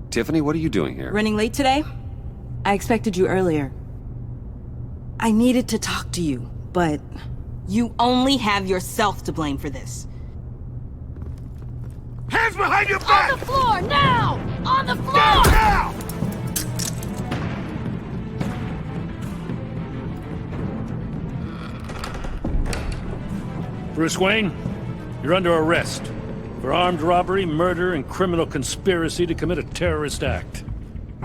Tiffany, what are you doing here? Running late today? I expected you earlier. I needed to talk to you, but... You only have yourself to blame for this. Hands behind your back! On the floor, now! On the floor! Down now! Bruce Wayne, you're under arrest for armed robbery, murder, and criminal conspiracy to commit a terrorist act.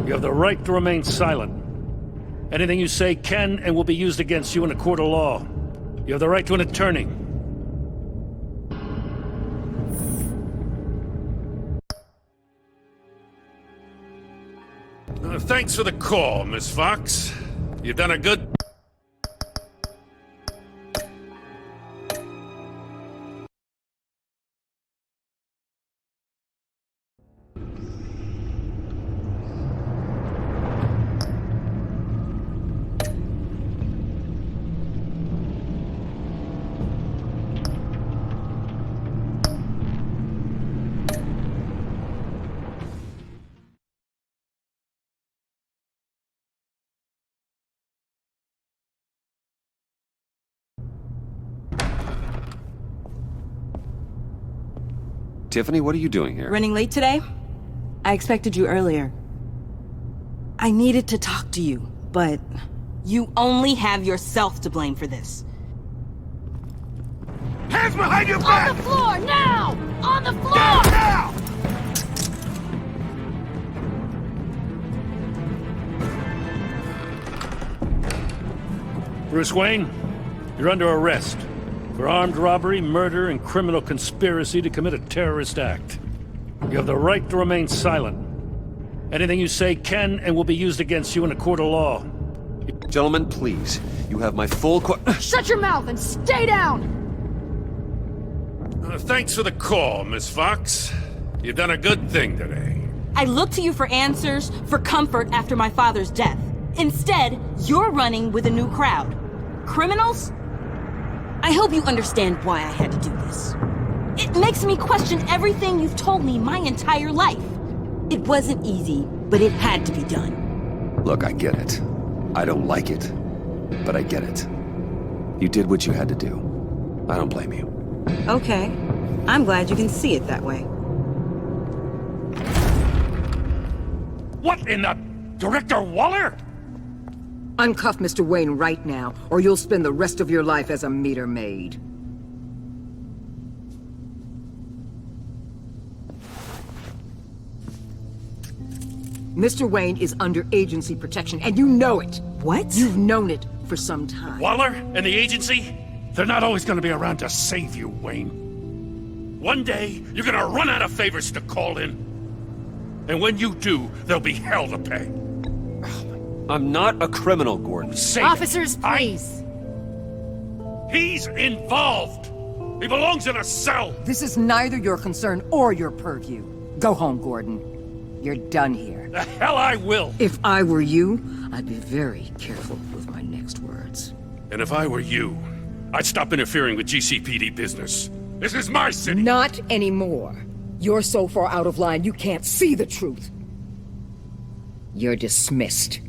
You have the right to remain silent. Anything you say can and will be used against you in a court of law. You have the right to an attorney. Thanks for the call, Miss Fox. You've done a good... Tiffany, what are you doing here? Running late today? I expected you earlier. I needed to talk to you, but... You only have yourself to blame for this. Hands behind your back! On the floor, now! On the floor! Down now! Bruce Wayne, you're under arrest for armed robbery, murder, and criminal conspiracy to commit a terrorist act. You have the right to remain silent. Anything you say can and will be used against you in a court of law. Gentlemen, please. You have my full Shut your mouth and stay down! Thanks for the call, Miss Fox. You've done a good thing today. I looked to you for answers, for comfort after my father's death. Instead, you're running with a new crowd. Criminals? I hope you understand why I had to do this. It makes me question everything you've told me my entire life. It wasn't easy, but it had to be done. Look, I get it. I don't like it, but I get it. You did what you had to do. I don't blame you. Okay. I'm glad you can see it that way. What in the... Director Waller? Uncuff Mr. Wayne right now, or you'll spend the rest of your life as a meter maid. Mr. Wayne is under agency protection, and you know it. What? You've known it for some time. Waller and the agency? They're not always gonna be around to save you, Wayne. One day, you're gonna run out of favors to call in. And when you do, there'll be hell to pay. I'm not a criminal, Gordon. Say Officers, it. please! He's involved! He belongs in a cell! This is neither your concern or your purview. Go home, Gordon. You're done here. The hell I will! If I were you, I'd be very careful with my next words. And if I were you, I'd stop interfering with GCPD business. This is my city! Not anymore. You're so far out of line you can't see the truth. You're dismissed.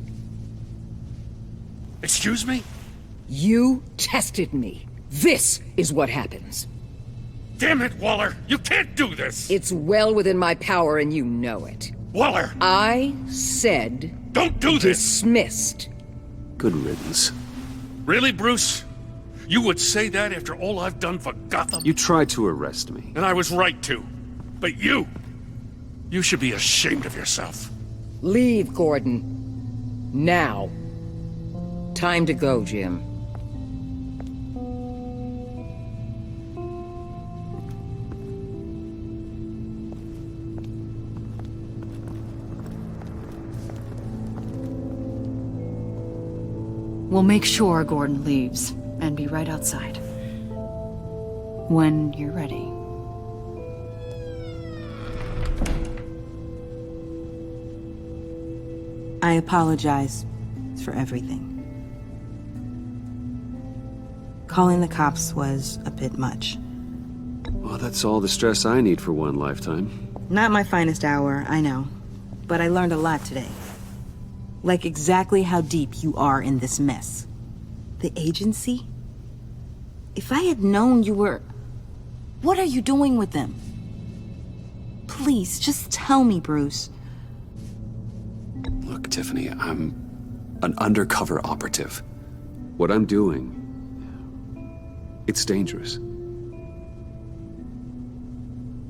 Excuse me? You tested me. This is what happens. Damn it, Waller! You can't do this! It's well within my power and you know it. Waller! I said Don't do this! dismissed. Good riddance. Really, Bruce? You would say that after all I've done for Gotham? You tried to arrest me. And I was right to. But you should be ashamed of yourself. Leave, Gordon. Now. Time to go, Jim. We'll make sure Gordon leaves, and be right outside. When you're ready. I apologize for everything. Calling the cops was a bit much. Well, that's all the stress I need for one lifetime. Not my finest hour, I know. but I learned a lot today. Like exactly how deep you are in this mess. The agency? If I had known you were... What are you doing with them? Please, just tell me, Bruce. Look, Tiffany, I'm an undercover operative. What I'm doing, it's dangerous.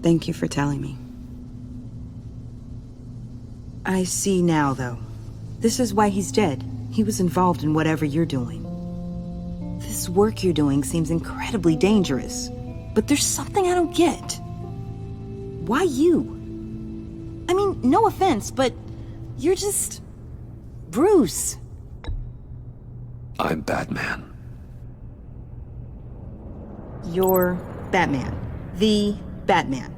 Thank you for telling me. I see now, though. This is why he's dead. He was involved in whatever you're doing. This work you're doing seems incredibly dangerous. But there's something I don't get. Why you? I mean, no offense, but you're just... Bruce. I'm Batman. You're Batman. The Batman.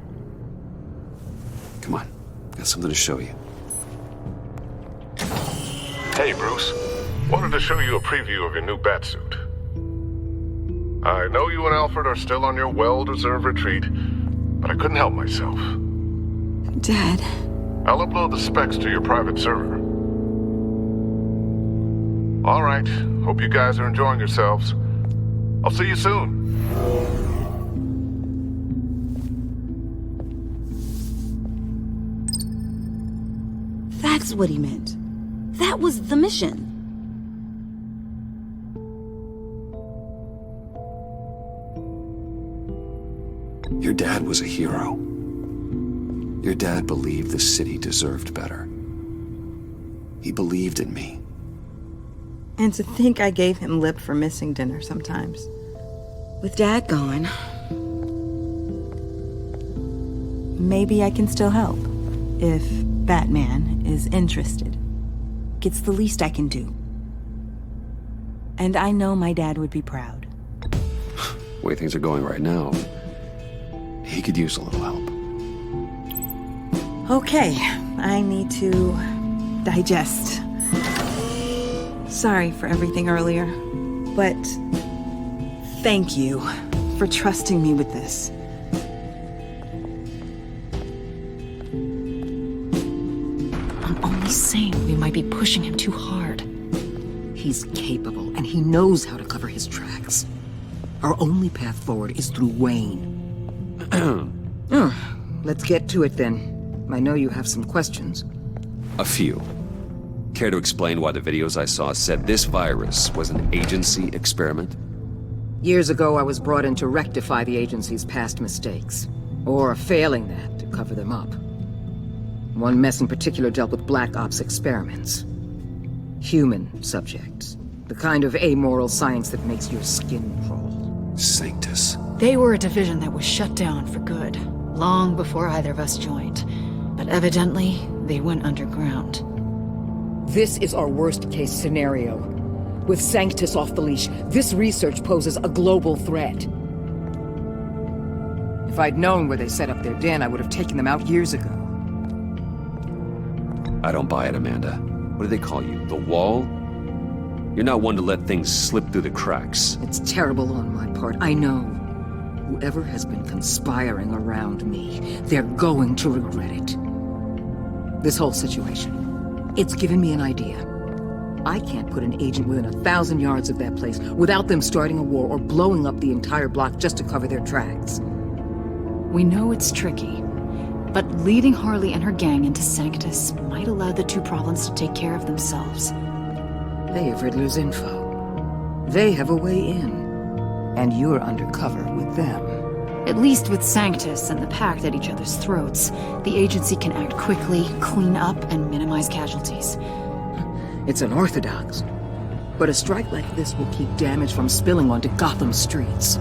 Come on, got something to show you. Hey, Bruce. Wanted to show you a preview of your new Batsuit. I know you and Alfred are still on your well-deserved retreat, but I couldn't help myself. Dad. I'll upload the specs to your private server. All right. Hope you guys are enjoying yourselves. I'll see you soon. That's what he meant. That was the mission. Your dad was a hero. Your dad believed the city deserved better. He believed in me. And to think I gave him lip for missing dinner sometimes. With Dad gone, maybe I can still help. If Batman is interested. It's the least I can do. And I know my dad would be proud. The way things are going right now, he could use a little help. Okay, I need to digest. Sorry for everything earlier, but thank you for trusting me with this. I'm only saying we might be pushing him too hard. He's capable, and he knows how to cover his tracks. Our only path forward is through Wayne. Let's get to it then. I know you have some questions. A few. Care to explain why the videos I saw said this virus was an agency experiment? Years ago, I was brought in to rectify the agency's past mistakes. Or failing that, to cover them up. One mess in particular dealt with Black Ops experiments. Human subjects. The kind of amoral science that makes your skin crawl. Sanctus. They were a division that was shut down for good, long before either of us joined. But evidently, they went underground. This is our worst-case scenario. With Sanctus off the leash, this research poses a global threat. If I'd known where they set up their den, I would have taken them out years ago. I don't buy it, Amanda. What do they call you? The Wall? You're not one to let things slip through the cracks. It's terrible on my part, I know. Whoever has been conspiring around me, they're going to regret it. This whole situation, it's given me an idea. I can't put an agent within 1,000 yards of that place without them starting a war or blowing up the entire block just to cover their tracks. We know it's tricky, but leading Harley and her gang into Sanctus might allow the two problems to take care of themselves. They have Riddler's info. They have a way in. And you're undercover with them. At least with Sanctus and the Pact at each other's throats, the agency can act quickly, clean up, and minimize casualties. It's unorthodox. But a strike like this will keep damage from spilling onto Gotham streets.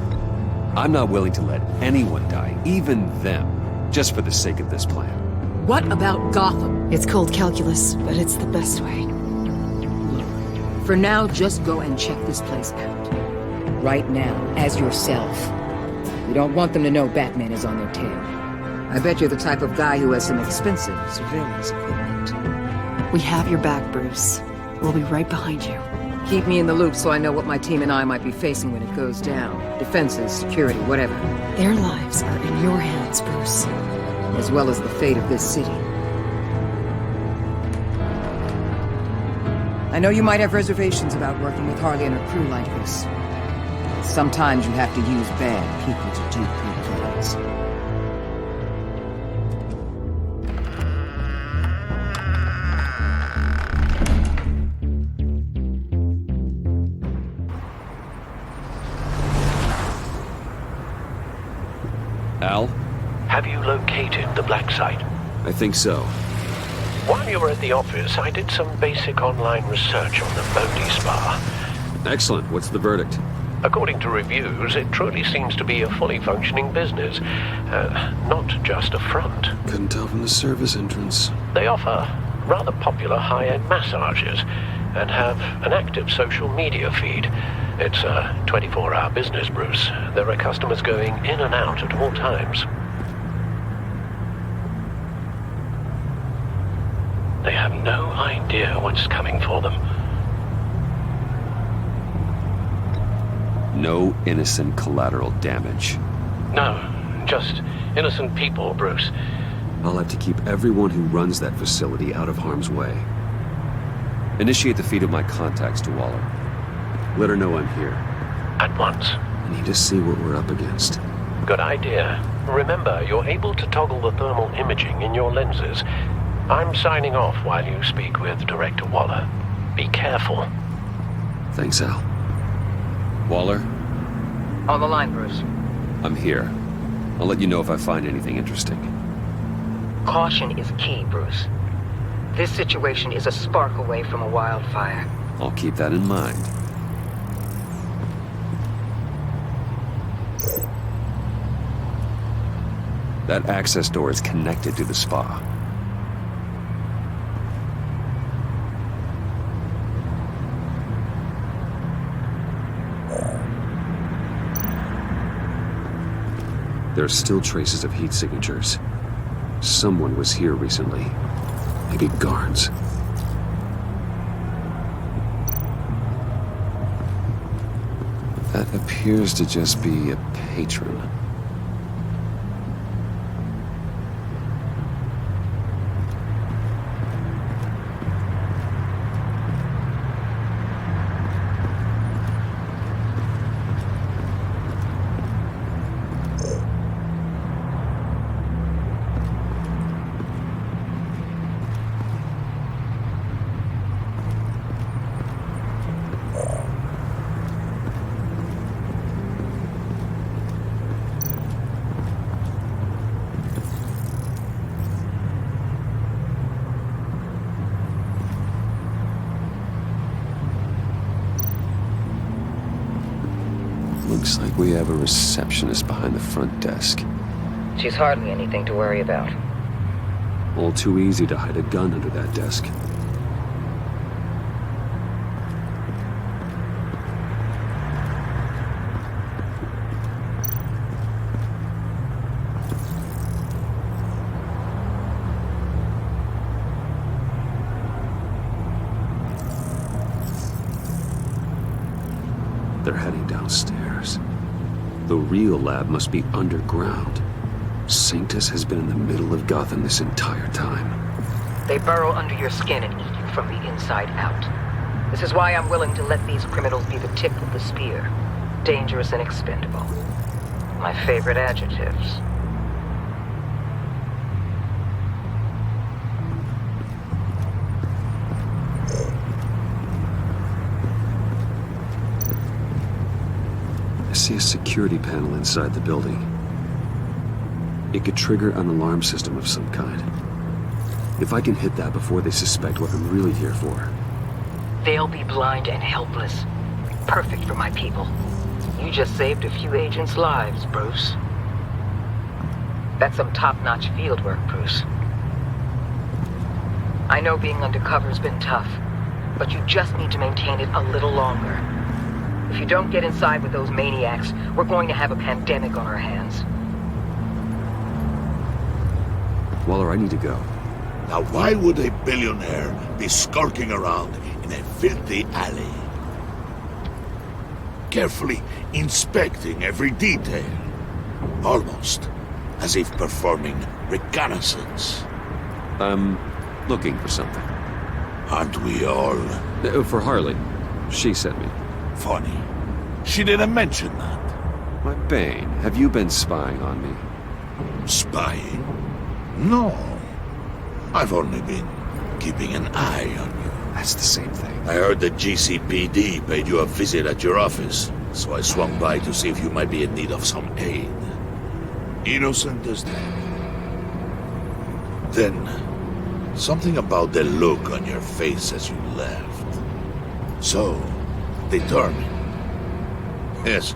I'm not willing to let anyone die, even them, just for the sake of this plan. What about Gotham? It's cold calculus, but it's the best way. For now, just go and check this place out. Right now, as yourself. We don't want them to know Batman is on their tail. I bet you're the type of guy who has some expensive surveillance equipment. We have your back, Bruce. We'll be right behind you. Keep me in the loop so I know what my team and I might be facing when it goes down. Defenses, security, whatever. Their lives are in your hands, Bruce. As well as the fate of this city. I know you might have reservations about working with Harley and her crew like this. Sometimes you have to use bad people to do good things. Al? Have you located the black site? I think so. While you were at the office, I did some basic online research on the Bodhi Spa. Excellent. What's the verdict? According to reviews, it truly seems to be a fully functioning business, not just a front. Couldn't tell from the service entrance. They offer rather popular high-end massages and have an active social media feed. It's a 24-hour business, Bruce. There are customers going in and out at all times. They have no idea what's coming for them. No innocent collateral damage. No, just innocent people, Bruce. I'll have to keep everyone who runs that facility out of harm's way. Initiate the feed of my contacts to Waller. Let her know I'm here. At once. I need to see what we're up against. Good idea. Remember, you're able to toggle the thermal imaging in your lenses. I'm signing off while you speak with Director Waller. Be careful. Thanks, Al. Waller? On the line, Bruce. I'm here. I'll let you know if I find anything interesting. Caution is key, Bruce. This situation is a spark away from a wildfire. I'll keep that in mind. That access door is connected to the spa. There are still traces of heat signatures. Someone was here recently. Maybe Garns. That appears to just be a patron. Looks like we have a receptionist behind the front desk. She's hardly anything to worry about. All too easy to hide a gun under that desk. They're heading downstairs. The real lab must be underground. Sanctus has been in the middle of Gotham this entire time. They burrow under your skin and eat you from the inside out. This is why I'm willing to let these criminals be the tip of the spear. Dangerous and expendable. My favorite adjectives. I see a security panel inside the building. It could trigger an alarm system of some kind. If I can hit that before they suspect what I'm really here for. They'll be blind and helpless. Perfect for my people. You just saved a few agents' lives, Bruce. That's some top-notch field work, Bruce. I know being undercover's been tough, but you just need to maintain it a little longer. If you don't get inside with those maniacs, we're going to have a pandemic on our hands. Waller, I need to go. Now why would a billionaire be skulking around in a filthy alley? Carefully inspecting every detail. Almost as if performing reconnaissance. I'm looking for something. Aren't we all? For Harley. She sent me. Funny. She didn't mention that. My Bane, have you been spying on me? Spying? No. I've only been keeping an eye on you. That's the same thing. I heard that GCPD paid you a visit at your office, so I swung by to see if you might be in need of some aid. Innocent as that. Then, something about the look on your face as you left. So, determined. Yes,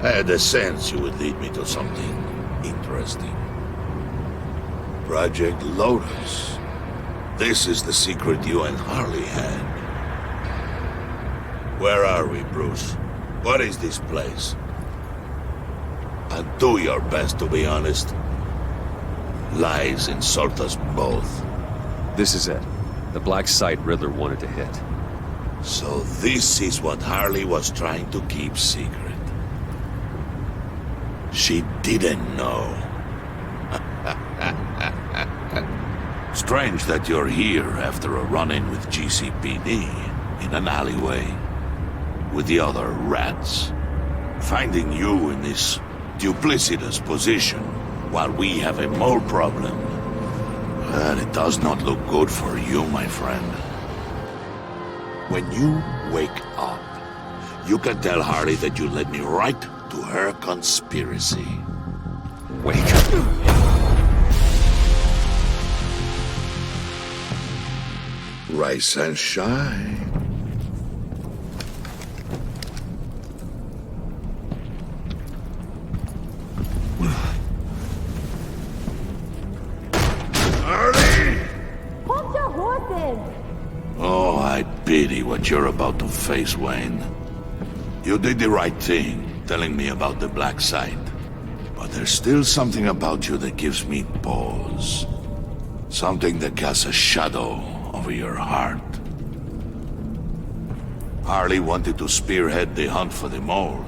I had a sense you would lead me to something interesting. Project Lotus. This is the secret you and Harley had. Where are we, Bruce? What is this place? And do your best to be honest. Lies insult us both. This is it. The black site Riddler wanted to hit. So this is what Harley was trying to keep secret. She didn't know. Strange that you're here after a run-in with GCPD in an alleyway with the other rats. Finding you in this duplicitous position while we have a mole problem. Well, it does not look good for you, my friend. When you wake up, you can tell Harley that you led me right to her conspiracy. Wake up. Rise and shine. Harley! Hold your horses! Oh, I pity what you're about to face, Wayne. You did the right thing, telling me about the black site. But there's still something about you that gives me pause. Something that casts a shadow over your heart. Harley wanted to spearhead the hunt for the mole.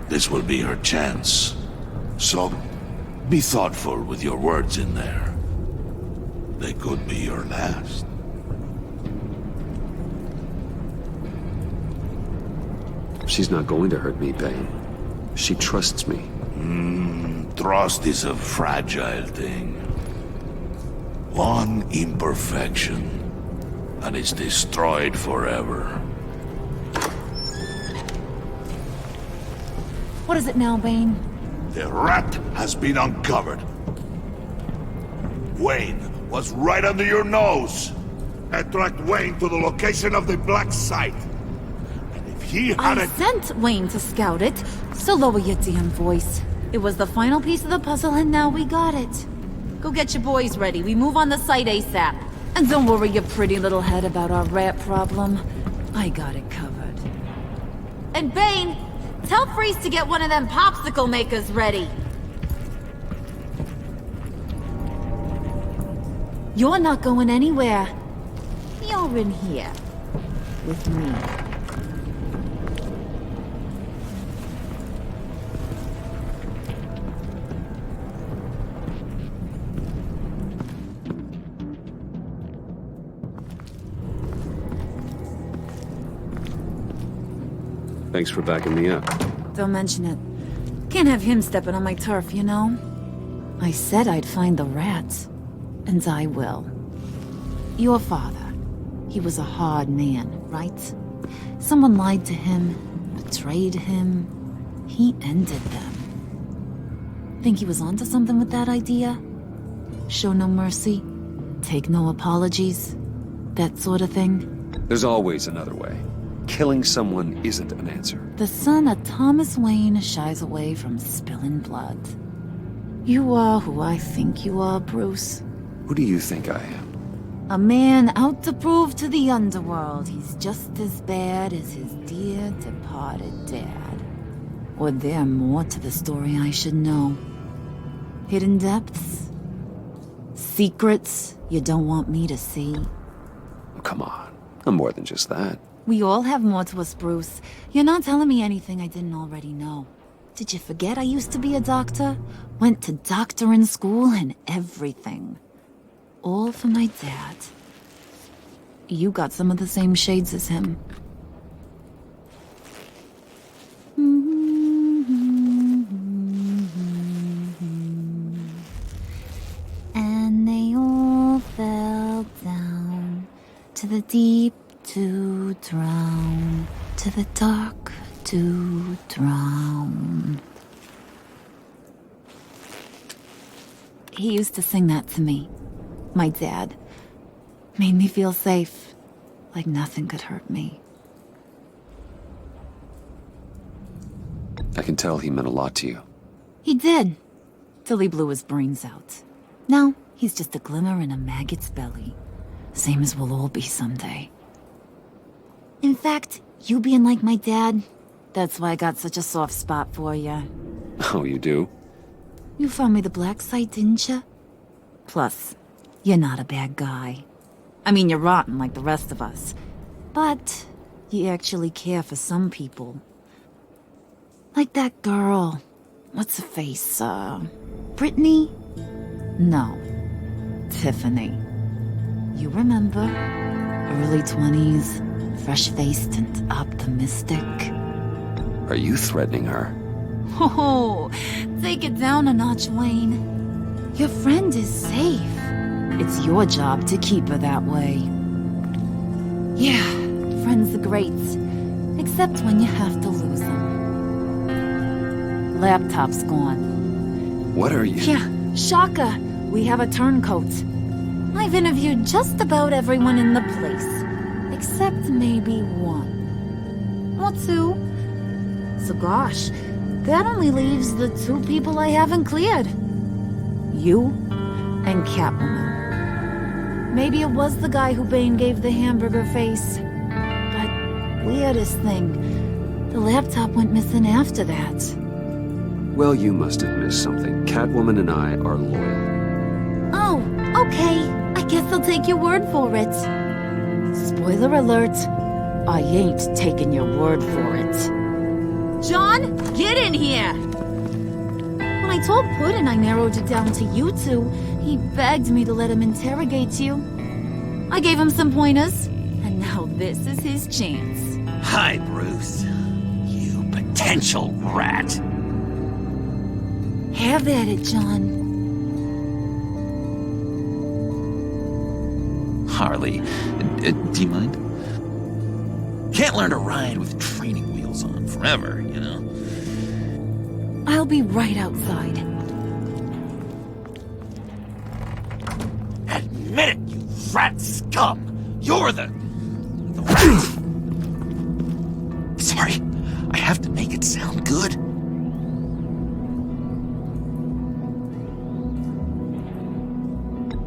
This will be her chance. So, be thoughtful with your words in there. They could be your last. She's not going to hurt me, Bane. She trusts me. Trust is a fragile thing. One imperfection, and it's destroyed forever. What is it now, Bane? The rat has been uncovered. Wayne was right under your nose. I tracked Wayne to the location of the black site. And if he had I sent Wayne to scout it, so lower your damn voice. It was the final piece of the puzzle, and now we got it. Go get your boys ready. We move on the site ASAP. And don't worry your pretty little head about our rat problem. I got it covered. And Bane, tell Freeze to get one of them popsicle makers ready. You're not going anywhere. You're in here. With me. Thanks for backing me up. Don't mention it. Can't have him stepping on my turf, you know? I said I'd find the rats. And I will. Your father. He was a hard man, right? Someone lied to him, betrayed him. He ended them. Think he was onto something with that idea? Show no mercy? Take no apologies? That sort of thing? There's always another way. Killing someone isn't an answer. The son of Thomas Wayne shies away from spilling blood. You are who I think you are, Bruce. Who do you think I am? A man out to prove to the underworld he's just as bad as his dear departed dad. Or there more to the story I should know. Hidden depths? Secrets you don't want me to see? Oh, come on. I'm more than just that. We all have more to us, Bruce. You're not telling me anything I didn't already know. Did you forget I used to be a doctor? Went to doctoring school and everything. All for my dad. You got some of the same shades as him. And they all fell down to the deep to drown, to the dark to drown. He used to sing that to me. My dad. Made me feel safe, like nothing could hurt me. I can tell he meant a lot to you. He did, till he blew his brains out. Now, he's just a glimmer in a maggot's belly. Same as we'll all be someday. In fact, you being like my dad, that's why I got such a soft spot for you. Oh, you do? You found me the black site, didn't you? Plus, you're not a bad guy. I mean, you're rotten like the rest of us. But you actually care for some people. Like that girl. What's her face? Brittany? No. Tiffany. You remember? Early 20s, fresh-faced and optimistic. Are you threatening her? Oh, take it down a notch, Wayne. Your friend is safe. It's your job to keep her that way. Yeah, friends are great. Except when you have to lose them. Laptop's gone. What are you... Yeah, shocker. We have a turncoat. I've interviewed just about everyone in the place. Except maybe one. Or two. So gosh, that only leaves the two people I haven't cleared. You and Catwoman. Maybe it was the guy who Bane gave the hamburger face. But weirdest thing, the laptop went missing after that. Well, you must have missed something. Catwoman and I are loyal. Oh, okay. I guess I'll take your word for it. Spoiler alert, I ain't taking your word for it. John, get in here! When I told Puddin' I narrowed it down to you two, he begged me to let him interrogate you. I gave him some pointers, and now this is his chance. Hi, Bruce. You potential rat. Have at it, John. Harley, do you mind? Can't learn to ride with training wheels on forever, you know? I'll be right outside. Admit it, you rat scum! You're the rat! Sorry, I have to make it sound good.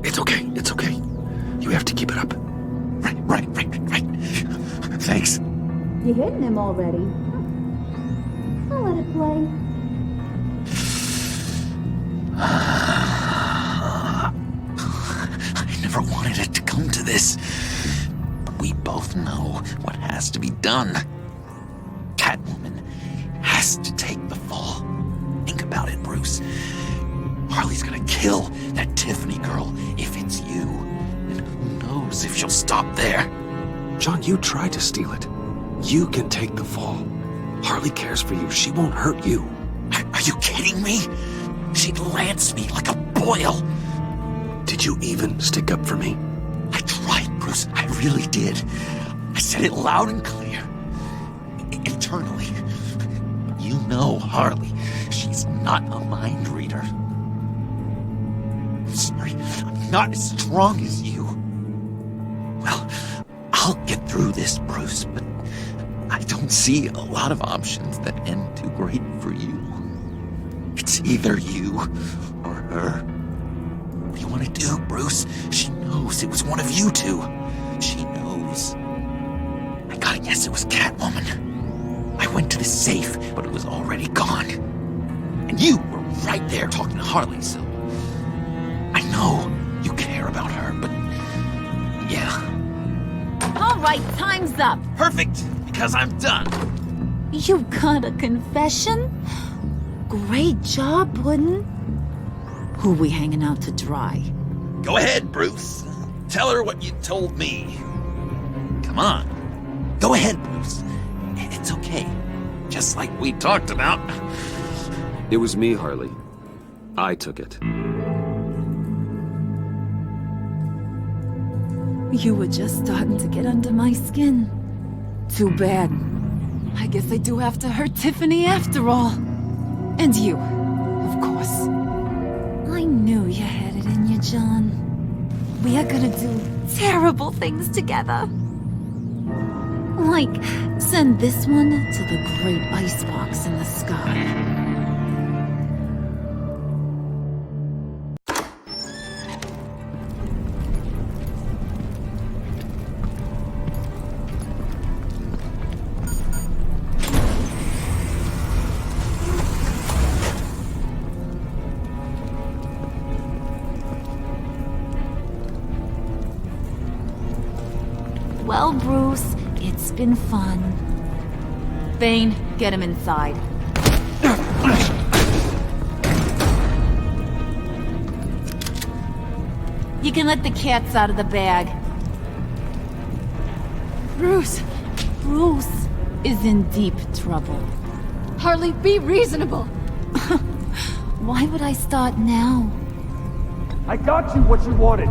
It's okay, it's okay. You have to keep it up. Right. Thanks. You're hitting him already. I'll let it play. I never wanted it to come to this. We both know what has to be done. Catwoman has to take the fall. Think about it, Bruce. Harley's gonna kill that Tiffany girl if it's you. And who knows if she'll stop there. John, you tried to steal it. You can take the fall. Harley cares for you. She won't hurt you. Are you kidding me? She'd lance me like a boil. Did you even stick up for me? I tried, Bruce. I really did. I said it loud and clear. Internally. You know Harley. She's not a mind reader. I'm sorry. I'm not as strong as you. Well, I'll get through this, Bruce, but I don't see a lot of options that end too great for you. It's either you or her. What do you want to do, Bruce? She knows it was one of you two. She knows. I gotta guess it was Catwoman. I went to the safe, but it was already gone. And you were right there talking to Harley, so... I know you care about her, but... yeah. All right, time's up. Perfect, because I'm done. You got a confession? Great job, Puddin'. Who we hanging out to dry? Go ahead, Bruce. Tell her what you told me. Come on. Go ahead, Bruce. It's okay. Just like we talked about. It was me, Harley. I took it. You were just starting to get under my skin. Too bad. I guess I do have to hurt Tiffany after all. And you, of course. I knew you had it in you, John. We are gonna do terrible things together. Like, send this one to the great icebox in the sky. Well, Bruce, it's been fun. Bane, get him inside. You can let the cats out of the bag. Bruce is in deep trouble. Harley, be reasonable. Why would I start now? I got you what you wanted.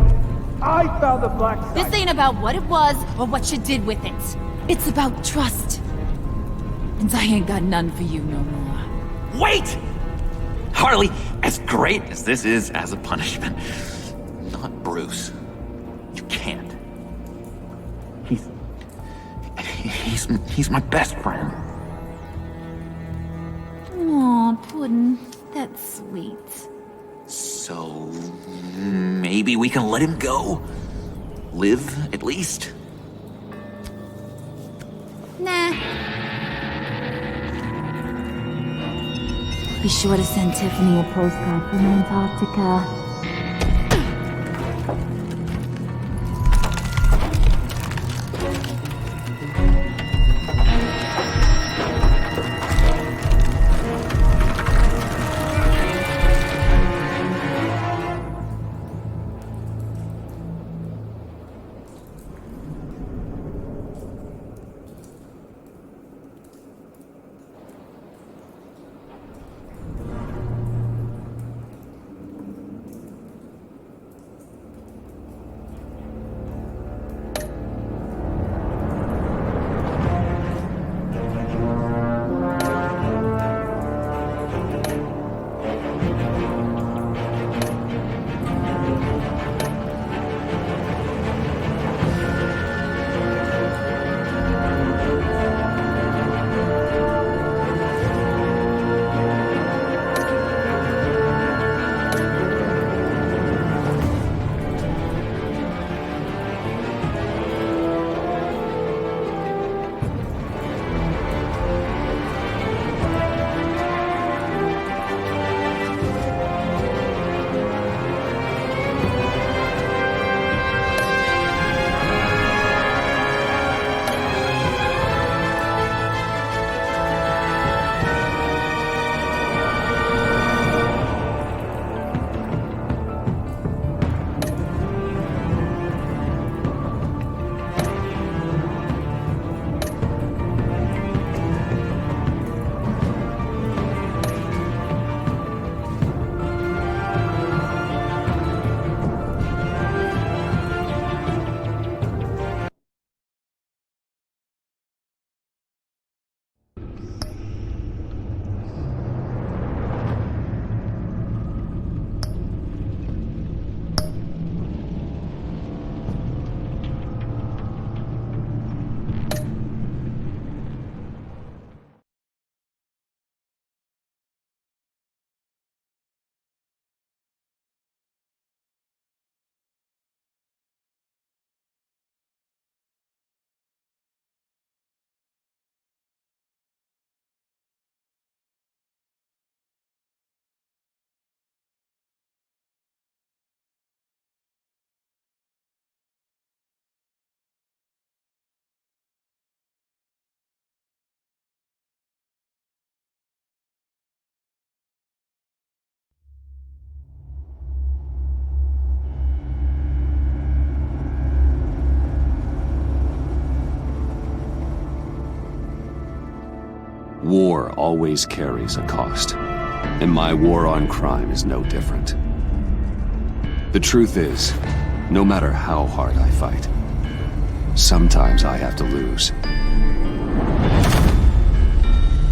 I found the black site. This ain't about what it was or what you did with it. It's about trust. And I ain't got none for you no more. Wait! Harley, as great as this is as a punishment, not Bruce. You can't. He's my best friend. Aw, Puddin', that's sweet. So maybe we can let him go? Live, at least? Nah. Be sure to send Tiffany a postcard from Antarctica. War always carries a cost, and my war on crime is no different. The truth is, no matter how hard I fight, sometimes I have to lose.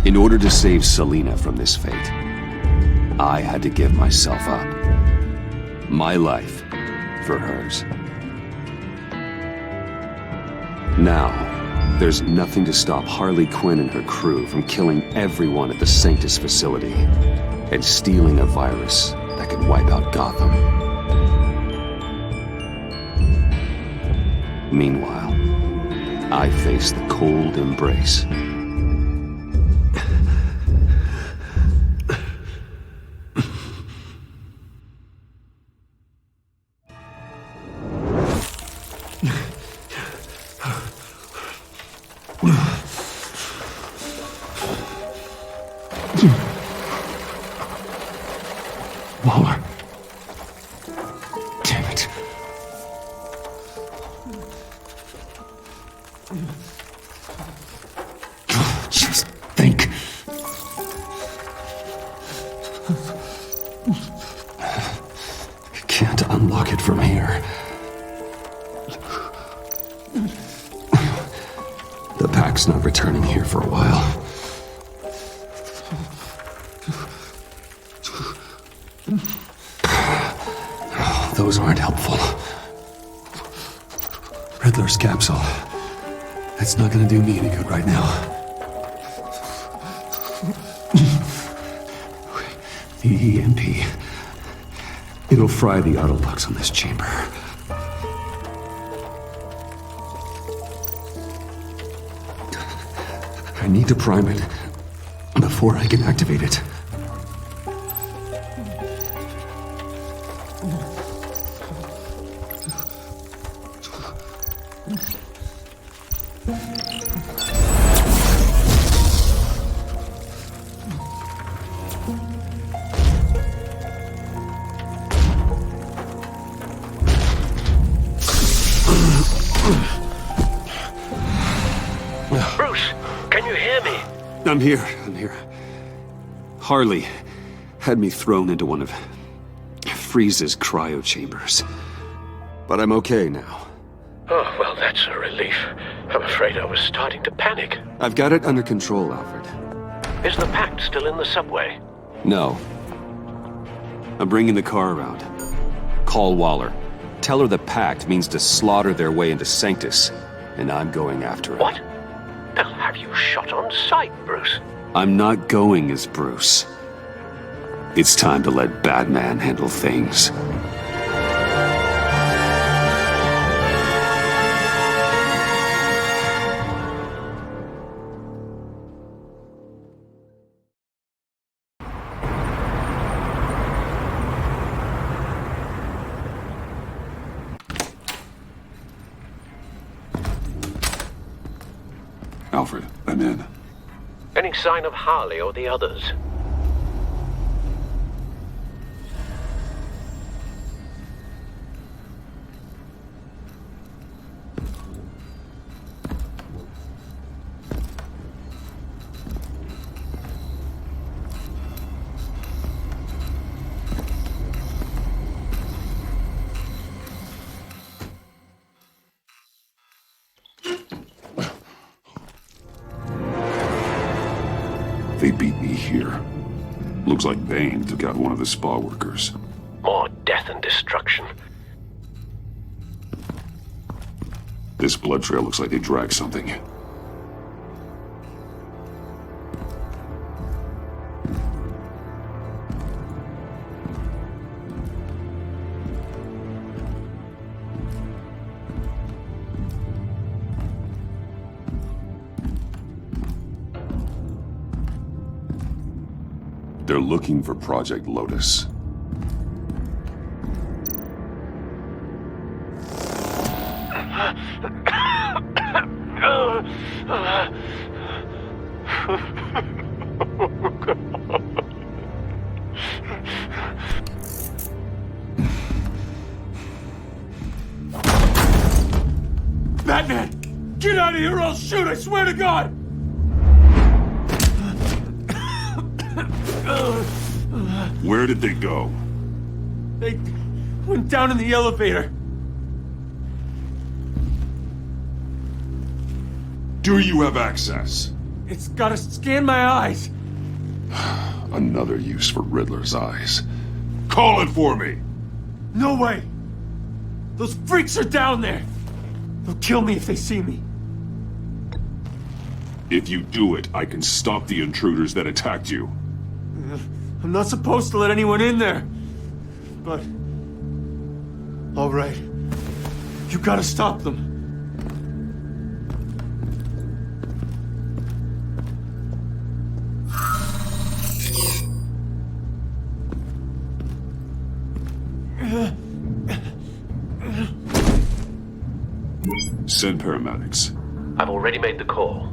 In order to save Selina from this fate, I had to give myself up. My life for hers. Now, there's nothing to stop Harley Quinn and her crew from killing everyone at the Sanctus facility and stealing a virus that could wipe out Gotham. Meanwhile, I face the cold embrace. Waller. Damn it. Just think. I can't unlock it from here. The pack's not returning here for a while. Those aren't helpful. Riddler's capsule. That's not gonna do me any good right now. The EMP. It'll fry the auto locks on this chamber. I need to prime it before I can activate it. Bruce, can you hear me? I'm here. Harley had me thrown into one of Freeze's cryo chambers. But I'm okay now. Oh, well, that's a relief. I'm afraid I was starting to panic. I've got it under control, Alfred. Is the Pact still in the subway? No. I'm bringing the car around. Call Waller. Tell her the Pact means to slaughter their way into Sanctus, and I'm going after it. What? They'll have you shot on sight, Bruce. I'm not going as Bruce. It's time to let Batman handle things. Alfred, I'm in. Any sign of Harley or the others? They beat me here. Looks like Bane took out one of the spa workers. More death and destruction. This blood trail looks like they dragged something. They're looking for Project Lotus. Batman! Get out of here or I'll shoot, I swear to God! Where did they go? They went down in the elevator. Do you have access? It's gotta scan my eyes. Another use for Riddler's eyes. Call it for me! No way! Those freaks are down there! They'll kill me if they see me. If you do it, I can stop the intruders that attacked you. I'm not supposed to let anyone in there. But... all right. You gotta stop them. Send paramedics. I've already made the call.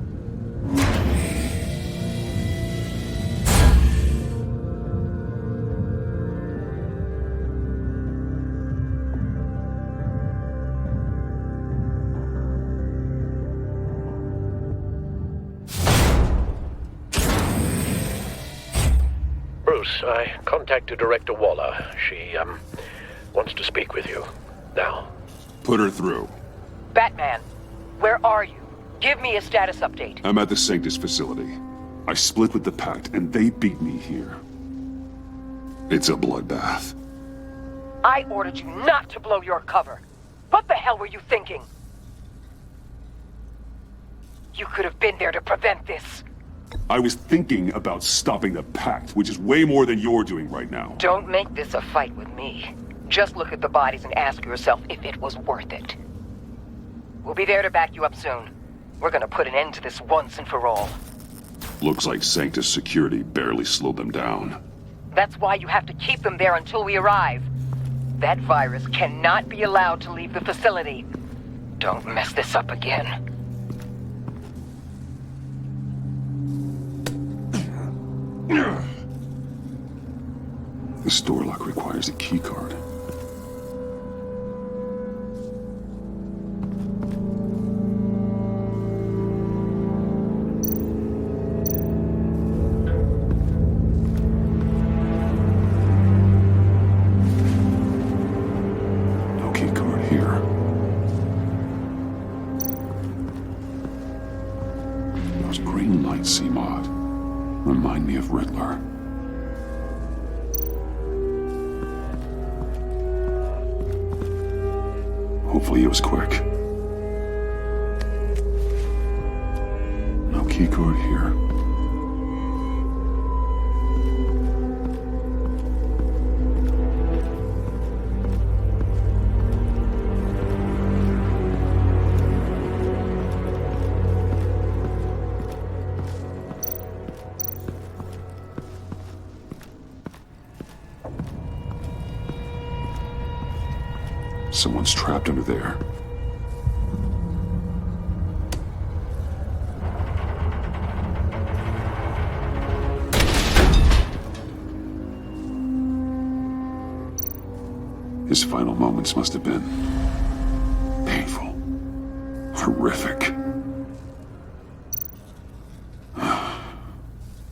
Bruce, I contacted Director Waller. She, wants to speak with you. Now. Put her through. Batman, where are you? Give me a status update. I'm at the Sanctus facility. I split with the Pact, and they beat me here. It's a bloodbath. I ordered you not to blow your cover. What the hell were you thinking? You could have been there to prevent this. I was thinking about stopping the Pact, which is way more than you're doing right now. Don't make this a fight with me. Just look at the bodies and ask yourself if it was worth it. We'll be there to back you up soon. We're gonna put an end to this once and for all. Looks like Sanctus security barely slowed them down. That's why you have to keep them there until we arrive. That virus cannot be allowed to leave the facility. Don't mess this up again. This door lock requires a keycard. No keycard here. Those green lights seem odd. Remind me of Riddler. Hopefully it was quick. No keycard here. Someone's trapped under there. His final moments must have been painful, horrific.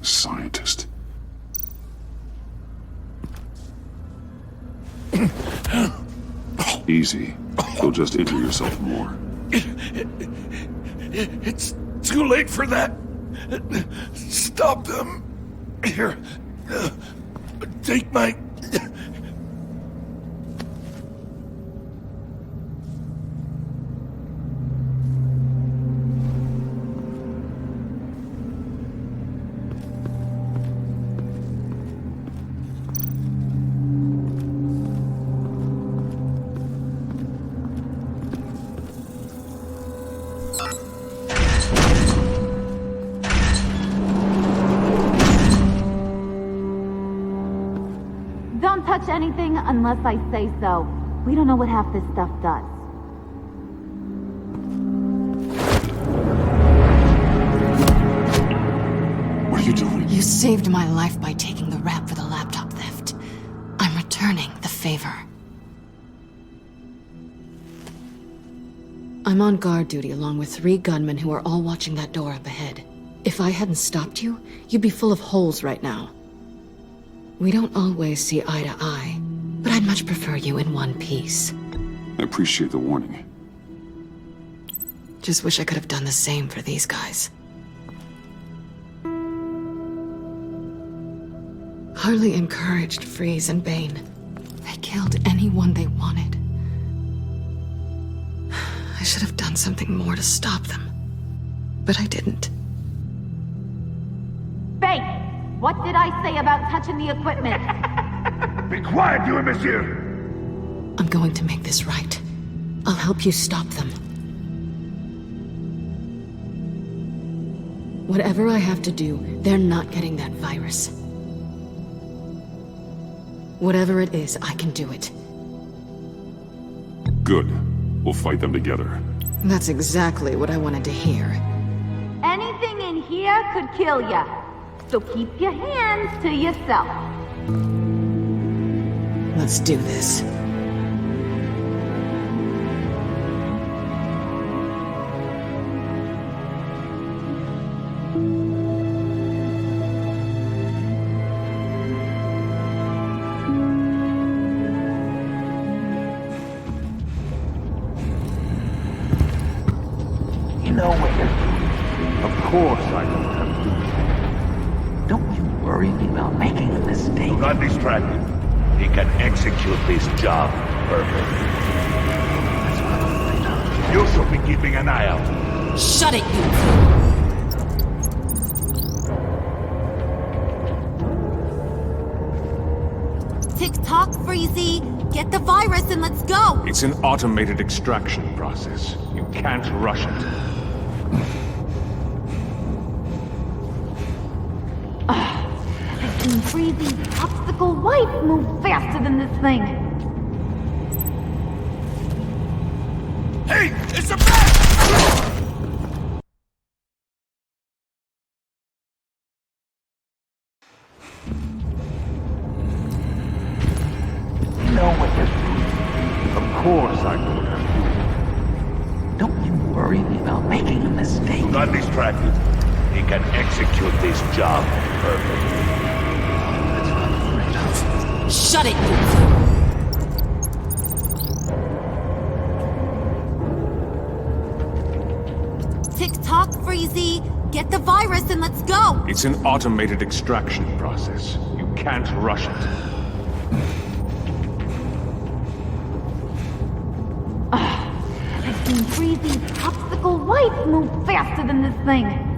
Scientist. Easy. You'll just injure yourself more. It's too late for that. Stop them. Here. Take my... Don't touch anything unless I say so. We don't know what half this stuff does. What are you doing? You saved my life by taking the rap for the laptop theft. I'm returning the favor. I'm on guard duty along with 3 gunmen who are all watching that door up ahead. If I hadn't stopped you, you'd be full of holes right now. We don't always see eye to eye, but I'd much prefer you in one piece. I appreciate the warning. Just wish I could have done the same for these guys. Harley encouraged Freeze and Bane. They killed anyone they wanted. I should have done something more to stop them. But I didn't. Bane! What did I say about touching the equipment? Be quiet, you imbecile! I'm going to make this right. I'll help you stop them. Whatever I have to do, they're not getting that virus. Whatever it is, I can do it. Good. We'll fight them together. That's exactly what I wanted to hear. Anything in here could kill ya. So keep your hands to yourself. Let's do this. You know what you're doing. Of course I know how to do it. Don't you worry about making a mistake. Do not distract him. He can execute this job perfectly. You should be keeping an eye out. Shut it, you two! Tick-tock, Freezy! Get the virus and let's go! It's an automated extraction process. You can't rush it. I've seen Freezy's obstacle wife move faster than this thing. Hey! It's a bat! You know what you're doing. Of course I know what I'm doing. Don't you worry about making a mistake. Do not distract him. He can execute this job perfectly. That's what I'm afraid of. Shut it, you two! Tick-tock, Freezy! Get the virus and let's go! It's an automated extraction process. You can't rush it. I've seen Freezy's obstacle wife move faster than this thing.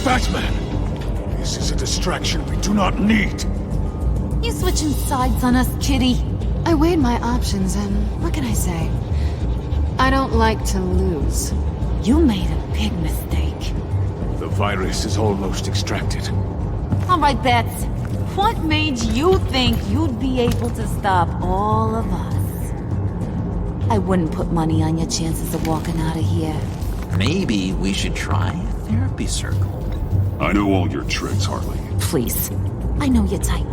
Batman! This is a distraction we do not need. You switching sides on us, kitty? I weighed my options and what can I say? I don't like to lose. You made a big mistake. The virus is almost extracted. All right, Bats. What made you think you'd be able to stop all of us? I wouldn't put money on your chances of walking out of here. Maybe we should try a therapy circle. I know all your tricks, Harley. Please. I know your type.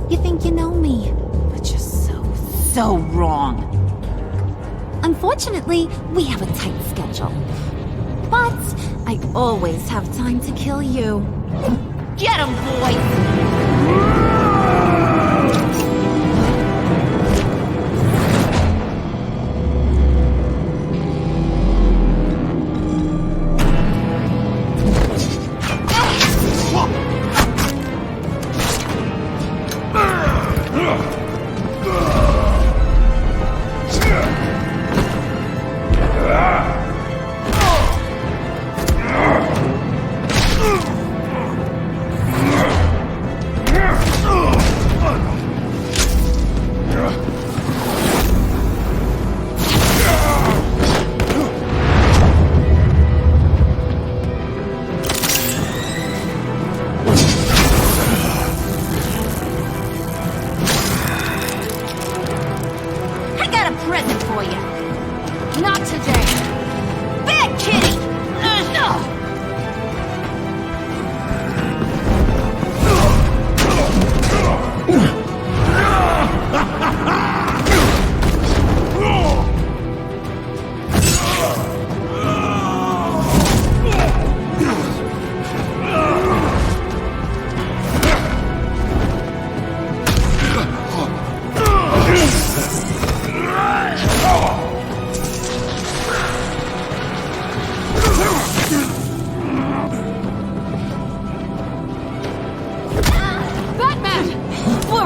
You think you know me, but you're so wrong. Unfortunately, we have a tight schedule. But I always have time to kill you. Get him, boy!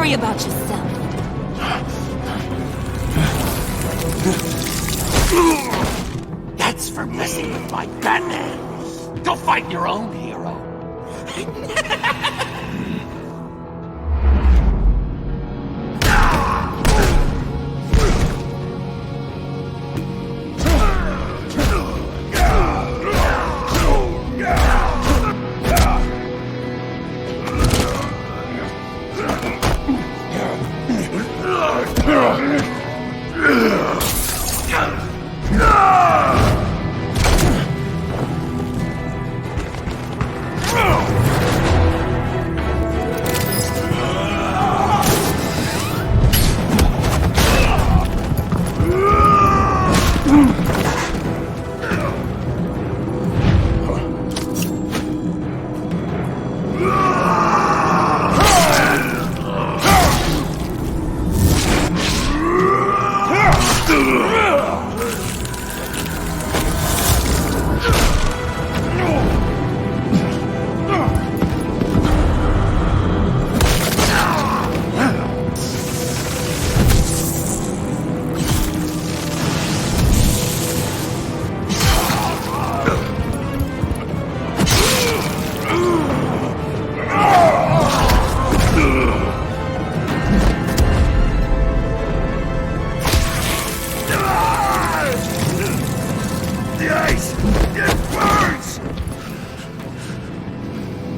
worry about yourself. That's for messing with my Batman. Go fight your own hero.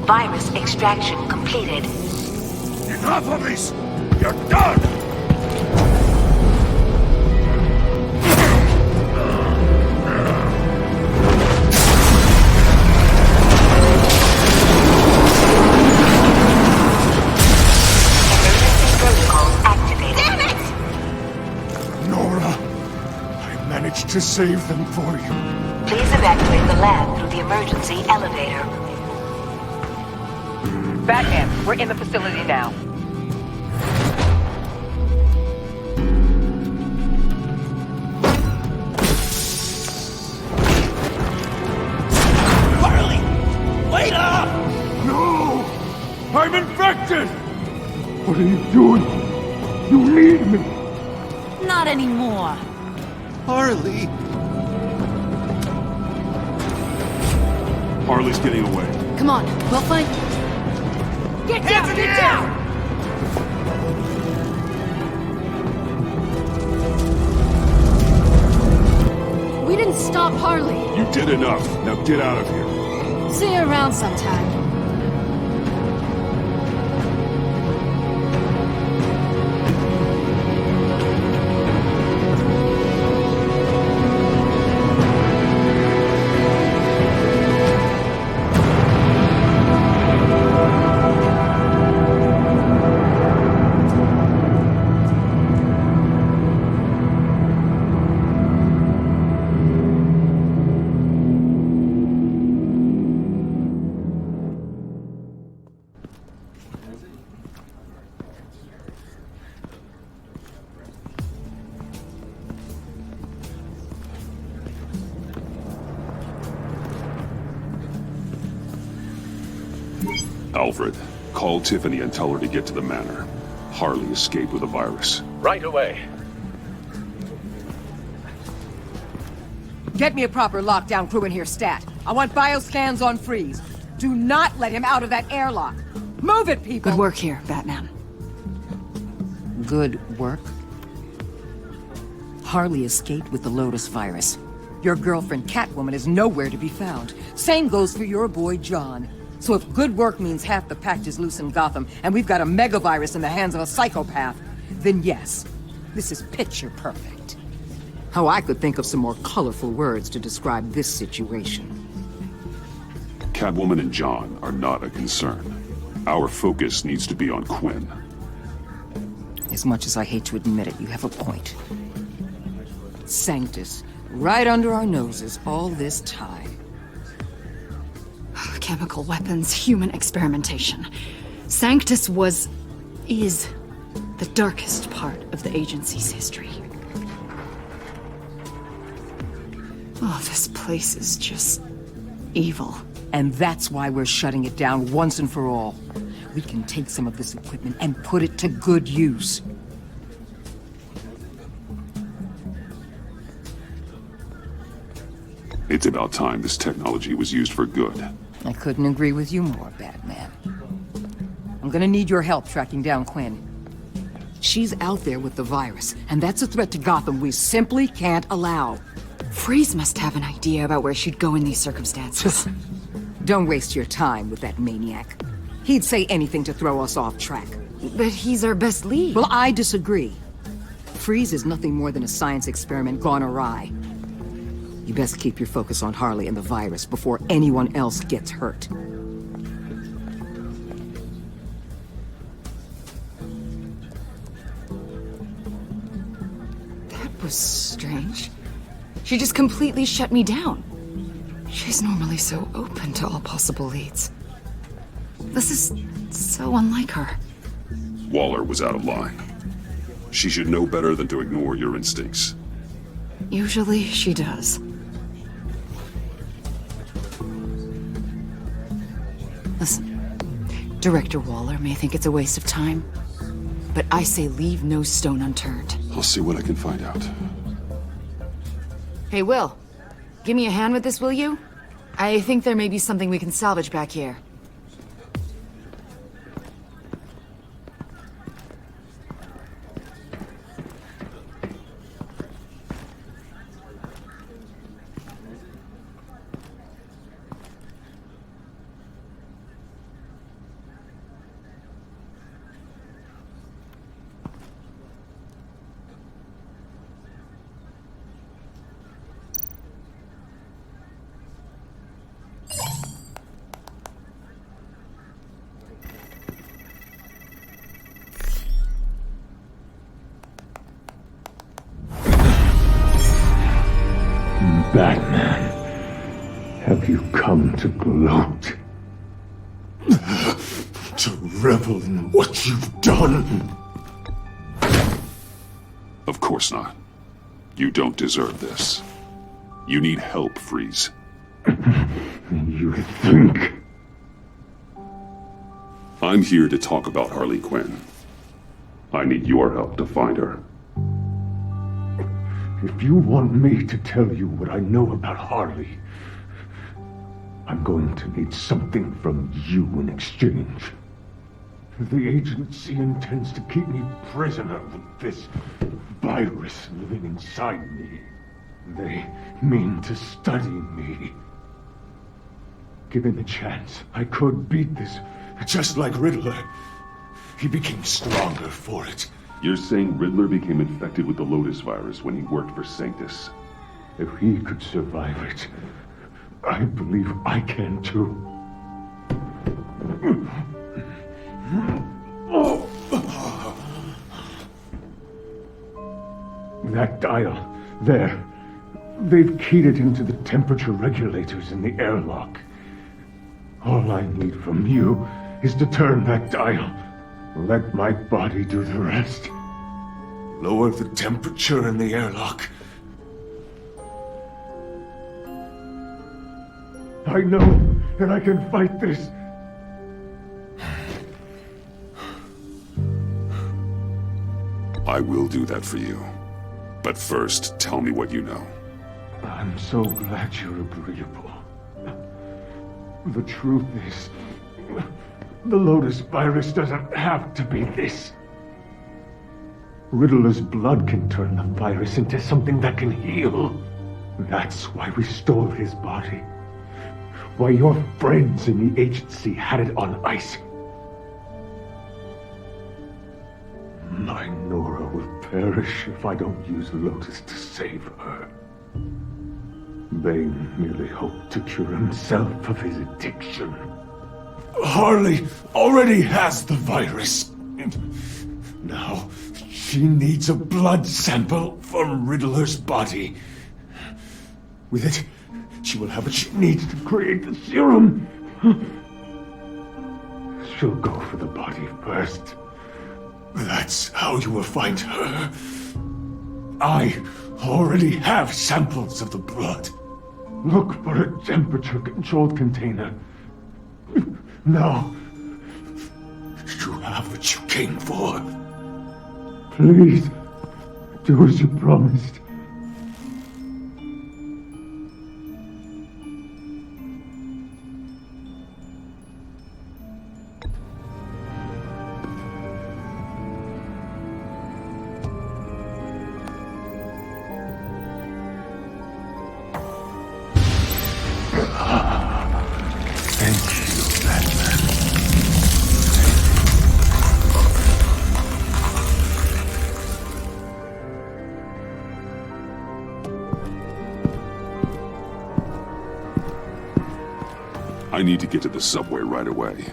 Virus extraction completed. Enough of this! You're done! Emergency protocols activated. Damn it! Nora, I managed to save them for you. Please evacuate the lab through the emergency elevator. Batman, we're in the facility now. Harley! Wait up! No! I'm infected! What are you doing? You need me! Not anymore. Harley! Harley's getting away. Come on, we'll find... Get down! Get down! We didn't stop Harley. You did enough. Now get out of here. See you around sometime. Alfred, call Tiffany and tell her to get to the manor. Harley escaped with a virus. Right away. Get me a proper lockdown crew in here, stat. I want bioscans on freeze. Do not let him out of that airlock. Move it, people! Good work here, Batman. Good work? Harley escaped with the Lotus virus. Your girlfriend Catwoman is nowhere to be found. Same goes for your boy John. So if good work means half the pact is loose in Gotham, and we've got a megavirus in the hands of a psychopath, then yes, this is picture perfect. How I could think of some more colorful words to describe this situation. Catwoman and John are not a concern. Our focus needs to be on Quinn. As much as I hate to admit it, you have a point. Sanctus, right under our noses all this time. Chemical weapons, human experimentation. Sanctus is the darkest part of the agency's history. Oh, this place is just evil. And that's why we're shutting it down once and for all. We can take some of this equipment and put it to good use. It's about time this technology was used for good. I couldn't agree with you more, Batman. I'm gonna need your help tracking down Quinn. She's out there with the virus, and that's a threat to Gotham we simply can't allow. Freeze must have an idea about where she'd go in these circumstances. Don't waste your time with that maniac. He'd say anything to throw us off track. But he's our best lead. Well, I disagree. Freeze is nothing more than a science experiment gone awry. You best keep your focus on Harley and the virus before anyone else gets hurt. That was strange. She just completely shut me down. She's normally so open to all possible leads. This is so unlike her. Waller was out of line. She should know better than to ignore your instincts. Usually she does. Listen, Director Waller may think it's a waste of time, but I say leave no stone unturned. I'll see what I can find out. Hey, Will. Give me a hand with this, will you? I think there may be something we can salvage back here. Batman, have you come to gloat? To revel in what you've done? Of course not. You don't deserve this. You need help, Freeze. You think? I'm here to talk about Harley Quinn. I need your help to find her. If you want me to tell you what I know about Harley, I'm going to need something from you in exchange. The agency intends to keep me prisoner with this virus living inside me. They mean to study me. Given the chance, I could beat this. Just like Riddler. He became stronger for it. You're saying Riddler became infected with the Lotus virus when he worked for Sanctus? If he could survive it, I believe I can too. That dial, there. They've keyed it into the temperature regulators in the airlock. All I need from you is to turn that dial. Let my body do the rest. Lower the temperature in the airlock. I know that I can fight this. I will do that for you. But first, tell me what you know. I'm so glad you're agreeable. The truth is, the Lotus virus doesn't have to be this. Riddler's blood can turn the virus into something that can heal. That's why we stole his body. Why your friends in the agency had it on ice. My Nora will perish if I don't use Lotus to save her. Bane merely hoped to cure himself of his addiction. Harley already has the virus. Now, she needs a blood sample from Riddler's body. With it, she will have what she needs to create the serum. She'll go for the body first. That's how you will find her. I already have samples of the blood. Look for a temperature-controlled container. Now. have what you came for. Please, do as you promised. I need to get to the subway right away.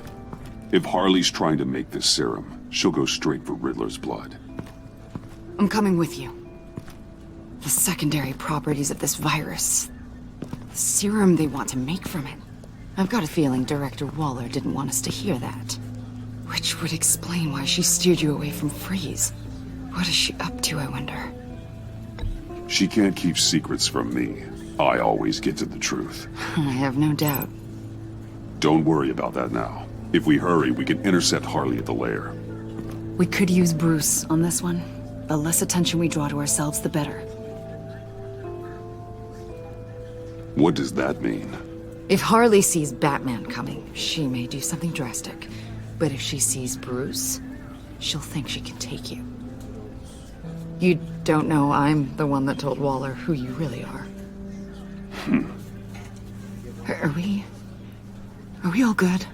If Harley's trying to make this serum, she'll go straight for Riddler's blood. I'm coming with you. The secondary properties of this virus. The serum they want to make from it. I've got a feeling Director Waller didn't want us to hear that. Which would explain why she steered you away from Freeze. What is she up to, I wonder? She can't keep secrets from me. I always get to the truth. I have no doubt. Don't worry about that now. If we hurry, we can intercept Harley at the lair. We could use Bruce on this one. The less attention we draw to ourselves, the better. What does that mean? If Harley sees Batman coming, she may do something drastic. But if she sees Bruce, she'll think she can take you. You don't know I'm the one that told Waller who you really are. Are we all good?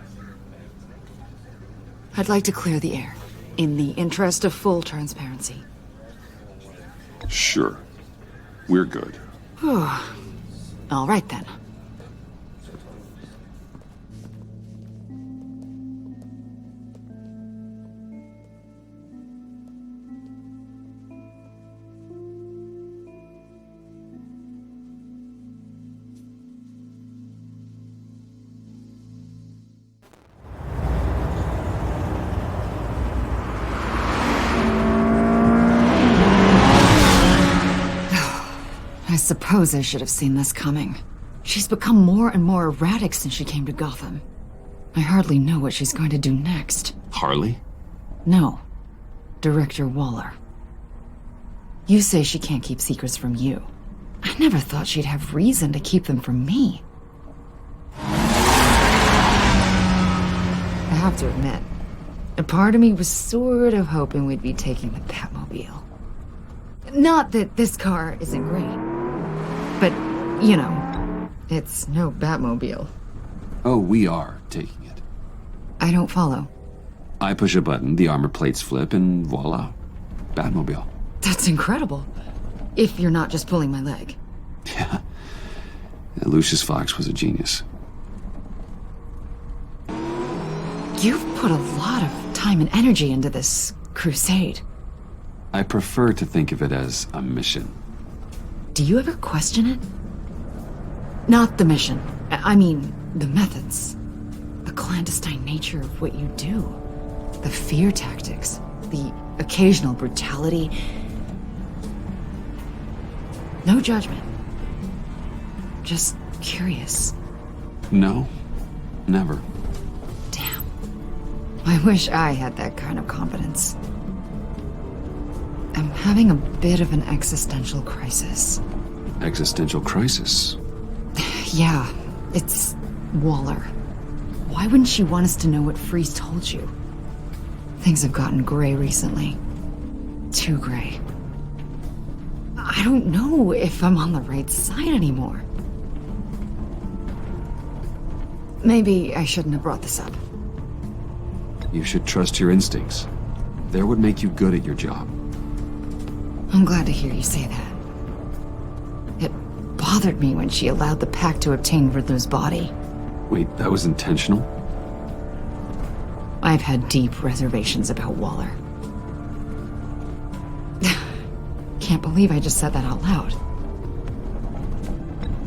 I'd like to clear the air, in the interest of full transparency. Sure. We're good. All right then. I suppose I should have seen this coming. She's become more and more erratic since she came to Gotham. I hardly know what she's going to do next. Harley? No. Director Waller. You say she can't keep secrets from you. I never thought she'd have reason to keep them from me. I have to admit, a part of me was sort of hoping we'd be taking the Batmobile. Not that this car isn't great. But, you know, it's no Batmobile. Oh, we are taking it. I don't follow. I push a button, the armor plates flip, and voila. Batmobile. That's incredible. If you're not just pulling my leg. Yeah. Lucius Fox was a genius. You've put a lot of time and energy into this crusade. I prefer to think of it as a mission. Do you ever question it? Not the mission. I mean, the methods. The clandestine nature of what you do. The fear tactics. The occasional brutality. No judgment. Just curious. No, never. Damn. I wish I had that kind of confidence. I'm having a bit of an existential crisis. Existential crisis? Yeah, it's Waller. Why wouldn't she want us to know what Freeze told you? Things have gotten gray recently. Too gray. I don't know if I'm on the right side anymore. Maybe I shouldn't have brought this up. You should trust your instincts. They would make you good at your job. I'm glad to hear you say that. It bothered me when she allowed the Pact to obtain Riddler's body. Wait, that was intentional? I've had deep reservations about Waller. Can't believe I just said that out loud.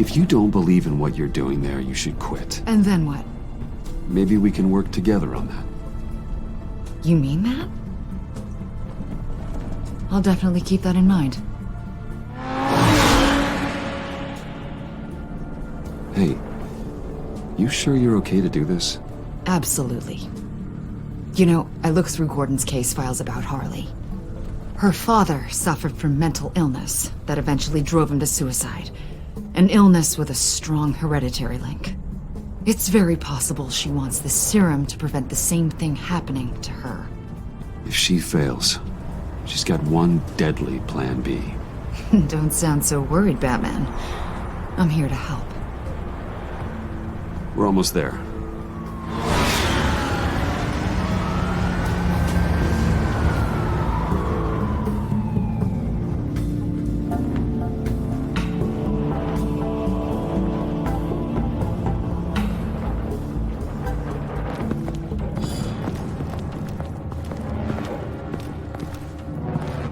If you don't believe in what you're doing there, you should quit. And then what? Maybe we can work together on that. You mean that? I'll definitely keep that in mind. Hey, you sure you're okay to do this? Absolutely. You know, I looked through Gordon's case files about Harley. Her father suffered from mental illness that eventually drove him to suicide. An illness with a strong hereditary link. It's very possible she wants this serum to prevent the same thing happening to her. If she fails, she's got one deadly plan B. Don't sound so worried, Batman. I'm here to help. We're almost there.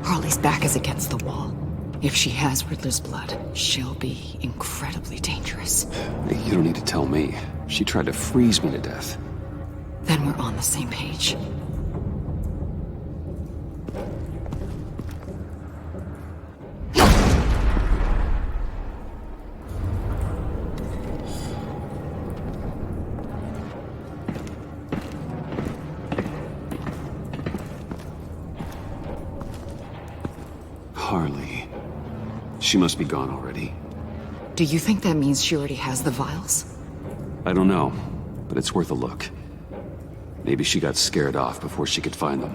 Harley's back is against the wall. If she has Riddler's blood, she'll be incredibly dangerous. You don't need to tell me. She tried to freeze me to death. Then we're on the same page. Harley. She must be gone already. Do you think that means she already has the vials? I don't know, but it's worth a look. Maybe she got scared off before she could find them.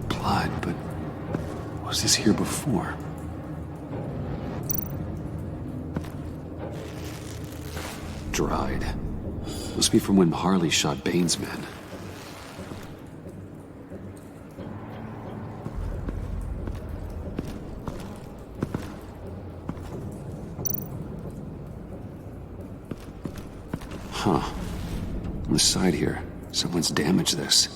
Blood, but was this here before? Dried. Must be from when Harley shot Bane's men. Huh. On the side here, someone's damaged this.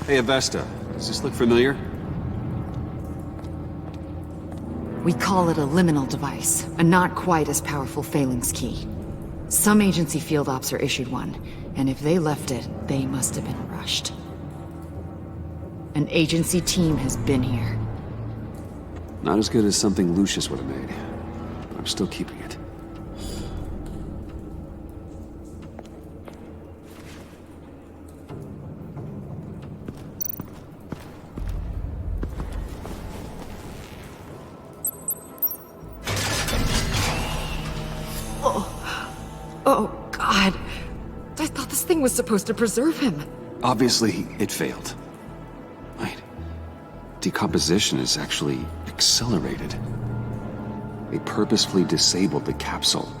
Hey, Avesta. Does this look familiar? We call it a liminal device, a not quite as powerful Phalanx key. Some agency field ops are issued one, and if they left it, they must have been rushed. An agency team has been here. Not as good as something Lucius would have made, but I'm still keeping it. Oh, God. I thought this thing was supposed to preserve him. Obviously, it failed. Wait. Decomposition is actually accelerated. They purposefully disabled the capsule.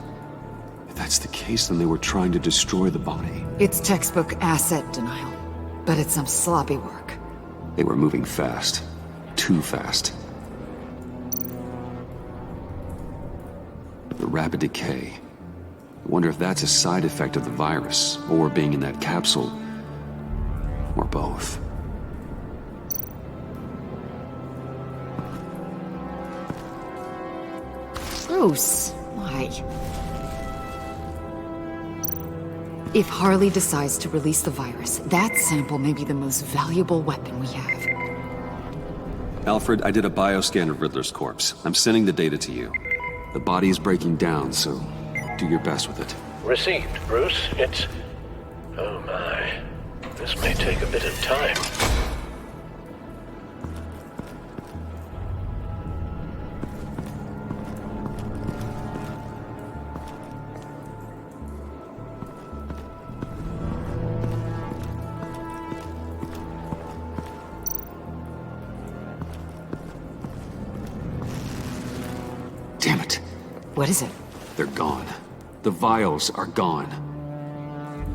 If that's the case, then they were trying to destroy the body. It's textbook asset denial, but it's some sloppy work. They were moving fast. Too fast. The rapid decay. I wonder if that's a side effect of the virus, or being in that capsule, or both. Bruce, why? If Harley decides to release the virus, that sample may be the most valuable weapon we have. Alfred, I did a bioscan of Riddler's corpse. I'm sending the data to you. The body is breaking down, so do your best with it. Received, Bruce. It's... oh my. This may take a bit of time. Damn it. What is it? They're gone. The vials are gone.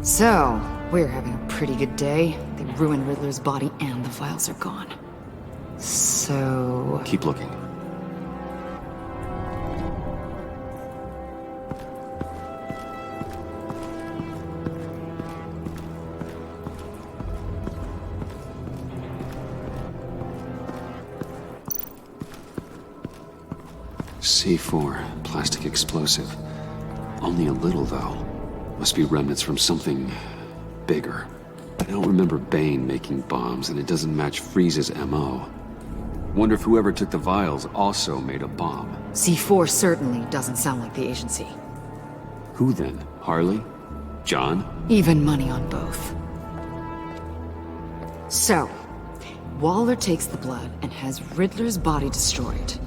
So, we're having a pretty good day. They ruined Riddler's body and the vials are gone. So... keep looking. C4, plastic explosive. Only a little, though. Must be remnants from something bigger. I don't remember Bane making bombs, and it doesn't match Freeze's MO. Wonder if whoever took the vials also made a bomb. C4 certainly doesn't sound like the agency. Who then? Harley? John? Even money on both. So, Waller takes the blood and has Riddler's body destroyed.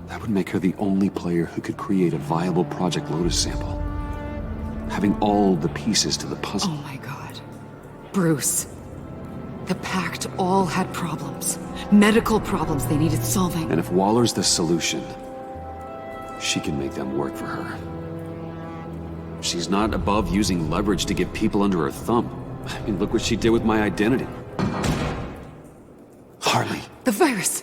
That would make her the only player who could create a viable Project Lotus sample. Having all the pieces to the puzzle. Oh my god. Bruce. The Pact all had problems. Medical problems they needed solving. And if Waller's the solution, she can make them work for her. She's not above using leverage to get people under her thumb. I mean, look what she did with my identity. Harley. The virus!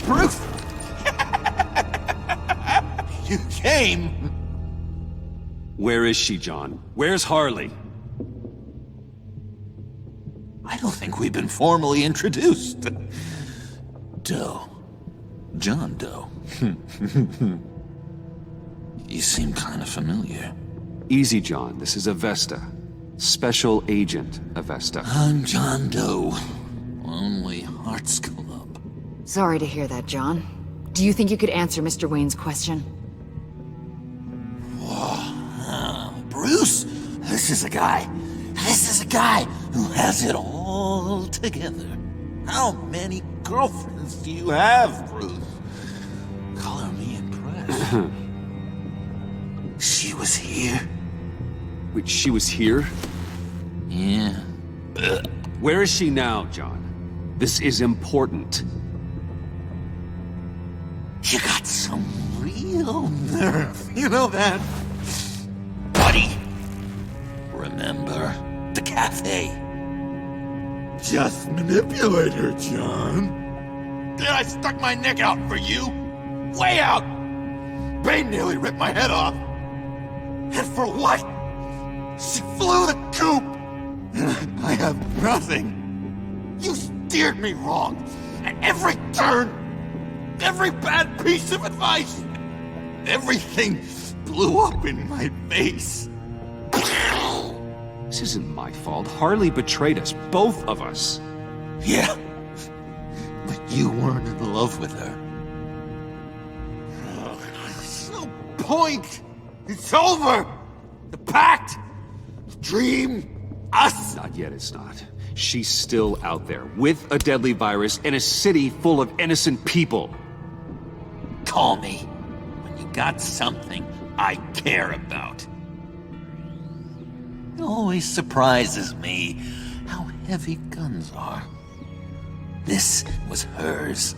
Bruce! You came! Where is she, John? Where's Harley? I don't think we've been formally introduced. Doe. John Doe. You seem kind of familiar. Easy, John. This is Avesta. Special Agent Avesta. I'm John Doe. Only Hearts Club. Sorry to hear that, John. Do you think you could answer Mr. Wayne's question? Bruce, this is a guy who has it all together. How many girlfriends do you have, Bruce? Color me impressed. She was here. Wait, she was here? Yeah. Where is she now, John? This is important. You got some real nerve, you know that? Buddy! Remember the cafe? Just manipulate her, John. Then I stuck my neck out for you. Way out! Bane nearly ripped my head off. And for what? She flew the coop! And I have nothing. You steered me wrong. At every turn. Every bad piece of advice. Everything blew up in my face. This isn't my fault. Harley betrayed us, both of us. Yeah, but you weren't in love with her. There's no point. It's over. The pact, the dream, us. Not yet, it's not. She's still out there, with a deadly virus in a city full of innocent people. Call me when you got something I care about. It always surprises me how heavy guns are. This was hers.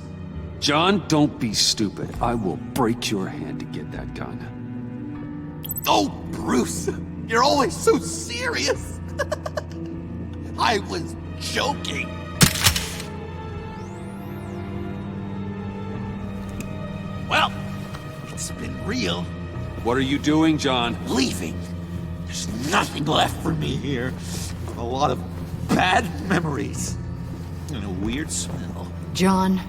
John, don't be stupid. I will break your hand to get that gun. Oh, Bruce, you're always so serious. I was joking. Well, it's been real. What are you doing, John? Leaving. There's nothing left for me here. A lot of bad memories. And a weird smell. John,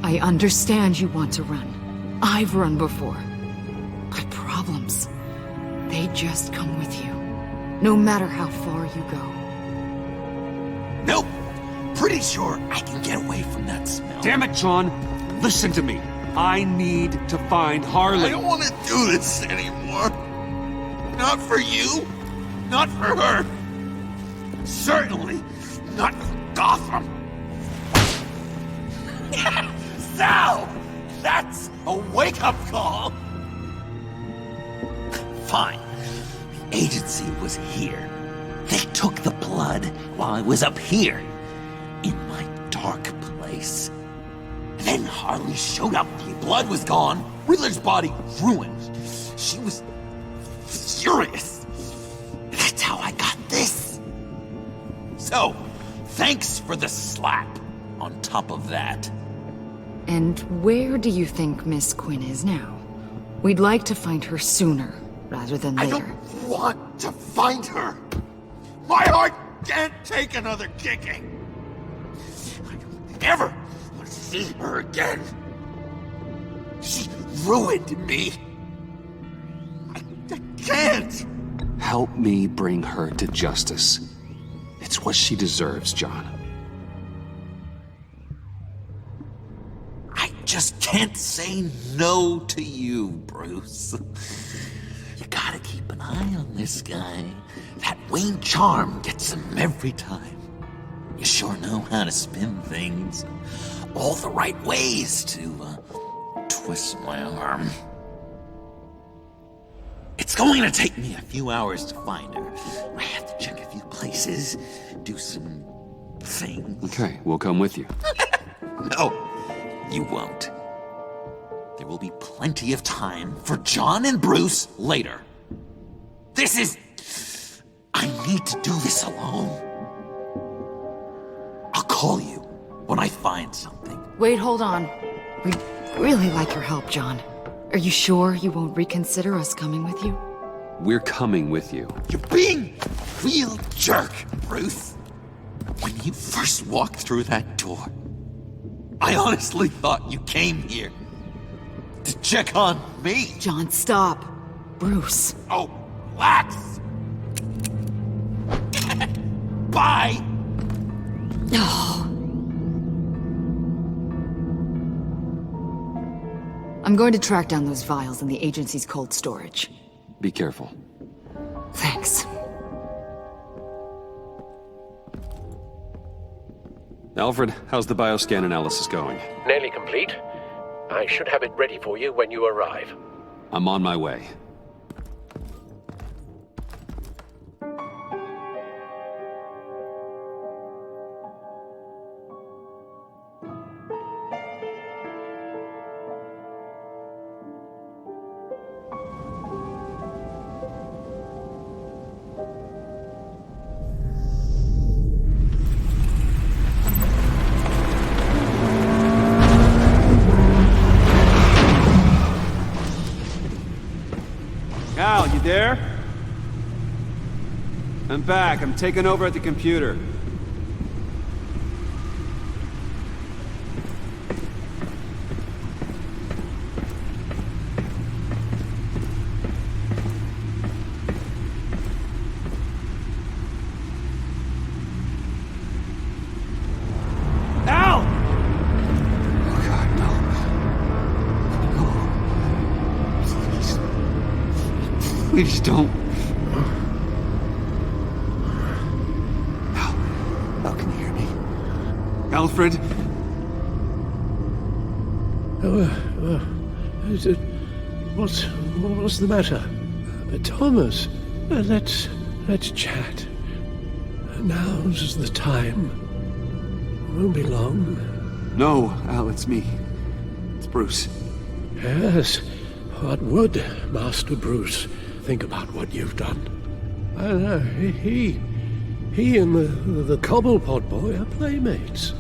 I understand you want to run. I've run before. But problems, they just come with you. No matter how far you go. Nope. Pretty sure I can get away from that smell. Damn it, John. Listen to me. I need to find Harley. I don't want to do this anymore. Not for you. Not for her! Certainly not for Gotham! Sal! That's a wake-up call! Fine. The agency was here. They took the blood while I was up here, in my dark place. Then Harley showed up. The blood was gone. Riddler's body ruined. She was furious. That's how I got this. So, thanks for the slap on top of that. And where do you think Miss Quinn is now? We'd like to find her sooner, rather than later. I don't want to find her. My heart can't take another kicking. I don't ever want to see her again. She ruined me. I can't. Help me bring her to justice. It's what she deserves, John. I just can't say no to you, Bruce. You gotta keep an eye on this guy. That Wayne charm gets him every time. You sure know how to spin things. All the right ways to twist my arm. It's going to take me a few hours to find her. I have to check a few places, do some things. Okay, we'll come with you. No, you won't. There will be plenty of time for John and Bruce later. This is... I need to do this alone. I'll call you when I find something. Wait, hold on. We'd really like your help, John. Are you sure you won't reconsider us coming with you? We're coming with you. You're being a real jerk, Bruce. When you first walked through that door, I honestly thought you came here to check on me. John, stop. Bruce. Oh, relax. Bye. No. I'm going to track down those vials in the agency's cold storage. Be careful. Thanks. Alfred, how's the bioscan analysis going? Nearly complete. I should have it ready for you when you arrive. I'm on my way. Al, you there? I'm back. I'm taking over at the computer. Al! Oh God, no. No. Please don't. Al, can you hear me? Alfred? What's the matter? Thomas, let's chat. Now's the time. Won't be long. No, Al, it's me. It's Bruce. Yes. What would Master Bruce think about what you've done? He and the Cobblepot boy are playmates.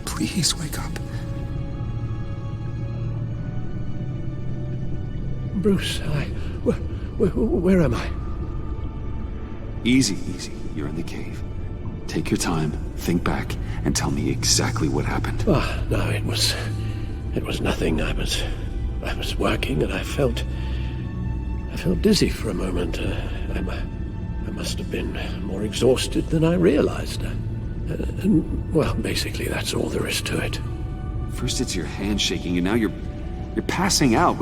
Please wake up. Bruce, where am I? Easy. You're in the cave. Take your time, think back, and tell me exactly what happened. No, it was nothing. I was working and I felt dizzy for a moment. I must have been more exhausted than I realized. Well, basically, that's all there is to it. First it's your hand shaking, and now you're passing out.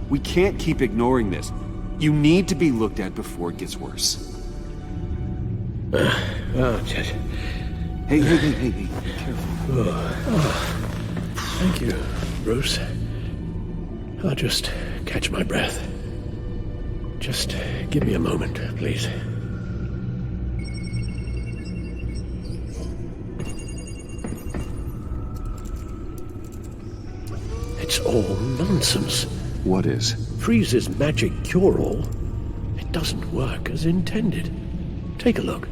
We can't keep ignoring this. You need to be looked at before it gets worse. Just... Hey, be careful. Thank you, Bruce. I'll just catch my breath. Just give me a moment, please. It's all nonsense. What is? Freeze's magic cure-all. It doesn't work as intended. Take a look.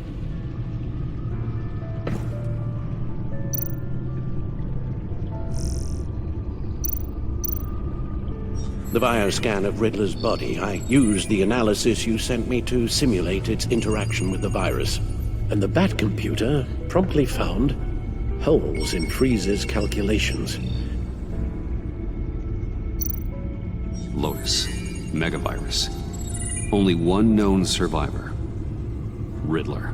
The bioscan of Riddler's body. I used the analysis you sent me to simulate its interaction with the virus. And the Bat computer promptly found holes in Freeze's calculations. Lotus. Megavirus. Only one known survivor. Riddler.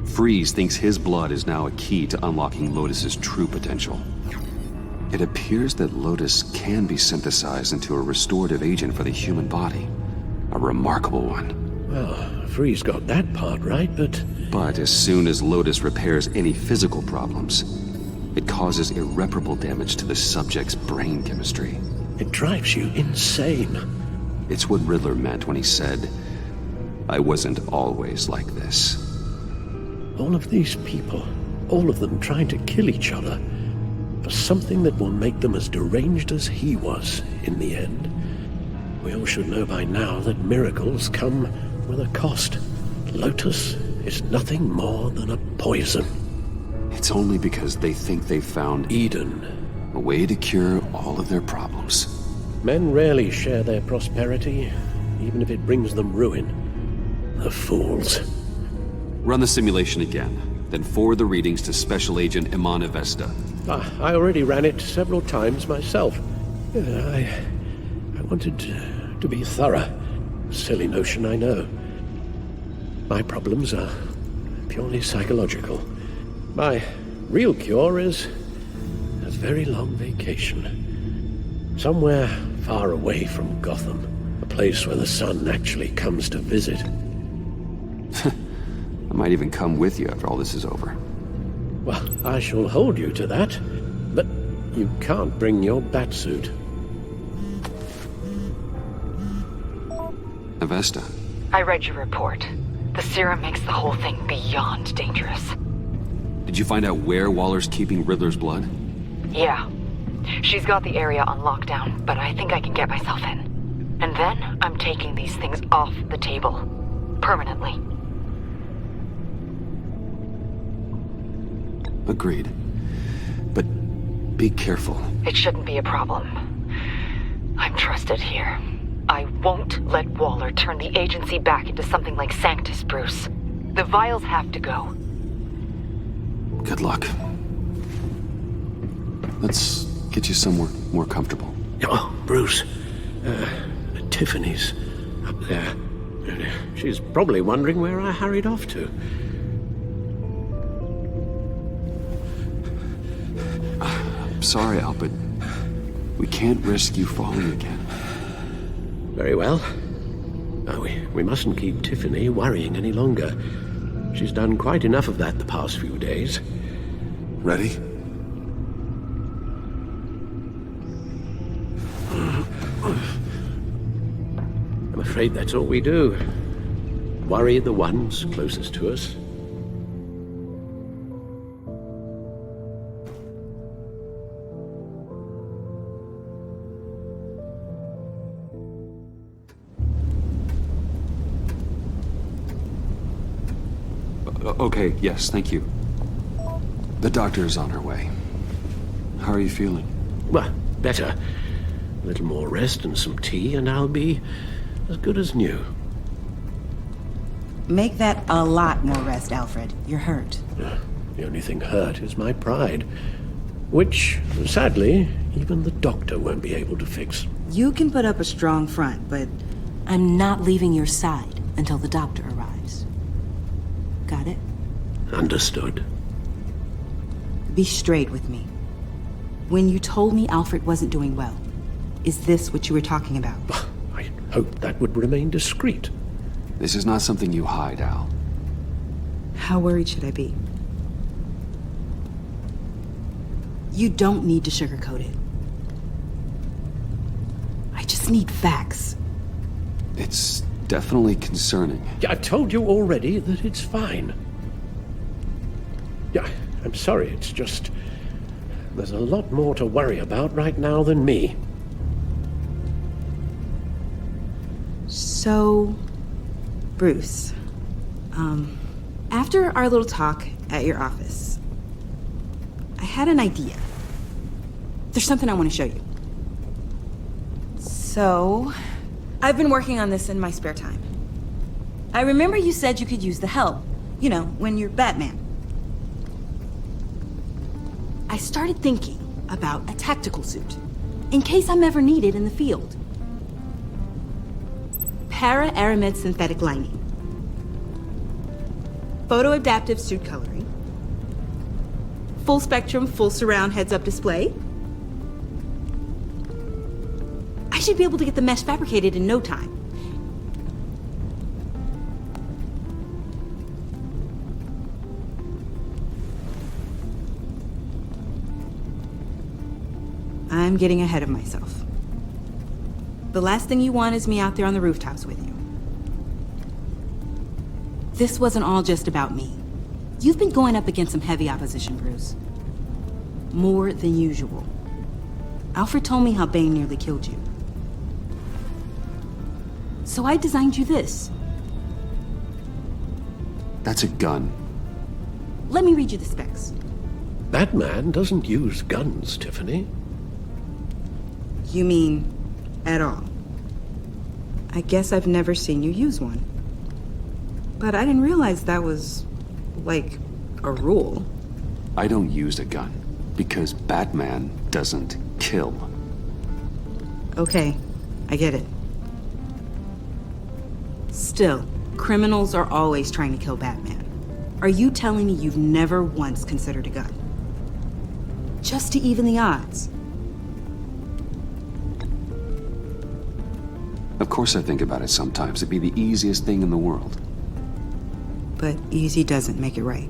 Freeze thinks his blood is now a key to unlocking Lotus's true potential. It appears that Lotus can be synthesized into a restorative agent for the human body. A remarkable one. Well, Freeze got that part right, but... But as soon as Lotus repairs any physical problems, it causes irreparable damage to the subject's brain chemistry. It drives you insane. It's what Riddler meant when he said, "I wasn't always like this." All of these people, all of them trying to kill each other, for something that will make them as deranged as he was in the end. We all should know by now that miracles come with a cost. Lotus is nothing more than a poison. It's only because they think they've found Eden. A way to cure all of their problems. Men rarely share their prosperity, even if it brings them ruin. The fools. Run the simulation again, then forward the readings to Special Agent Iman Avesta. I already ran it several times myself. I wanted to be thorough. Silly notion, I know. My problems are purely psychological. My real cure is a very long vacation. Somewhere far away from Gotham. A place where the sun actually comes to visit. I might even come with you after all this is over. Well, I shall hold you to that. But you can't bring your batsuit. Avesta. I read your report. The serum makes the whole thing beyond dangerous. Did you find out where Waller's keeping Riddler's blood? Yeah. She's got the area on lockdown, but I think I can get myself in. And then I'm taking these things off the table. Permanently. Agreed. But be careful. It shouldn't be a problem. I'm trusted here. I won't let Waller turn the agency back into something like Sanctus, Bruce. The vials have to go. Good luck. Let's get you somewhere more comfortable. Oh, Bruce. Tiffany's up there. She's probably wondering where I hurried off to. Sorry, Al, but we can't risk you falling again. Very well. No, we mustn't keep Tiffany worrying any longer. She's done quite enough of that the past few days. Ready? I'm afraid that's all we do. Worry the ones closest to us. Okay, yes, thank you. The doctor is on her way. How are you feeling? Well, better. A little more rest and some tea, and I'll be as good as new. Make that a lot more rest, Alfred. You're hurt. The only thing hurt is my pride. Which, sadly, even the doctor won't be able to fix. You can put up a strong front, but I'm not leaving your side until the doctor arrives. Got it? Understood. Be straight with me. When you told me Alfred wasn't doing well, is this what you were talking about? I hope hoped that would remain discreet. This is not something you hide, Al. How worried should I be? You don't need to sugarcoat it. I just need facts. It's definitely concerning. Yeah, I told you already that it's fine. Yeah, I'm sorry, it's just... there's a lot more to worry about right now than me. So, Bruce, after our little talk at your office, I had an idea. There's something I want to show you. So, I've been working on this in my spare time. I remember you said you could use the help, you know, when you're Batman. I started thinking about a tactical suit, in case I'm ever needed in the field. Para-Aramid synthetic lining. Photo-adaptive suit coloring. Full spectrum, full surround heads-up display. I should be able to get the mesh fabricated in no time. I'm getting ahead of myself. The last thing you want is me out there on the rooftops with you. This wasn't all just about me. You've been going up against some heavy opposition, Bruce. More than usual. Alfred told me how Bane nearly killed you. So I designed you this. That's a gun. Let me read you the specs. Batman doesn't use guns, Tiffany. You mean at all? I guess I've never seen you use one. But I didn't realize that was, like, a rule. I don't use a gun because Batman doesn't kill. Okay, I get it. Still, criminals are always trying to kill Batman. Are you telling me you've never once considered a gun? Just to even the odds? Of course I think about it sometimes. It'd be the easiest thing in the world. But easy doesn't make it right.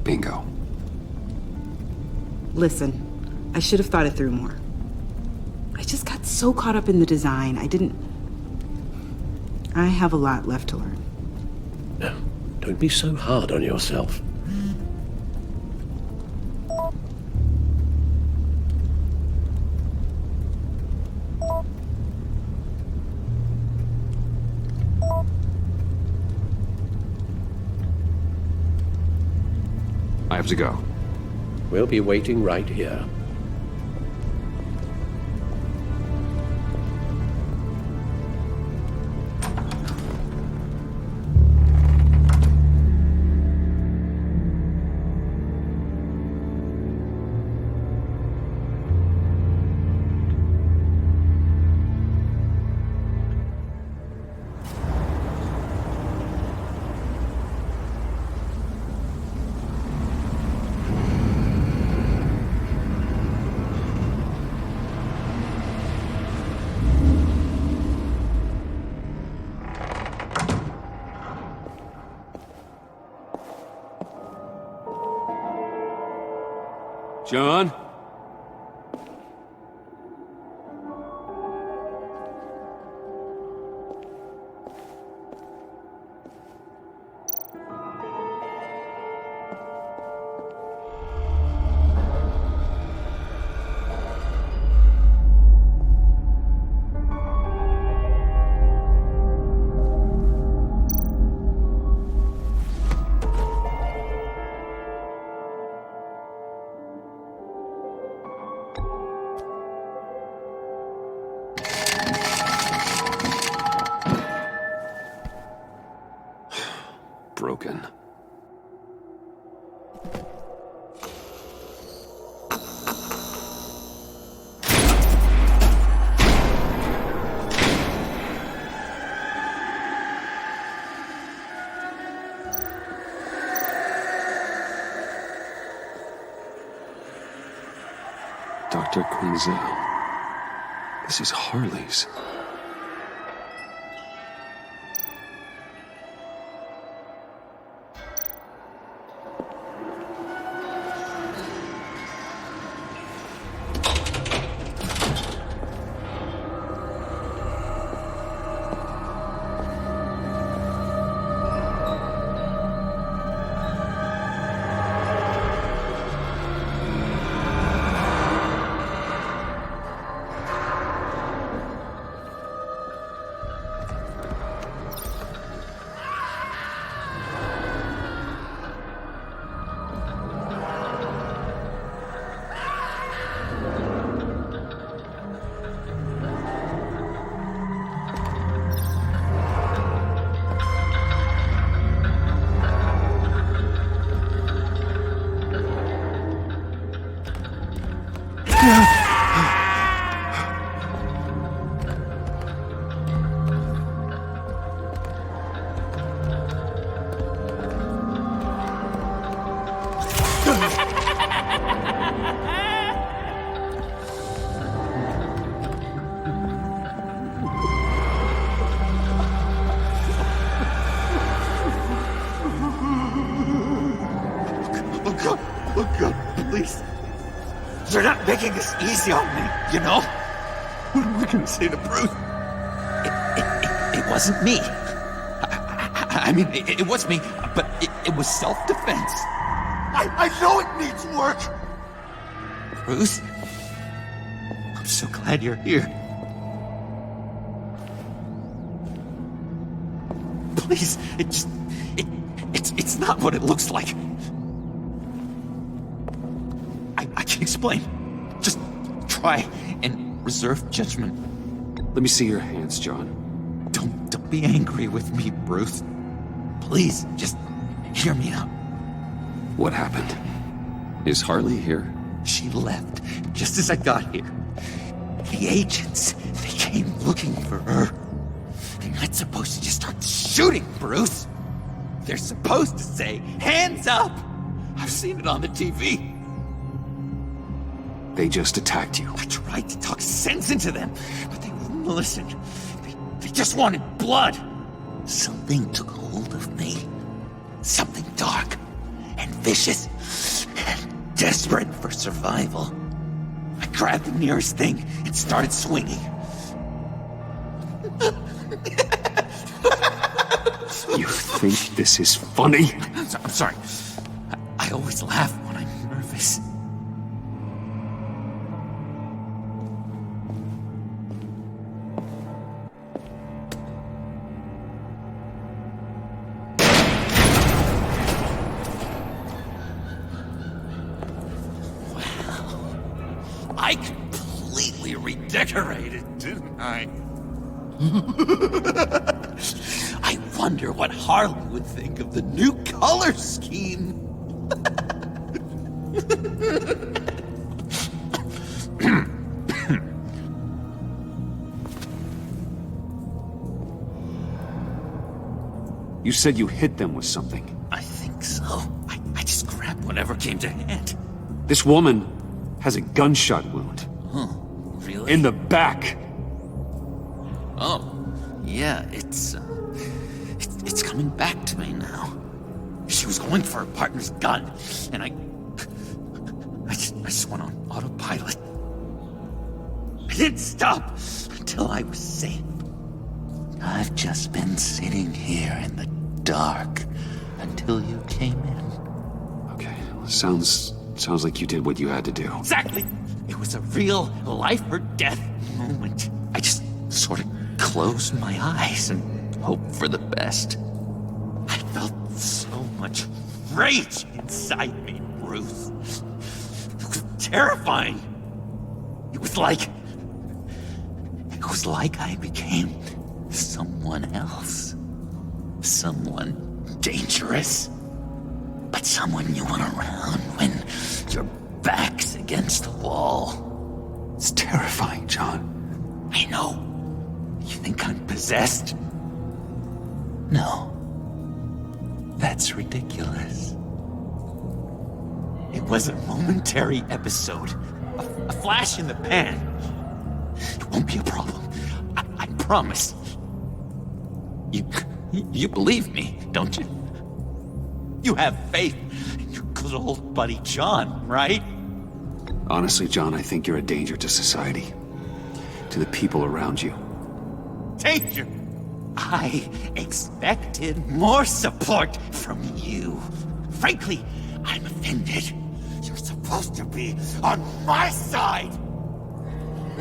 Bingo. Listen, I should have thought it through more. I just got so caught up in the design, I have a lot left to learn. No, don't be so hard on yourself. I have to go. We'll be waiting right here. John? Broken. Dr. Quinzel. This is Harley's. Please. You're not making this easy on me, you know? What am I gonna say to Bruce? It wasn't me. I mean, it was me, but it was self-defense. I know it needs work! Bruce? I'm so glad you're here. Please, it's not what it looks like. I can explain. Just try and reserve judgment. Let me see your hands, John. Don't be angry with me, Bruce. Please, just hear me out. What happened? Is Harley here? She left just as I got here. The agents, they came looking for her. They're not supposed to just start shooting, Bruce. They're supposed to say, hands up! I've seen it on the TV. They just attacked you. I tried to talk sense into them, but they wouldn't listen. They just wanted blood. Something took hold of me. Something dark and vicious and desperate for survival. I grabbed the nearest thing and started swinging. You think this is funny? I'm sorry. I always laugh when I'm nervous. I completely redecorated, didn't I? I wonder what Harley would think of the new color scheme. You said you hit them with something. I think so. I just grabbed whatever came to hand. This woman has a gunshot wound. Huh, really? In the back. Oh, yeah, it's coming back to me now. She was going for her partner's gun, and I just went on autopilot. I didn't stop until I was safe. I've just been sitting here in the dark until you came in. Okay, sounds like you did what you had to do. Exactly! It was a real life or death moment. I just sort of closed my eyes and hoped for the best. I felt so much rage inside me, Bruce. It was terrifying. It was like I became someone else. Someone dangerous. But someone you want around when your back's against the wall. It's terrifying, John. I know. You think I'm possessed? No. That's ridiculous. It was a momentary episode. A flash in the pan. It won't be a problem. I promise. You believe me, don't you? You have faith in your good old buddy John, right? Honestly, John, I think you're a danger to society. To the people around you. Danger? I expected more support from you. Frankly, I'm offended. You're supposed to be on my side.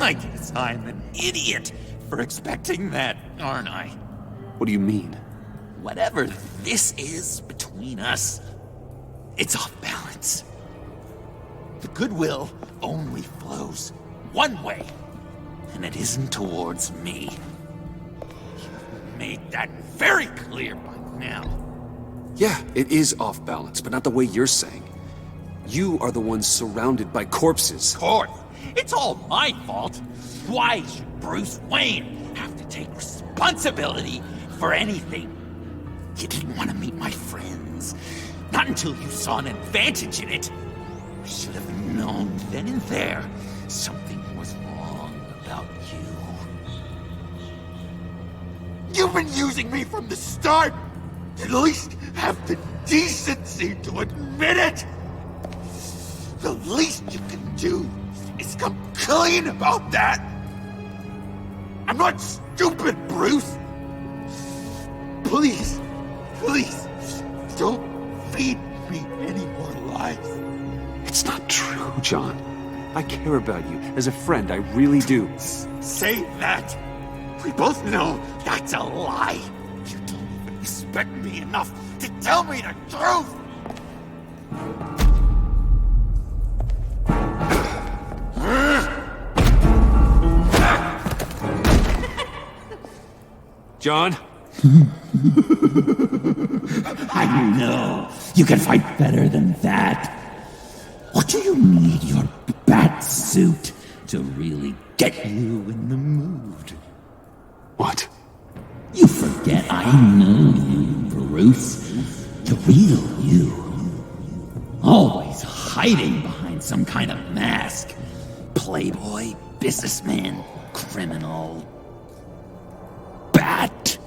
I guess I'm an idiot for expecting that, aren't I? What do you mean? Whatever this is between us, it's off balance. The goodwill only flows one way, and it isn't towards me. You've made that very clear by now. Yeah, it is off balance, but not the way you're saying. You are the ones surrounded by corpses. Of course, it's all my fault. Why should Bruce Wayne have to take responsibility for anything? You didn't want to meet my friends. Not until you saw an advantage in it. I should have known then and there something was wrong about you. You've been using me from the start. At least have the decency to admit it. The least you can do is come clean about that. I'm not stupid, Bruce. Please, don't feed me any more lies. It's not true, John. I care about you. As a friend, I really do. Say that. We both know that's a lie. You don't even respect me enough to tell me the truth. John? I know. You can fight better than that. Or do you need your bat suit to really get you in the mood? What? You forget I know you, Bruce. The real you. Always hiding behind some kind of mask. Playboy, businessman, criminal. Bat.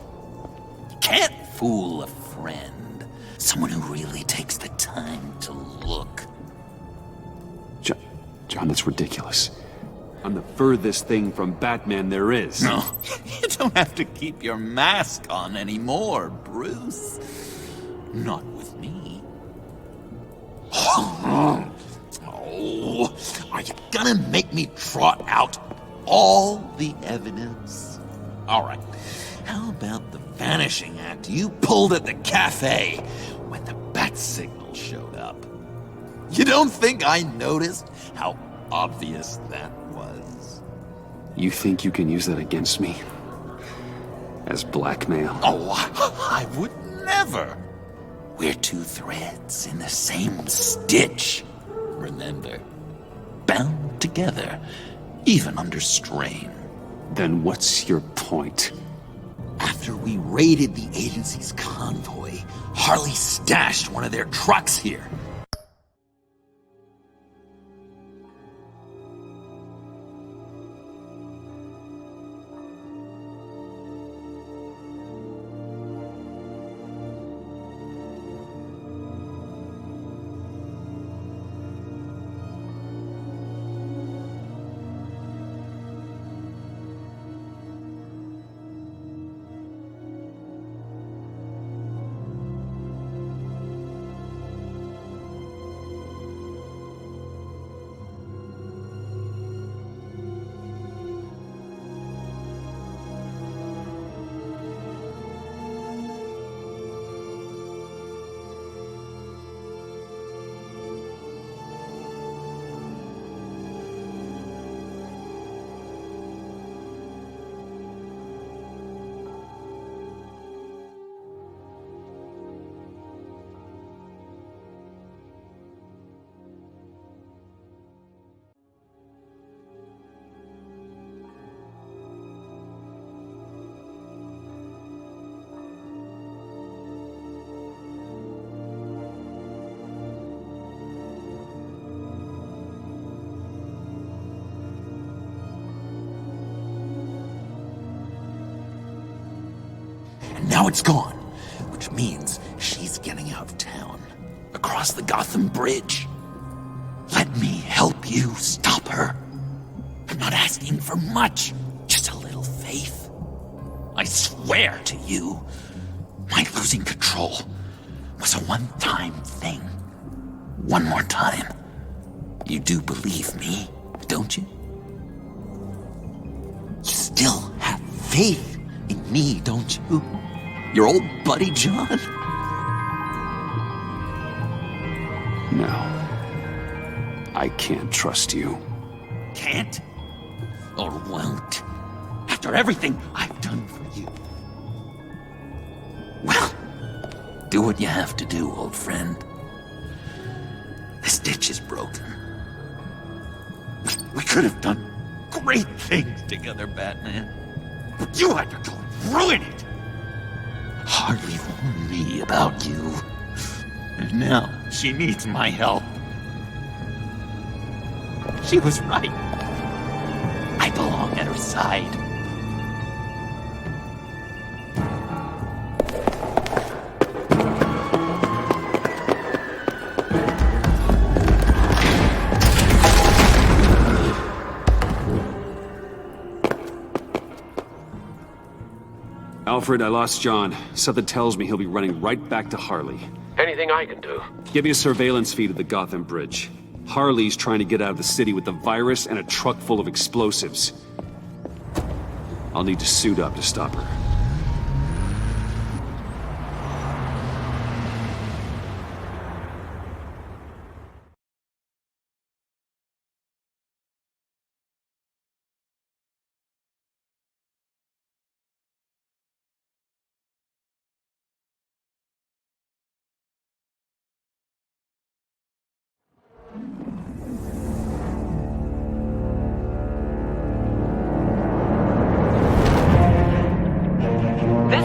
You can't fool a friend. Someone who really takes the time to look. John, that's ridiculous. I'm the furthest thing from Batman there is. No, you don't have to keep your mask on anymore, Bruce. Not with me. Oh, are you gonna make me trot out all the evidence? All right, how about the vanishing act you pulled at the cafe when the bat signal showed up? You don't think I noticed how obvious that was? You think you can use that against me? As blackmail? Oh, I would never. We're two threads in the same stitch. Remember, bound together, even under strain. Then what's your point? After we raided the agency's convoy, Harley stashed one of their trucks here. Now it's gone, which means she's getting out of town, across the Gotham Bridge. Let me help you stop her. I'm not asking for much, just a little faith. I swear to you, my losing control was a one-time thing. One more time. You do believe me, don't you? You still have faith in me, don't you? Your old buddy John? No. I can't trust you. Can't? Or won't? After everything I've done for you. Well, do what you have to do, old friend. This ditch is broken. We could have done great things together, Batman. But you had to go and ruin it. Harley warned me about you. And now she needs my help. She was right. I belong at her side. Alfred, I lost John. Something tells me he'll be running right back to Harley. Anything I can do? Give me a surveillance feed of the Gotham Bridge. Harley's trying to get out of the city with the virus and a truck full of explosives. I'll need to suit up to stop her.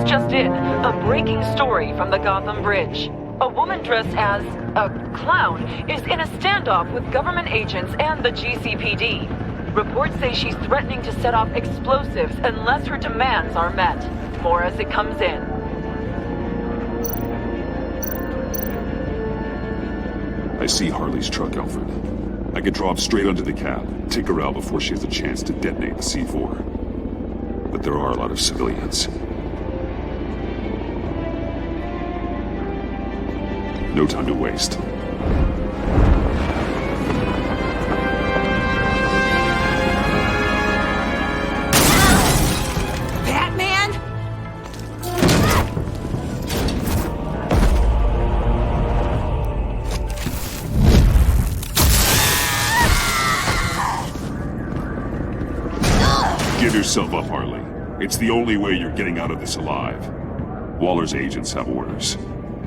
Just in, a breaking story from the Gotham Bridge. A woman dressed as a clown is in a standoff with government agents and the GCPD. Reports say she's threatening to set off explosives unless her demands are met. More as it comes in. I see Harley's truck, Alfred. I could drop straight onto the cab, take her out before she has a chance to detonate the C4. But there are a lot of civilians. No time to waste. Batman? Give yourself up, Harley. It's the only way you're getting out of this alive. Waller's agents have orders.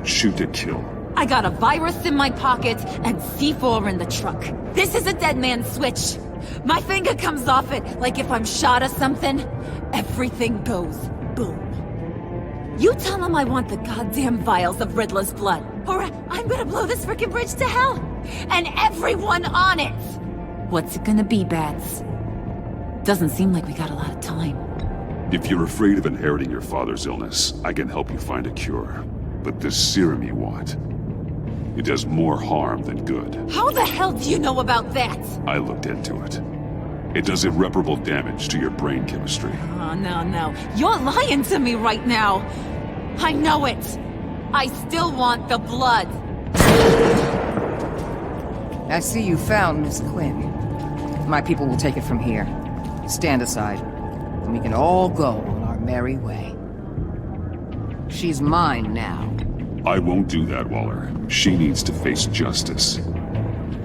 Shoot to kill. I got a virus in my pocket and C4 in the truck. This is a dead man's switch. My finger comes off it like if I'm shot or something. Everything goes boom. You tell him I want the goddamn vials of Riddler's blood, or I'm gonna blow this frickin' bridge to hell. And everyone on it! What's it gonna be, Bats? Doesn't seem like we got a lot of time. If you're afraid of inheriting your father's illness, I can help you find a cure. But this serum you want, it does more harm than good. How the hell do you know about that? I looked into it. It does irreparable damage to your brain chemistry. Oh, no. You're lying to me right now. I know it. I still want the blood. I see you found Miss Quinn. My people will take it from here. Stand aside, and we can all go on our merry way. She's mine now. I won't do that, Waller. She needs to face justice.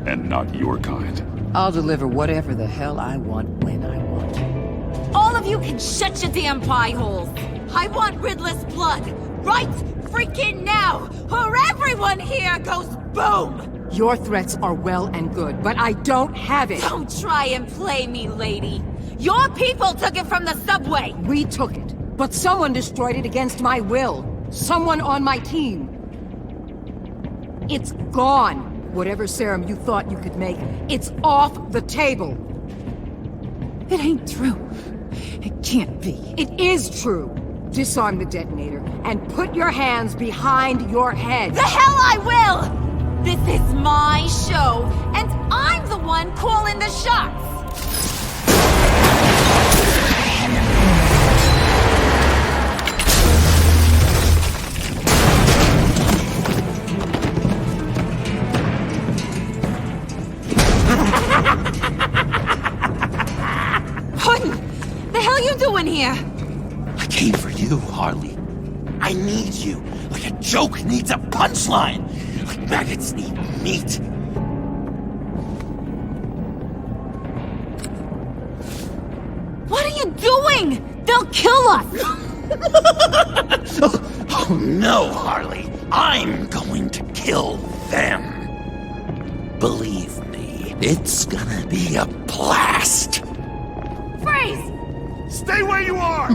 And not your kind. I'll deliver whatever the hell I want when I want. All of you can shut your damn pie holes. I want Riddler's blood. Right freaking now, or everyone here goes boom! Your threats are well and good, but I don't have it. Don't try and play me, lady. Your people took it from the subway. We took it, but someone destroyed it against my will. Someone on my team. It's gone. Whatever serum you thought you could make, it's off the table. It ain't true. It can't be. It is true. Disarm the detonator and put your hands behind your head. The hell I will! This is my show, and I'm the one calling the shots! What the hell are you doing here? I came for you, Harley. I need you, like a joke needs a punchline, like maggots need meat. What are you doing? They'll kill us! Oh no, Harley. I'm going to kill them. Believe me, it's gonna be a blast. Freeze! Stay where you are!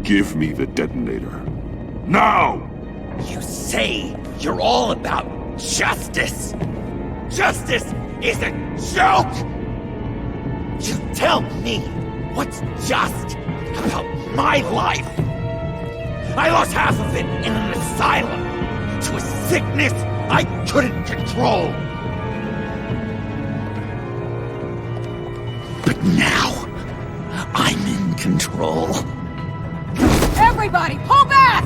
Give me the detonator. Now! You say you're all about justice. Justice is a joke! You tell me what's just about my life. I lost half of it in an asylum to a sickness I couldn't control. But now, I'm in control. Everybody, pull back!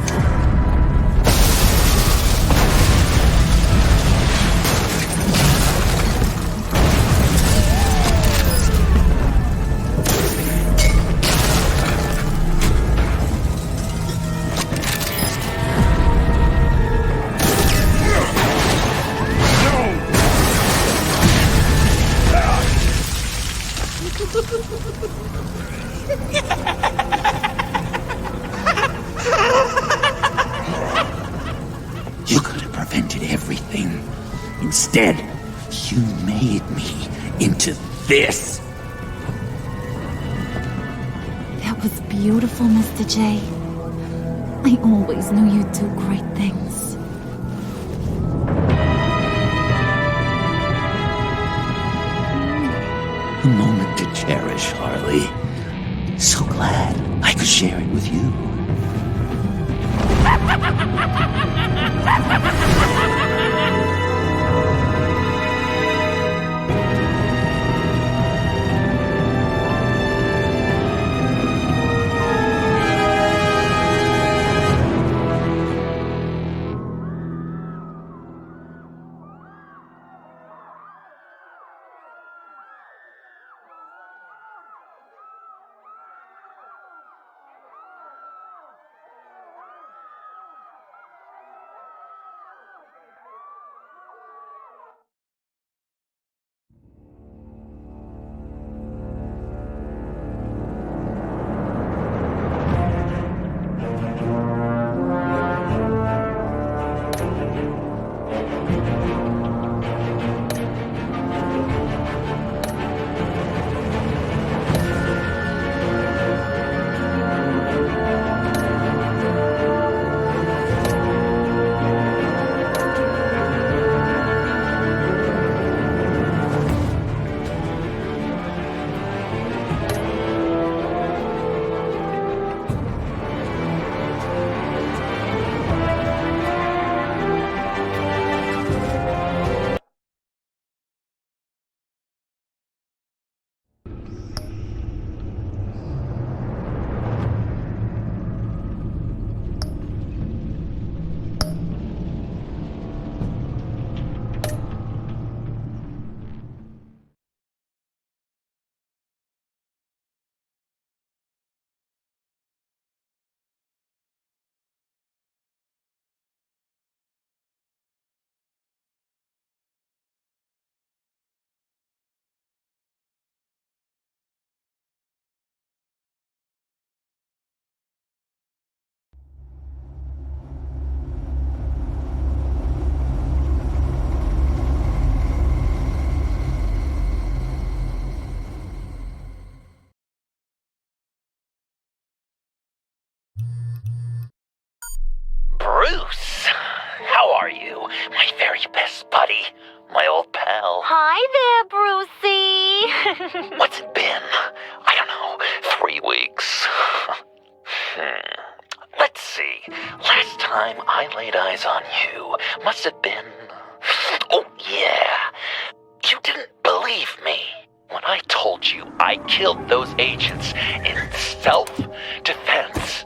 You could have prevented everything. Instead, you made me into this. That was beautiful, Mr. J. I always knew you'd do great things. A moment to cherish, Harley. So glad I could share it with you. Bruce, how are you, my very best buddy? my old pal. Hi there, Brucey. What's it been? I don't know, 3 weeks. Let's see. Last time I laid eyes on you must have been... Oh, yeah. You didn't believe me when I told you I killed those agents in self-defense.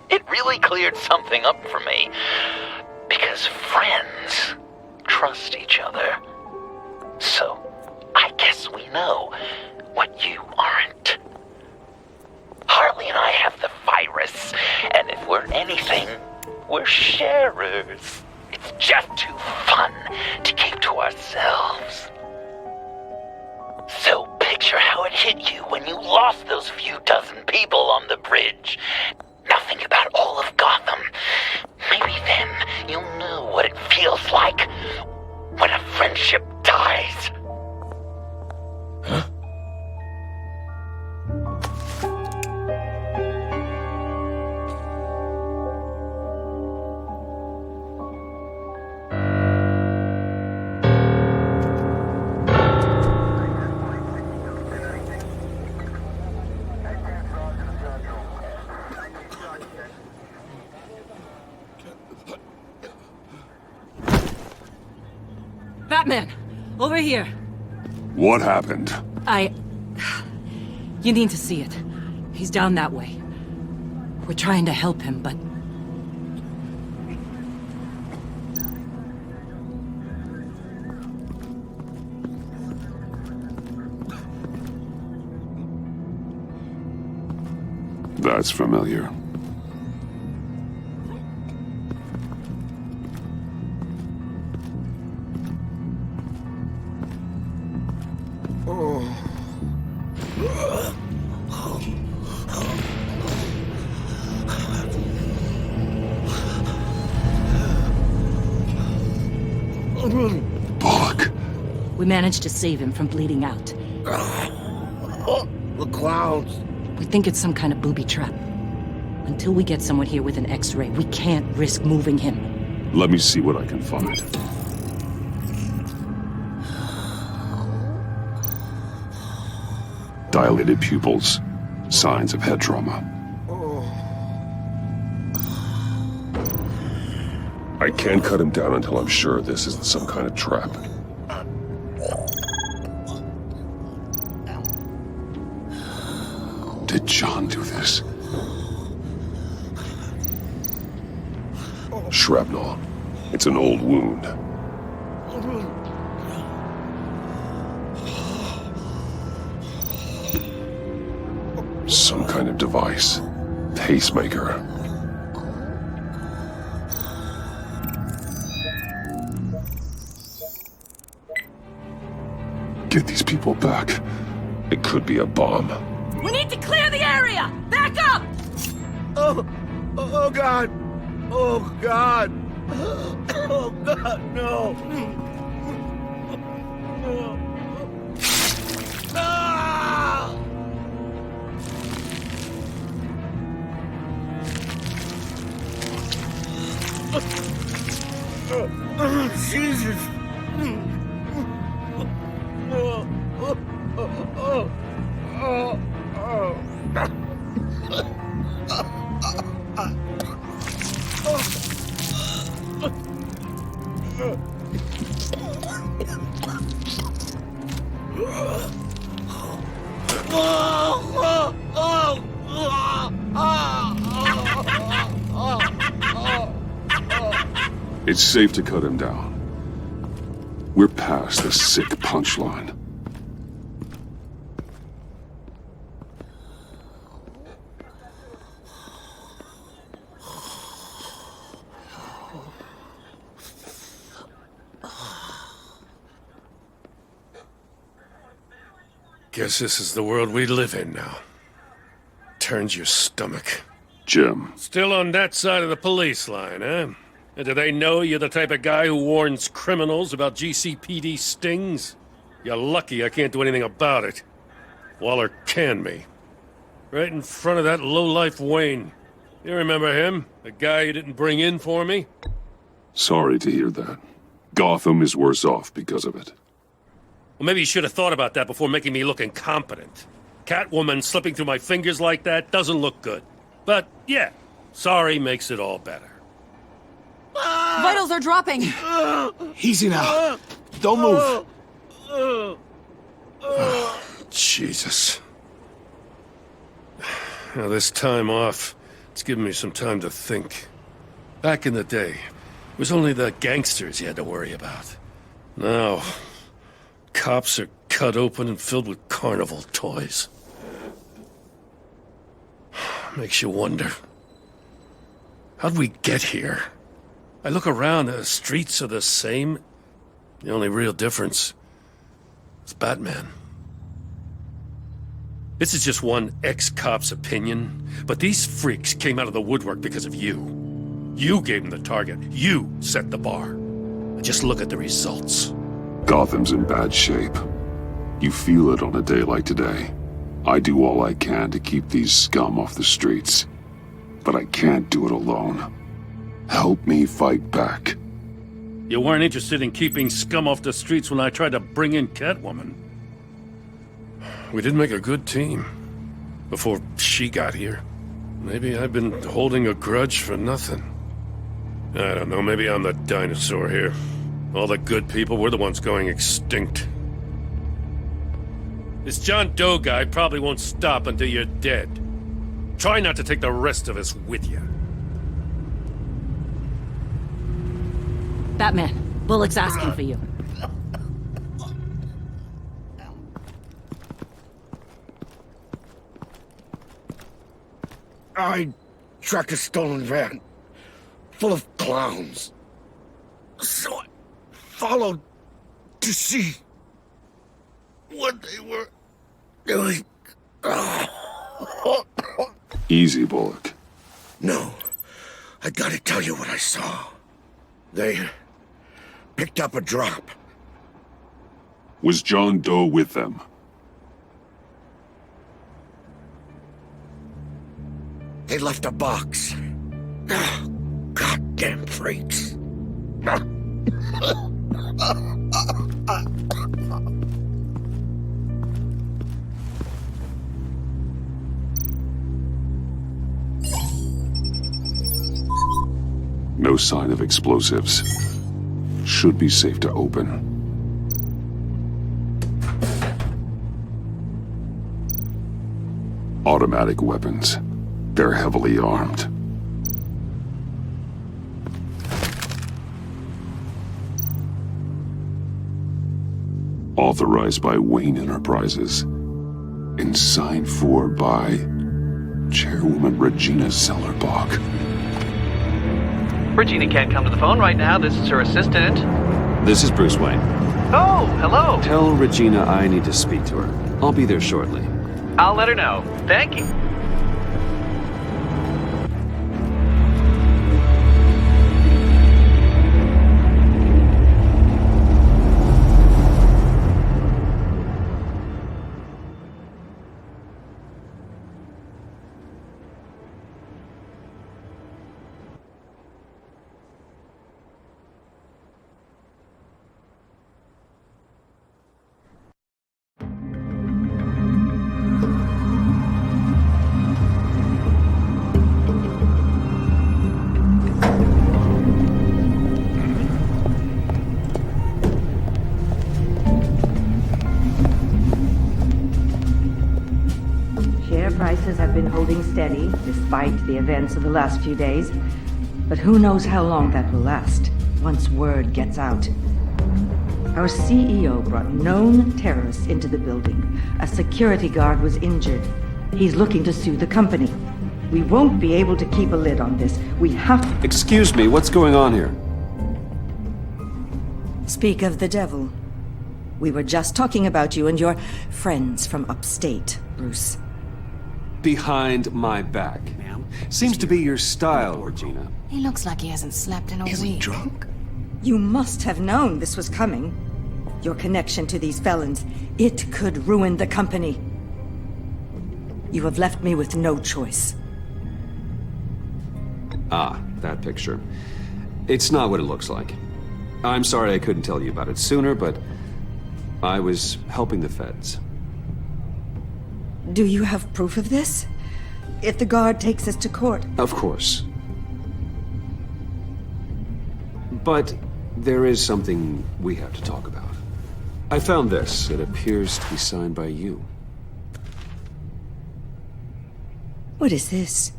It really cleared something up for me. Because friends trust each other. So, I guess we know what you aren't. Harley and I have the virus, and if we're anything, we're sharers. It's just too fun to keep to ourselves. So picture how it hit you when you lost those few dozen people on the bridge. Now think about all of Gotham. Maybe then you'll know what it feels like when a friendship dies. Huh? Batman! Over here! What happened? You need to see it. He's down that way. We're trying to help him, but... That's familiar. Bullock. We managed to save him from bleeding out. The clouds. We think it's some kind of booby trap. Until we get someone here with an X-ray, we can't risk moving him. Let me see what I can find. Dilated pupils. Signs of head trauma. I can't cut him down until I'm sure this isn't some kind of trap. Did John do this? Shrapnel. It's an old wound. Some kind of device. Pacemaker. Get these people back. It could be a bomb. We need to clear the area! Back up! Oh God! Oh God! Oh God, no! Ah! Jesus! It's safe to cut him down. We're past the sick punchline. Guess this is the world we live in now. Turns your stomach. Jim. Still on that side of the police line, eh? And do they know you're the type of guy who warns criminals about GCPD stings? You're lucky I can't do anything about it. Waller canned me. Right in front of that lowlife Wayne. You remember him? The guy you didn't bring in for me? Sorry to hear that. Gotham is worse off because of it. Well, maybe you should have thought about that before making me look incompetent. Catwoman slipping through my fingers like that doesn't look good. But, yeah, sorry makes it all better. Vitals are dropping! Easy now. Don't move. Jesus. Now, this time off, it's given me some time to think. Back in the day, it was only the gangsters you had to worry about. Now, cops are cut open and filled with carnival toys. Makes you wonder. How'd we get here? I look around, the streets are the same. The only real difference is Batman. This is just one ex-cop's opinion, but these freaks came out of the woodwork because of you. You gave them the target. You set the bar. Just look at the results. Gotham's in bad shape. You feel it on a day like today. I do all I can to keep these scum off the streets, but I can't do it alone. Help me fight back. You weren't interested in keeping scum off the streets when I tried to bring in Catwoman. We did make a good team before she got here. Maybe I've been holding a grudge for nothing. I don't know, maybe I'm the dinosaur here. All the good people, we're the ones going extinct. This John Doe guy probably won't stop until you're dead. Try not to take the rest of us with you. Batman, Bullock's asking for you. I tracked a stolen van full of clowns. So I followed to see what they were doing. Easy, Bullock. No, I gotta tell you what I saw. They picked up a drop. Was John Doe with them? They left a box. Goddamn freaks. No sign of explosives. Should be safe to open. Automatic weapons. They're heavily armed. Authorized by Wayne Enterprises. And signed for by Chairwoman Regina Zellerbach. Regina can't come to the phone right now. This is her assistant. This is Bruce Wayne. Oh, hello. Tell Regina I need to speak to her. I'll be there shortly. I'll let her know. Thank you. Prices have been holding steady despite the events of the last few days. But who knows how long that will last once word gets out. Our CEO brought known terrorists into the building. A security guard was injured. He's looking to sue the company. We won't be able to keep a lid on this. We have to... Excuse me, what's going on here? Speak of the devil. We were just talking about you and your friends from upstate, Bruce. Behind my back. Seems to be your style, Regina. He looks like he hasn't slept in a week. Is he drunk? You must have known this was coming. Your connection to these felons, it could ruin the company. You have left me with no choice. Ah, that picture. It's not what it looks like. I'm sorry I couldn't tell you about it sooner, but I was helping the feds. Do you have proof of this? If the guard takes us to court? Of course. But there is something we have to talk about. I found this. It appears to be signed by you. What is this?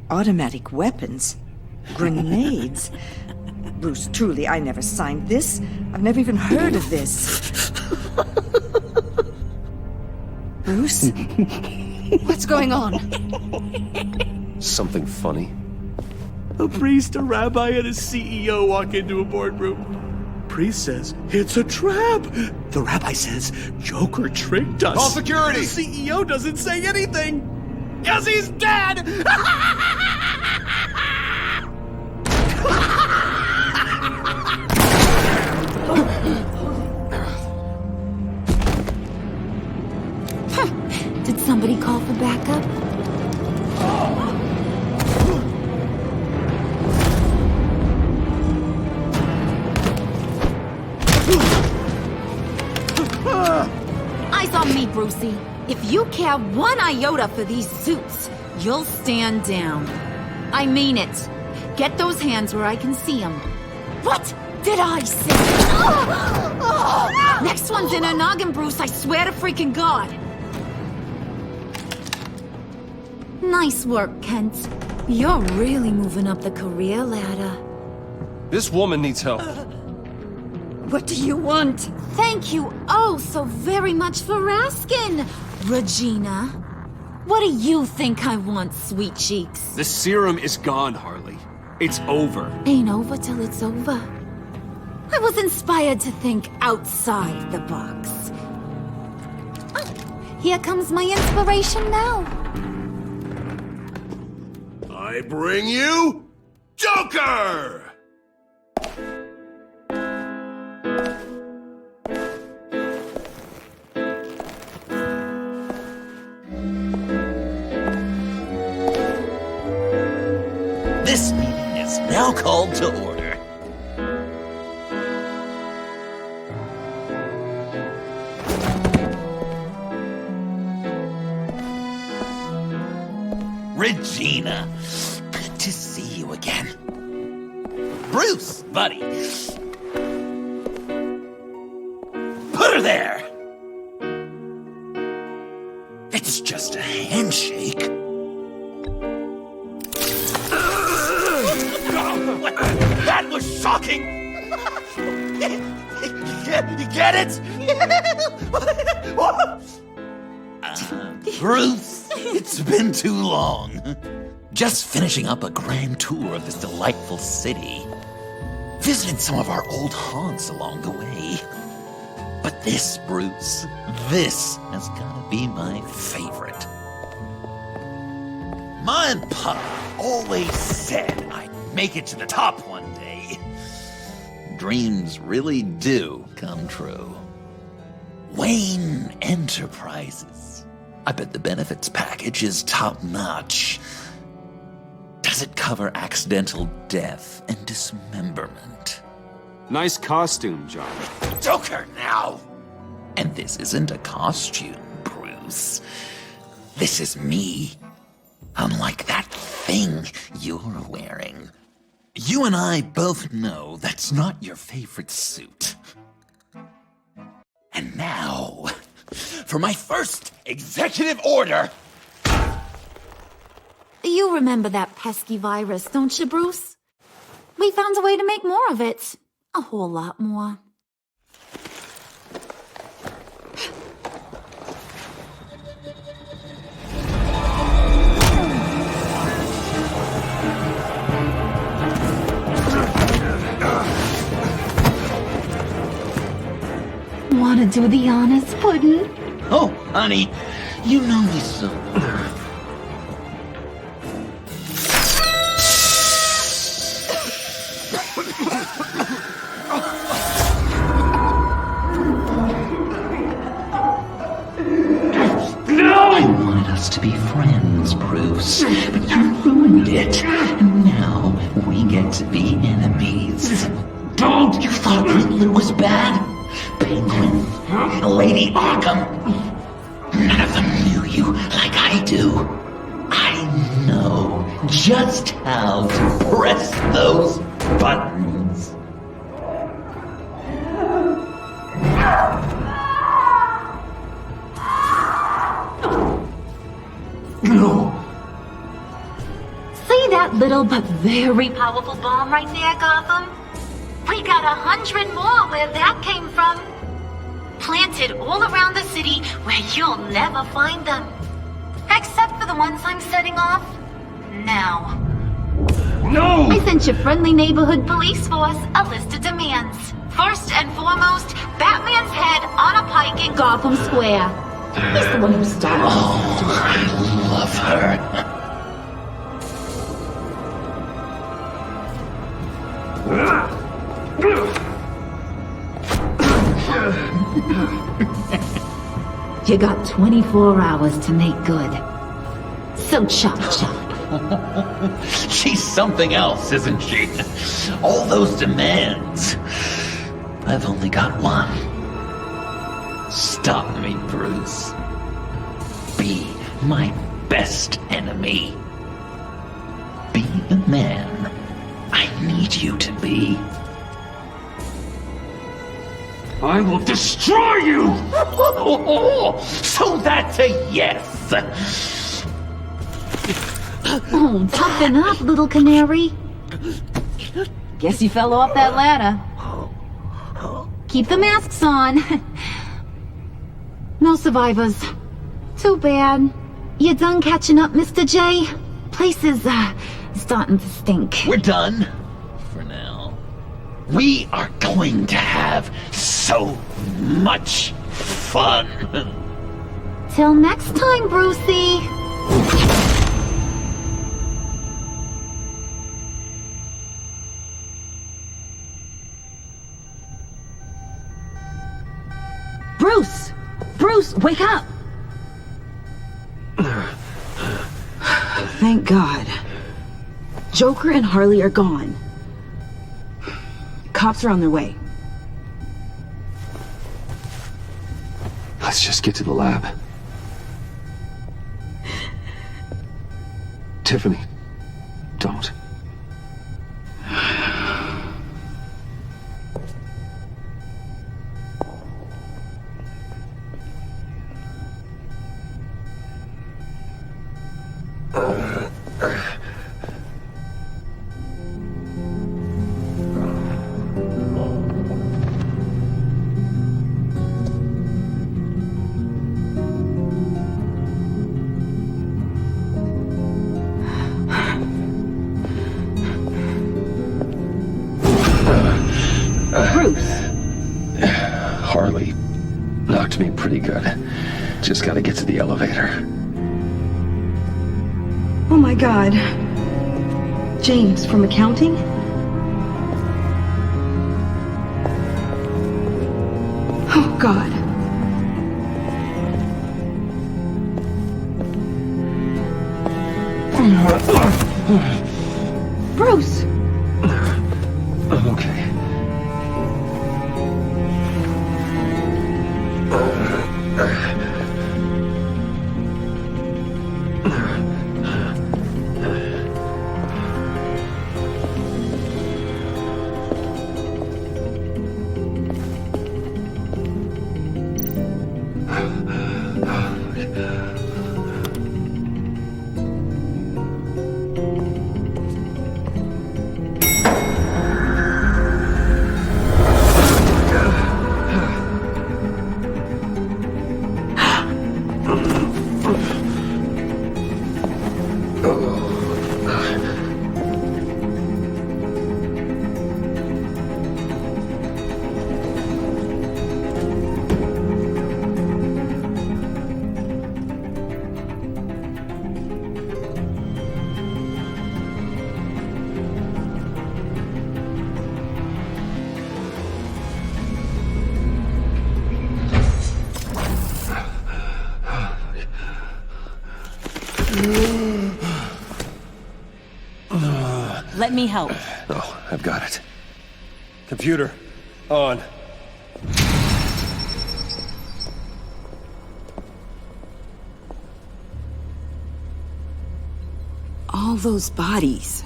Automatic weapons? Grenades? Bruce, truly, I never signed this. I've never even heard of this. Bruce? What's going on? Something funny? A priest, a rabbi, and a CEO walk into a boardroom. Priest says, it's a trap. The rabbi says, Joker tricked us. Call security! The CEO doesn't say anything. Yes, he's dead! Did somebody call for backup? Eyes on me, Brucey. If you care one iota for these suits, you'll stand down. I mean it. Get those hands where I can see them. What did I say? Next one's in her noggin, Bruce. I swear to freaking God. Nice work, Kent. You're really moving up the career ladder. This woman needs help. What do you want? Thank you oh so very much for asking, Regina. What do you think I want, sweet cheeks? The serum is gone, Harley. It's over. Ain't over till it's over. I was inspired to think outside the box. Oh, here comes my inspiration now. I bring you Joker! This meeting is now called to order. Regina, good to see you again. Bruce, buddy. Put her there! It's just a handshake. That was shocking! You get it? Bruce, it's been too long. Just finishing up a grand tour of this delightful city. Visited some of our old haunts along the way. But this, Bruce, this has gotta be my favorite. Ma and Pa always said I'd make it to the top one day. Dreams really do come true. Wayne Enterprises. I bet the benefits package is top-notch. Does it cover accidental death and dismemberment? Nice costume, John. Joker now! And this isn't a costume, Bruce. This is me. Unlike that thing you're wearing. You and I both know that's not your favorite suit. And now, for my first executive order. You remember that pesky virus, don't you, Bruce? We found a way to make more of it. A whole lot more. Want to do the honors, Puddin'? Oh, honey, you know me so. I wanted us to be friends, Bruce, but you ruined it. And now we get to be enemies. Don't! You thought Riddler was bad? Penguin, Lady Arkham. None of them knew you like I do. I know just how to press those buttons. No. See that little but very powerful bomb right there, Gotham? We got 100 more where that came from. Planted all around the city where you'll never find them. Except for the ones I'm setting off now. No! I sent your friendly neighborhood police force a list of demands. First and foremost, Batman's head on a pike in Gotham Square. He's the one who started this. Oh, I love her. You got 24 hours to make good. So chop chop. She's something else, isn't she? All those demands. I've only got one. Stop me, Bruce. Be my best enemy. Be the man I need you to be. I will destroy you! So that's a yes! Oh, toughen up, little canary. Guess you fell off that ladder. Keep the masks on. No survivors. Too bad. You done catching up, Mr. J? Place is, starting to stink. We're done. For now. We are going to have so much fun. Till next time, Brucey. Bruce! Bruce, wake up! Thank God. Joker and Harley are gone. Cops are on their way. Let's just get to the lab. Tiffany, don't. Harley knocked me pretty good. Just gotta get to the elevator. Oh my God. James from accounting? Oh God. Bruce! I'm okay. Let me help. Oh, I've got it. Computer, on. All those bodies.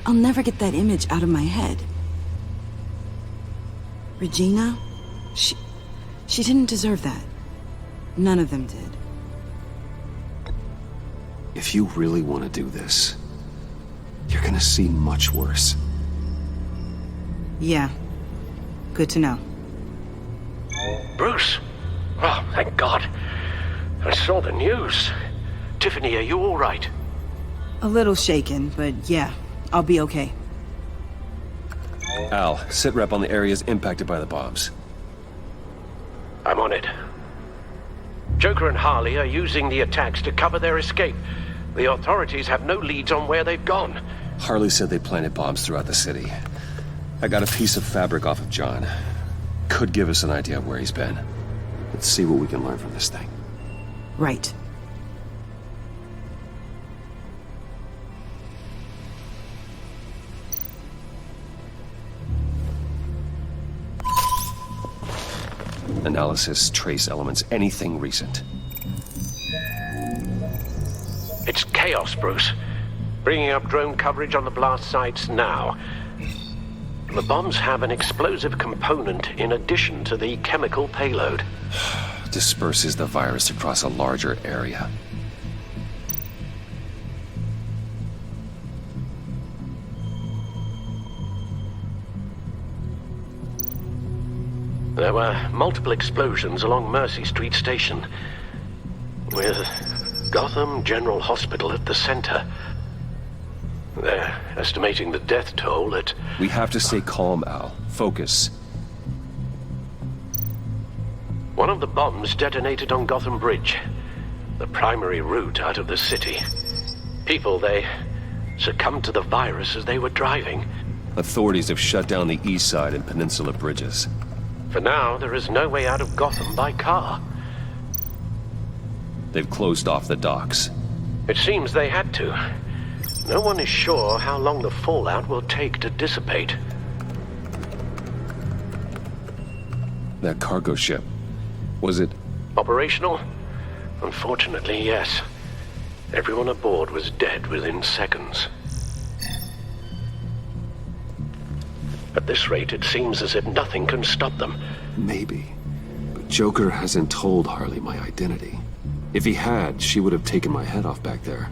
I'll never get that image out of my head. Regina? She didn't deserve that. None of them did. If you really want to do this, you're gonna see much worse. Yeah. Good to know. Bruce! Oh, thank God. I saw the news. Tiffany, are you all right? A little shaken, but yeah, I'll be okay. Al, sit rep on the areas impacted by the bombs. I'm on it. Joker and Harley are using the attacks to cover their escape. The authorities have no leads on where they've gone. Harley said they planted bombs throughout the city. I got a piece of fabric off of John. Could give us an idea of where he's been. Let's see what we can learn from this thing. Right. Analysis, trace elements, anything recent. It's chaos, Bruce. Bringing up drone coverage on the blast sites now. The bombs have an explosive component in addition to the chemical payload. Disperses the virus across a larger area. There were multiple explosions along Mercy Street Station, with Gotham General Hospital at the center. They're estimating the death toll at... We have to stay calm, Al. Focus. One of the bombs detonated on Gotham Bridge, the primary route out of the city. People, they succumbed to the virus as they were driving. Authorities have shut down the east side and peninsula bridges. For now, there is no way out of Gotham by car. They've closed off the docks. It seems they had to. No one is sure how long the fallout will take to dissipate. That cargo ship, was it... Operational? Unfortunately, yes. Everyone aboard was dead within seconds. At this rate, it seems as if nothing can stop them. Maybe. But Joker hasn't told Harley my identity. If he had, she would have taken my head off back there.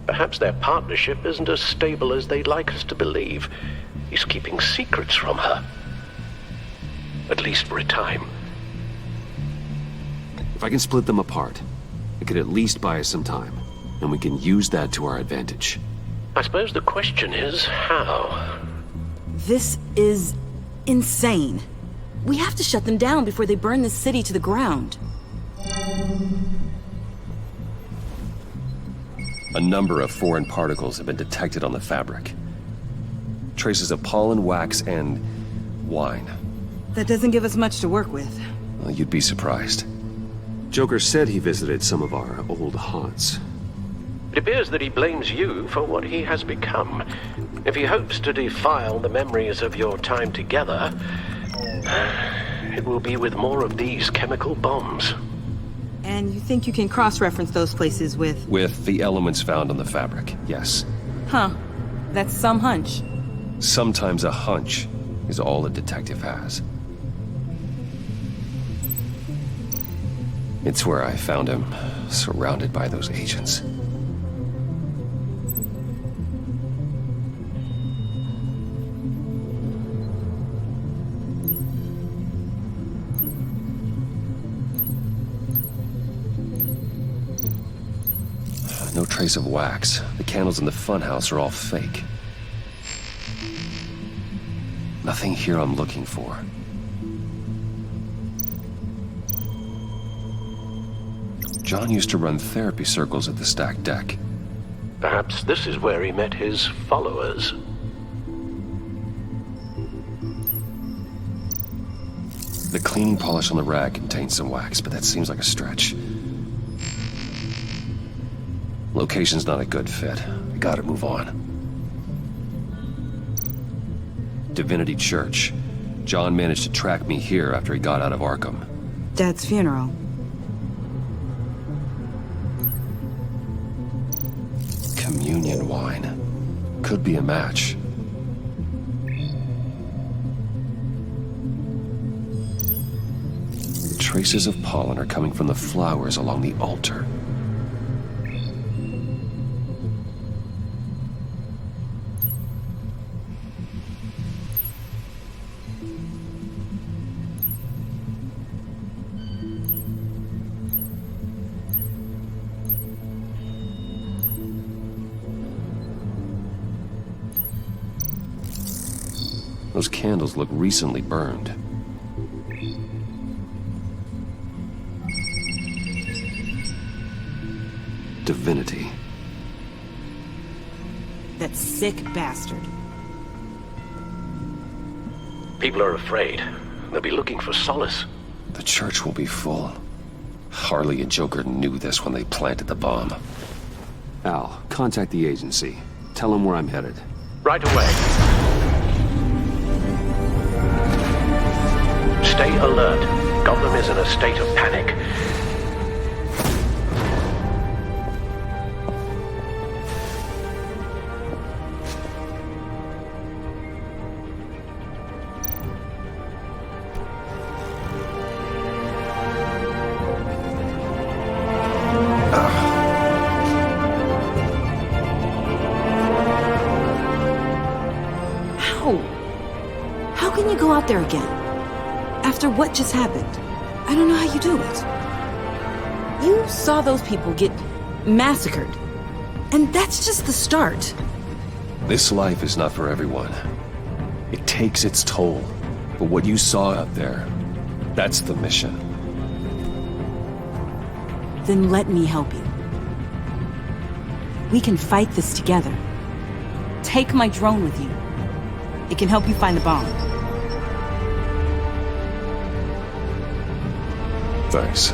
Perhaps their partnership isn't as stable as they'd like us to believe. He's keeping secrets from her. At least for a time. If I can split them apart, it could at least buy us some time. And we can use that to our advantage. I suppose the question is, how? This is insane. We have to shut them down before they burn this city to the ground. A number of foreign particles have been detected on the fabric. Traces of pollen, wax, and wine. That doesn't give us much to work with. Well, you'd be surprised. Joker said he visited some of our old haunts. It appears that he blames you for what he has become. If he hopes to defile the memories of your time together, it will be with more of these chemical bombs. And you think you can cross-reference those places with... With the elements found on the fabric, yes. Huh. That's some hunch. Sometimes a hunch is all a detective has. It's where I found him, surrounded by those agents. No trace of wax. The candles in the funhouse are all fake. Nothing here I'm looking for. John used to run therapy circles at the stacked deck. Perhaps this is where he met his followers. The cleaning polish on the rag contains some wax, but that seems like a stretch. Location's not a good fit. I gotta move on. Divinity Church. John managed to track me here after he got out of Arkham. Dad's funeral. Communion wine. Could be a match. Traces of pollen are coming from the flowers along the altar. Those candles look recently burned. Divinity. That sick bastard. People are afraid. They'll be looking for solace. The church will be full. Harley and Joker knew this when they planted the bomb. Al, contact the agency. Tell them where I'm headed. Right away. Stay alert. Gotham is in a state of panic. How can you go out there again? After what just happened? I don't know how you do it. You saw those people get massacred. And that's just the start. This life is not for everyone. It takes its toll. But what you saw out there, that's the mission. Then let me help you. We can fight this together. Take my drone with you. It can help you find the bomb. Thanks.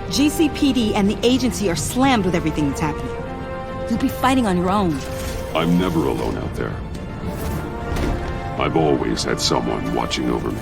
GCPD and the agency are slammed with everything that's happening. You'll be fighting on your own. I'm never alone out there. I've always had someone watching over me.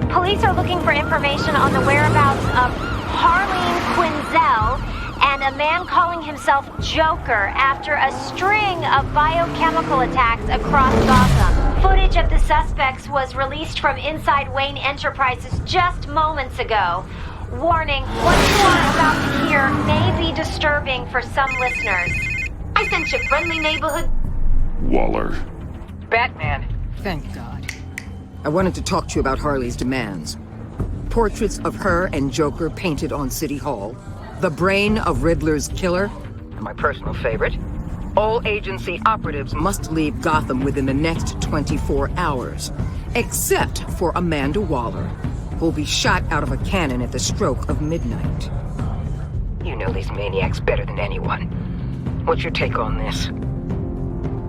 Police are looking for information on the whereabouts of Harleen Quinzel and a man calling himself Joker after a string of biochemical attacks across Gotham. Footage of the suspects was released from inside Wayne Enterprises just moments ago. Warning, what you are about to hear may be disturbing for some listeners. I sent you friendly neighborhood... Waller. Batman. Thank God. I wanted to talk to you about Harley's demands. Portraits of her and Joker painted on City Hall. The brain of Riddler's killer. And my personal favorite. All agency operatives must leave Gotham within the next 24 hours. Except for Amanda Waller, who'll be shot out of a cannon at the stroke of midnight. You know these maniacs better than anyone. What's your take on this?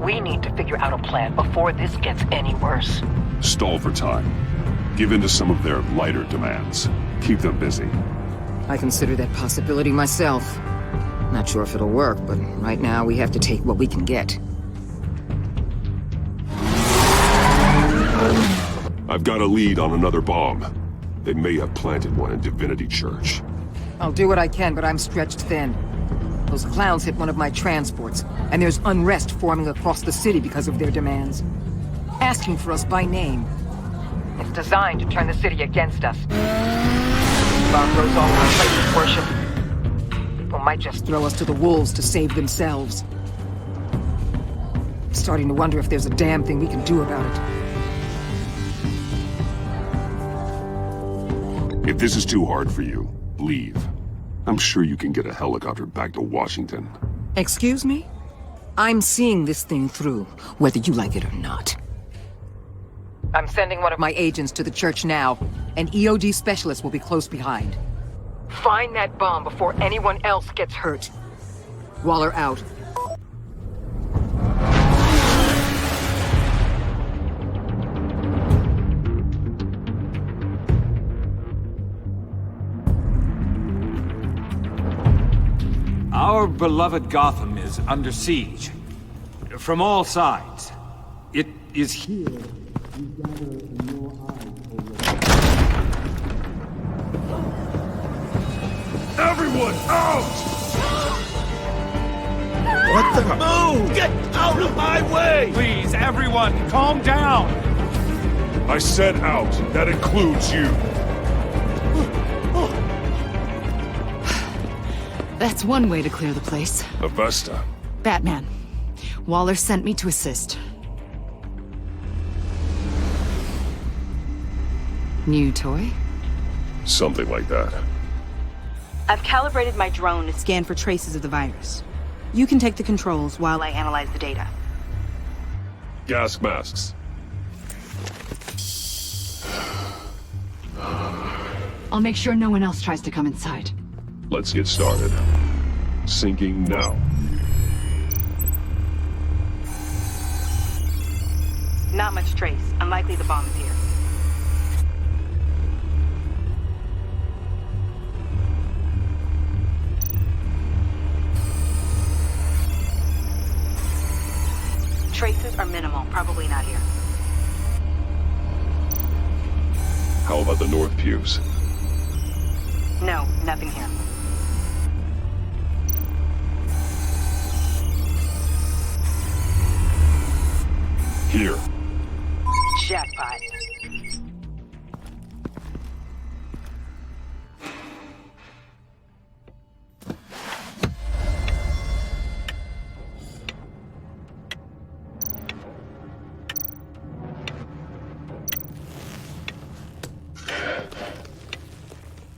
We need to figure out a plan before this gets any worse. Stall for time. Give in to some of their lighter demands. Keep them busy. I consider that possibility myself. Not sure if it'll work, but right now we have to take what we can get. I've got a lead on another bomb. They may have planted one in Divinity Church. I'll do what I can, but I'm stretched thin. Those clowns hit one of my transports, and there's unrest forming across the city because of their demands. Asking for us by name. It's designed to turn the city against us. Bomb goes off our place of worship. People might just throw us to the wolves to save themselves. Starting to wonder if there's a damn thing we can do about it. If this is too hard for you, leave. I'm sure you can get a helicopter back to Washington. Excuse me? I'm seeing this thing through, whether you like it or not. I'm sending one of my agents to the church now. An EOD specialist will be close behind. Find that bomb before anyone else gets hurt. Waller out. Our beloved Gotham is under siege. From all sides. It is here. Everyone out! What the? Move! Get out of my way! Please, everyone, calm down! I said out. That includes you. That's one way to clear the place. Avesta. Batman. Waller sent me to assist. New toy? Something like that. I've calibrated my drone to scan for traces of the virus. You can take the controls while I analyze the data. Gas masks. I'll make sure no one else tries to come inside. Let's get started. Syncing now. Not much trace. Unlikely the bomb is here. Traces are minimal. Probably not here. How about the north pews? No, nothing here. Here. Jackpot.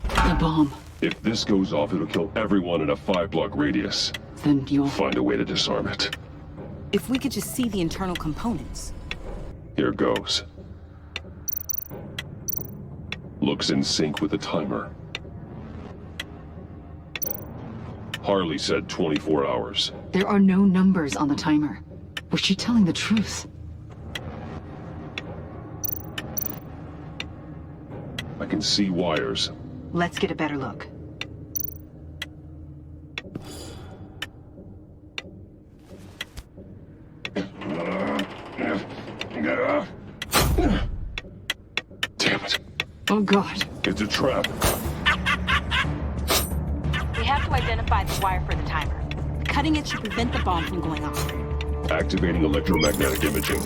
The bomb. If this goes off, it'll kill everyone in a 5-block radius. Then you'll find a way to disarm it. If we could just see the internal components. Here goes. Looks in sync with the timer. Harley said 24 hours. There are no numbers on the timer. Was she telling the truth? I can see wires. Let's get a better look. Damn it. Oh God. It's a trap. We have to identify the wire for the timer. Cutting it should prevent the bomb from going off. Activating electromagnetic imaging.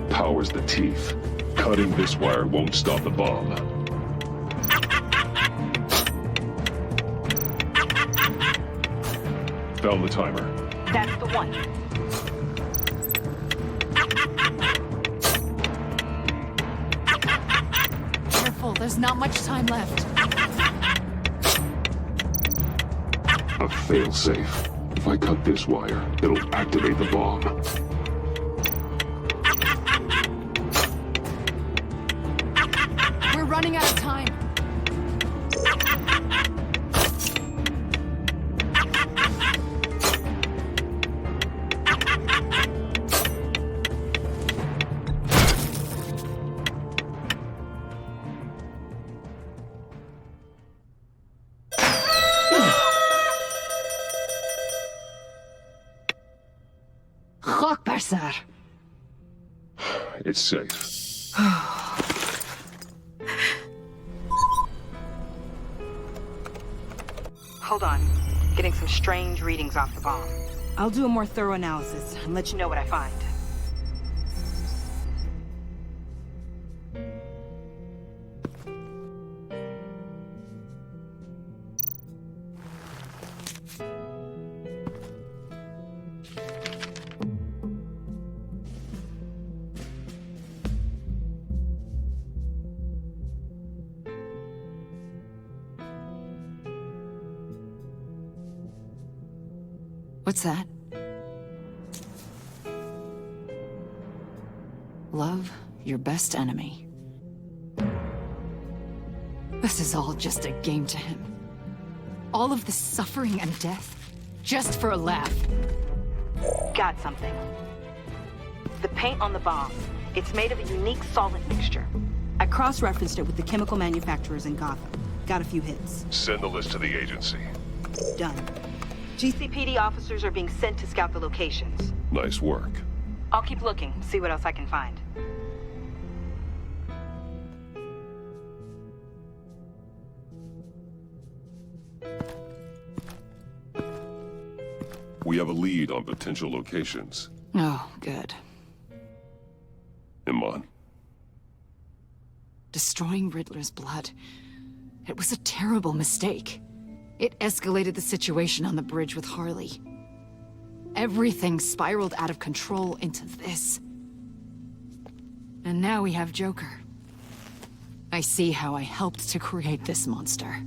Powers the teeth. Cutting this wire won't stop the bomb. Found the timer. That's the one. Careful, there's not much time left. A failsafe. If I cut this wire, it'll activate the bomb. We're running out of time. Khokbarsar. It's safe. Hold on. Getting some strange readings off the bomb. I'll do a more thorough analysis and let you know what I find. What's that? Love your best enemy. This is all just a game to him. All of this suffering and death, just for a laugh. Got something. The paint on the bomb. It's made of a unique solvent mixture. I cross-referenced it with the chemical manufacturers in Gotham. Got a few hits. Send the list to the agency. Done. GCPD officers are being sent to scout the locations. Nice work. I'll keep looking, see what else I can find. We have a lead on potential locations. Oh, good. Iman. Destroying Riddler's blood. It was a terrible mistake. It escalated the situation on the bridge with Harley. Everything spiraled out of control into this. And now we have Joker. I see how I helped to create this monster.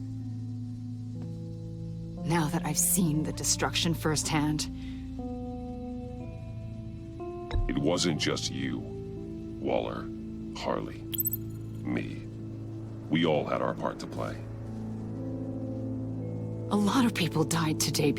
Now that I've seen the destruction firsthand... It wasn't just you, Waller, Harley, me. We all had our part to play. A lot of people died today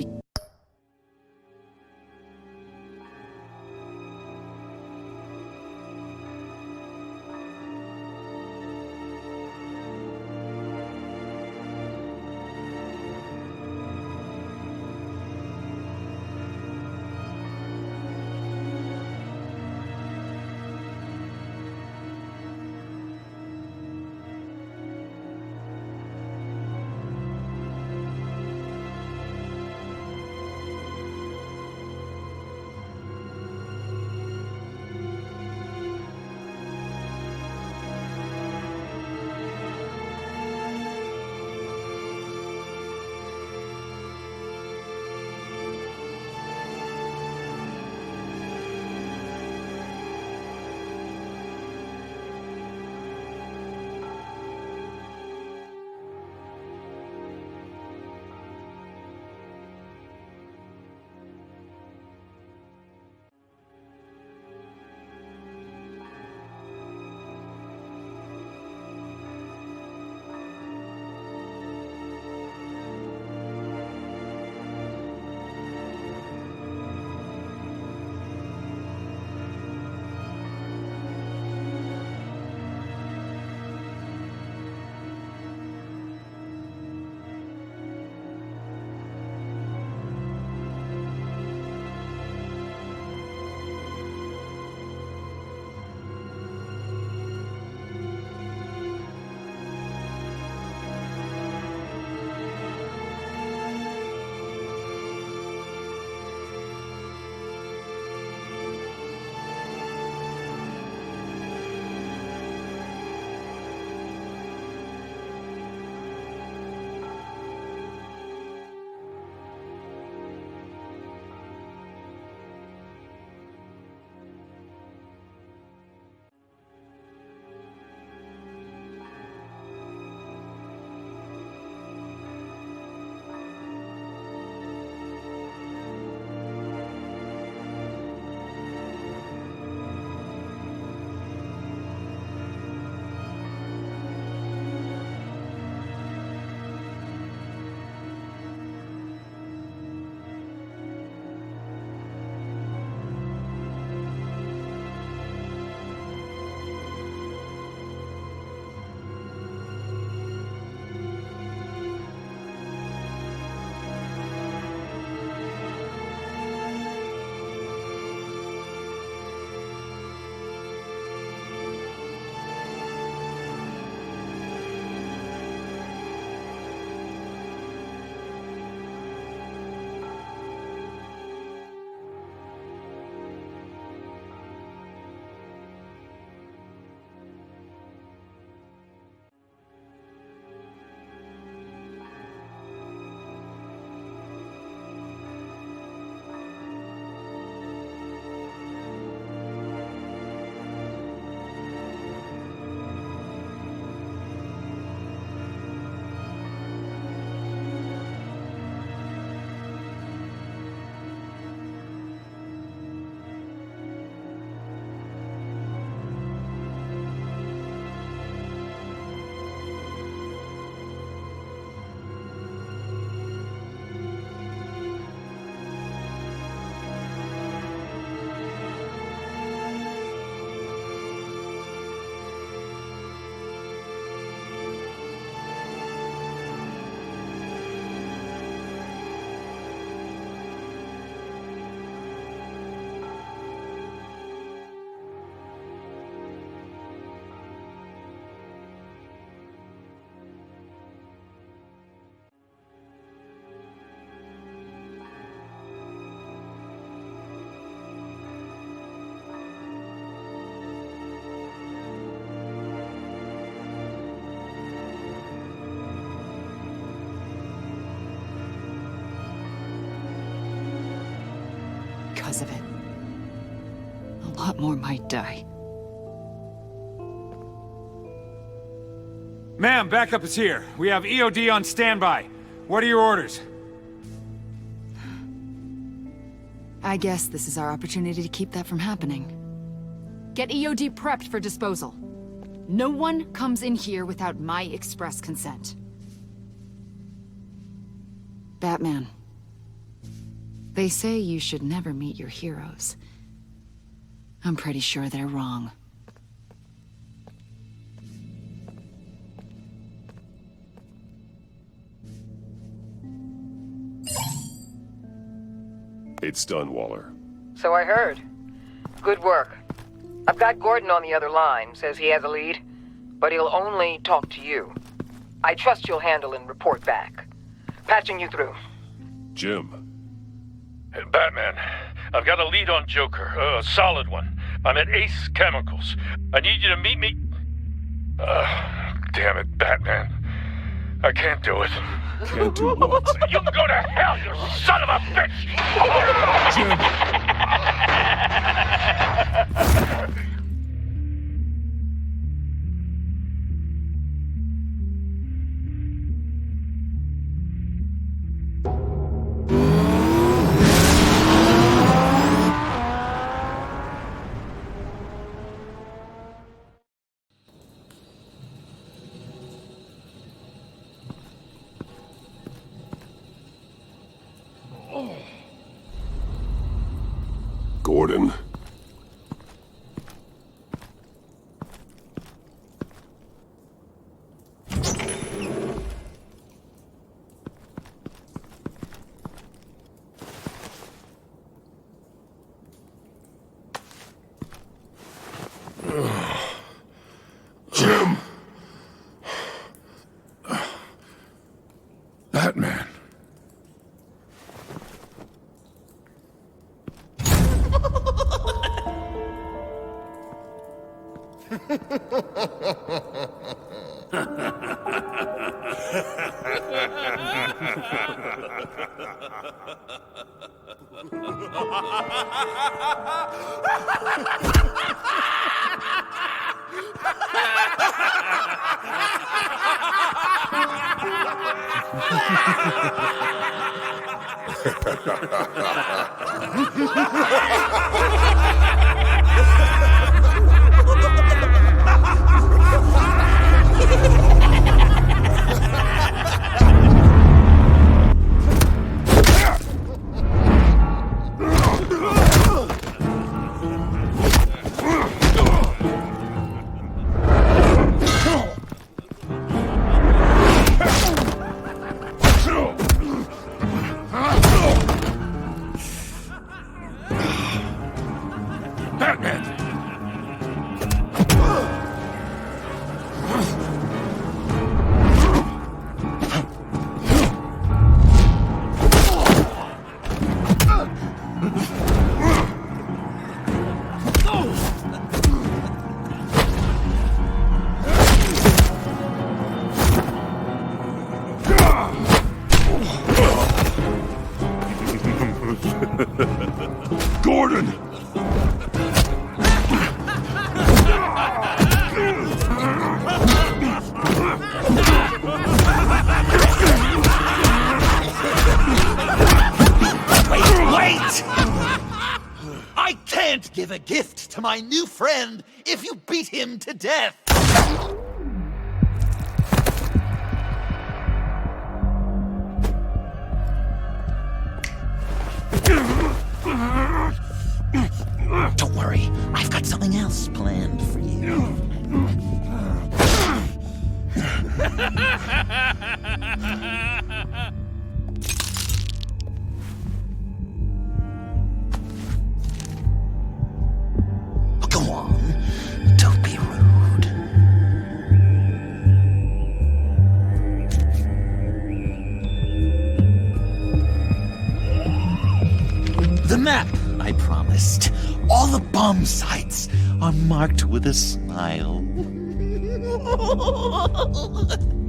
because of it. A lot more might die. Ma'am, backup is here. We have EOD on standby. What are your orders? I guess this is our opportunity to keep that from happening. Get EOD prepped for disposal. No one comes in here without my express consent. Batman. They say you should never meet your heroes. I'm pretty sure they're wrong. It's done, Waller. So I heard. Good work. I've got Gordon on the other line, says he has a lead, but he'll only talk to you. I trust you'll handle and report back. Patching you through. Jim. Hey, Batman, I've got a lead on Joker, a solid one. I'm at Ace Chemicals. I need you to meet me... damn it, Batman. I can't do it. Can't do what? You can go to hell, you son of a bitch! Gordon. Jim. Batman. Gordon! Wait! I can't give a gift to my new friend if you beat him to death! Don't worry, I've got something else planned for you. Go on, don't be rude. The map I promised. All the bomb sites are marked with a smile.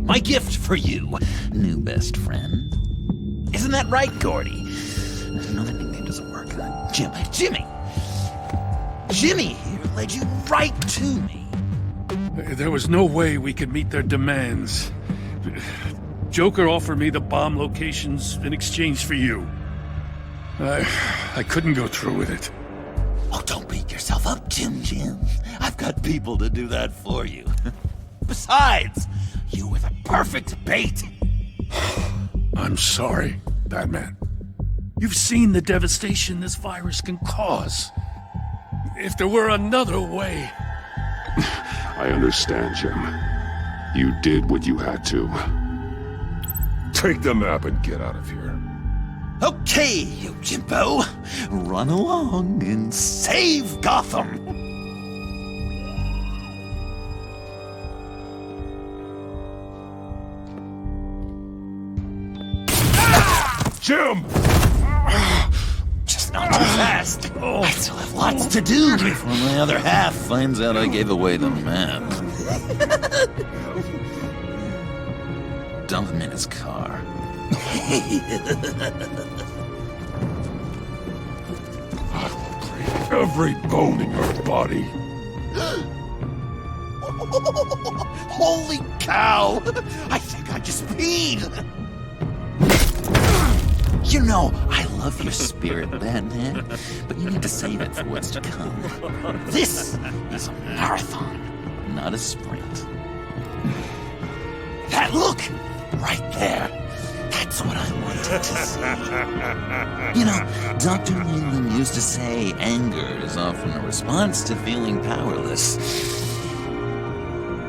My gift for you, new best friend. Isn't that right, Gordy? Another nickname doesn't work. Jimmy here led you right to me. There was no way we could meet their demands. Joker offered me the bomb locations in exchange for you. I couldn't go through with it. Oh, don't beat yourself up, Jim. I've got people to do that for you. Besides, you were the perfect bait. I'm sorry, Batman. You've seen the devastation this virus can cause. If there were another way... I understand, Jim. You did what you had to. Take the map and get out of here. Okay, you Jimbo. Run along and save Gotham. Jim! Just not too fast. I still have lots to do before my other half finds out I gave away the map. Dump him in his car. I will break every bone in your body. Holy cow! I think I just peed! You know, I love your spirit, Batman, but you need to save it for what's to come. This is a marathon, not a sprint. That look! Right there. That's what I wanted to see. You know, Dr. Leland used to say anger is often a response to feeling powerless.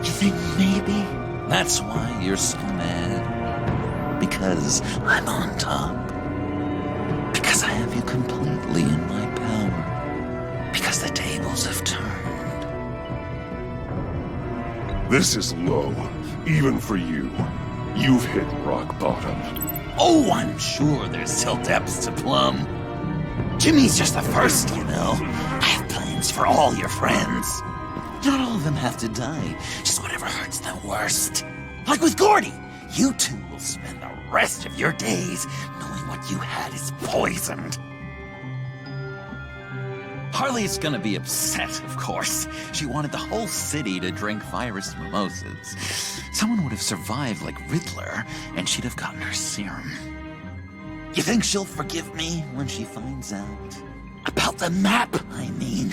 You think maybe that's why you're so mad? Because I'm on top? Because I have you completely in my power? Because the tables have turned? This is low, even for you. You've hit rock bottom. Oh, I'm sure there's still depths to plumb. Jimmy's just the first, you know. I have plans for all your friends. Not all of them have to die, just whatever hurts them worst. Like with Gordy, you two will spend the rest of your days knowing what you had is poisoned. Harley's gonna be upset, of course. She wanted the whole city to drink virus mimosas. Someone would have survived like Riddler, and she'd have gotten her serum. You think she'll forgive me when she finds out? About the map, I mean.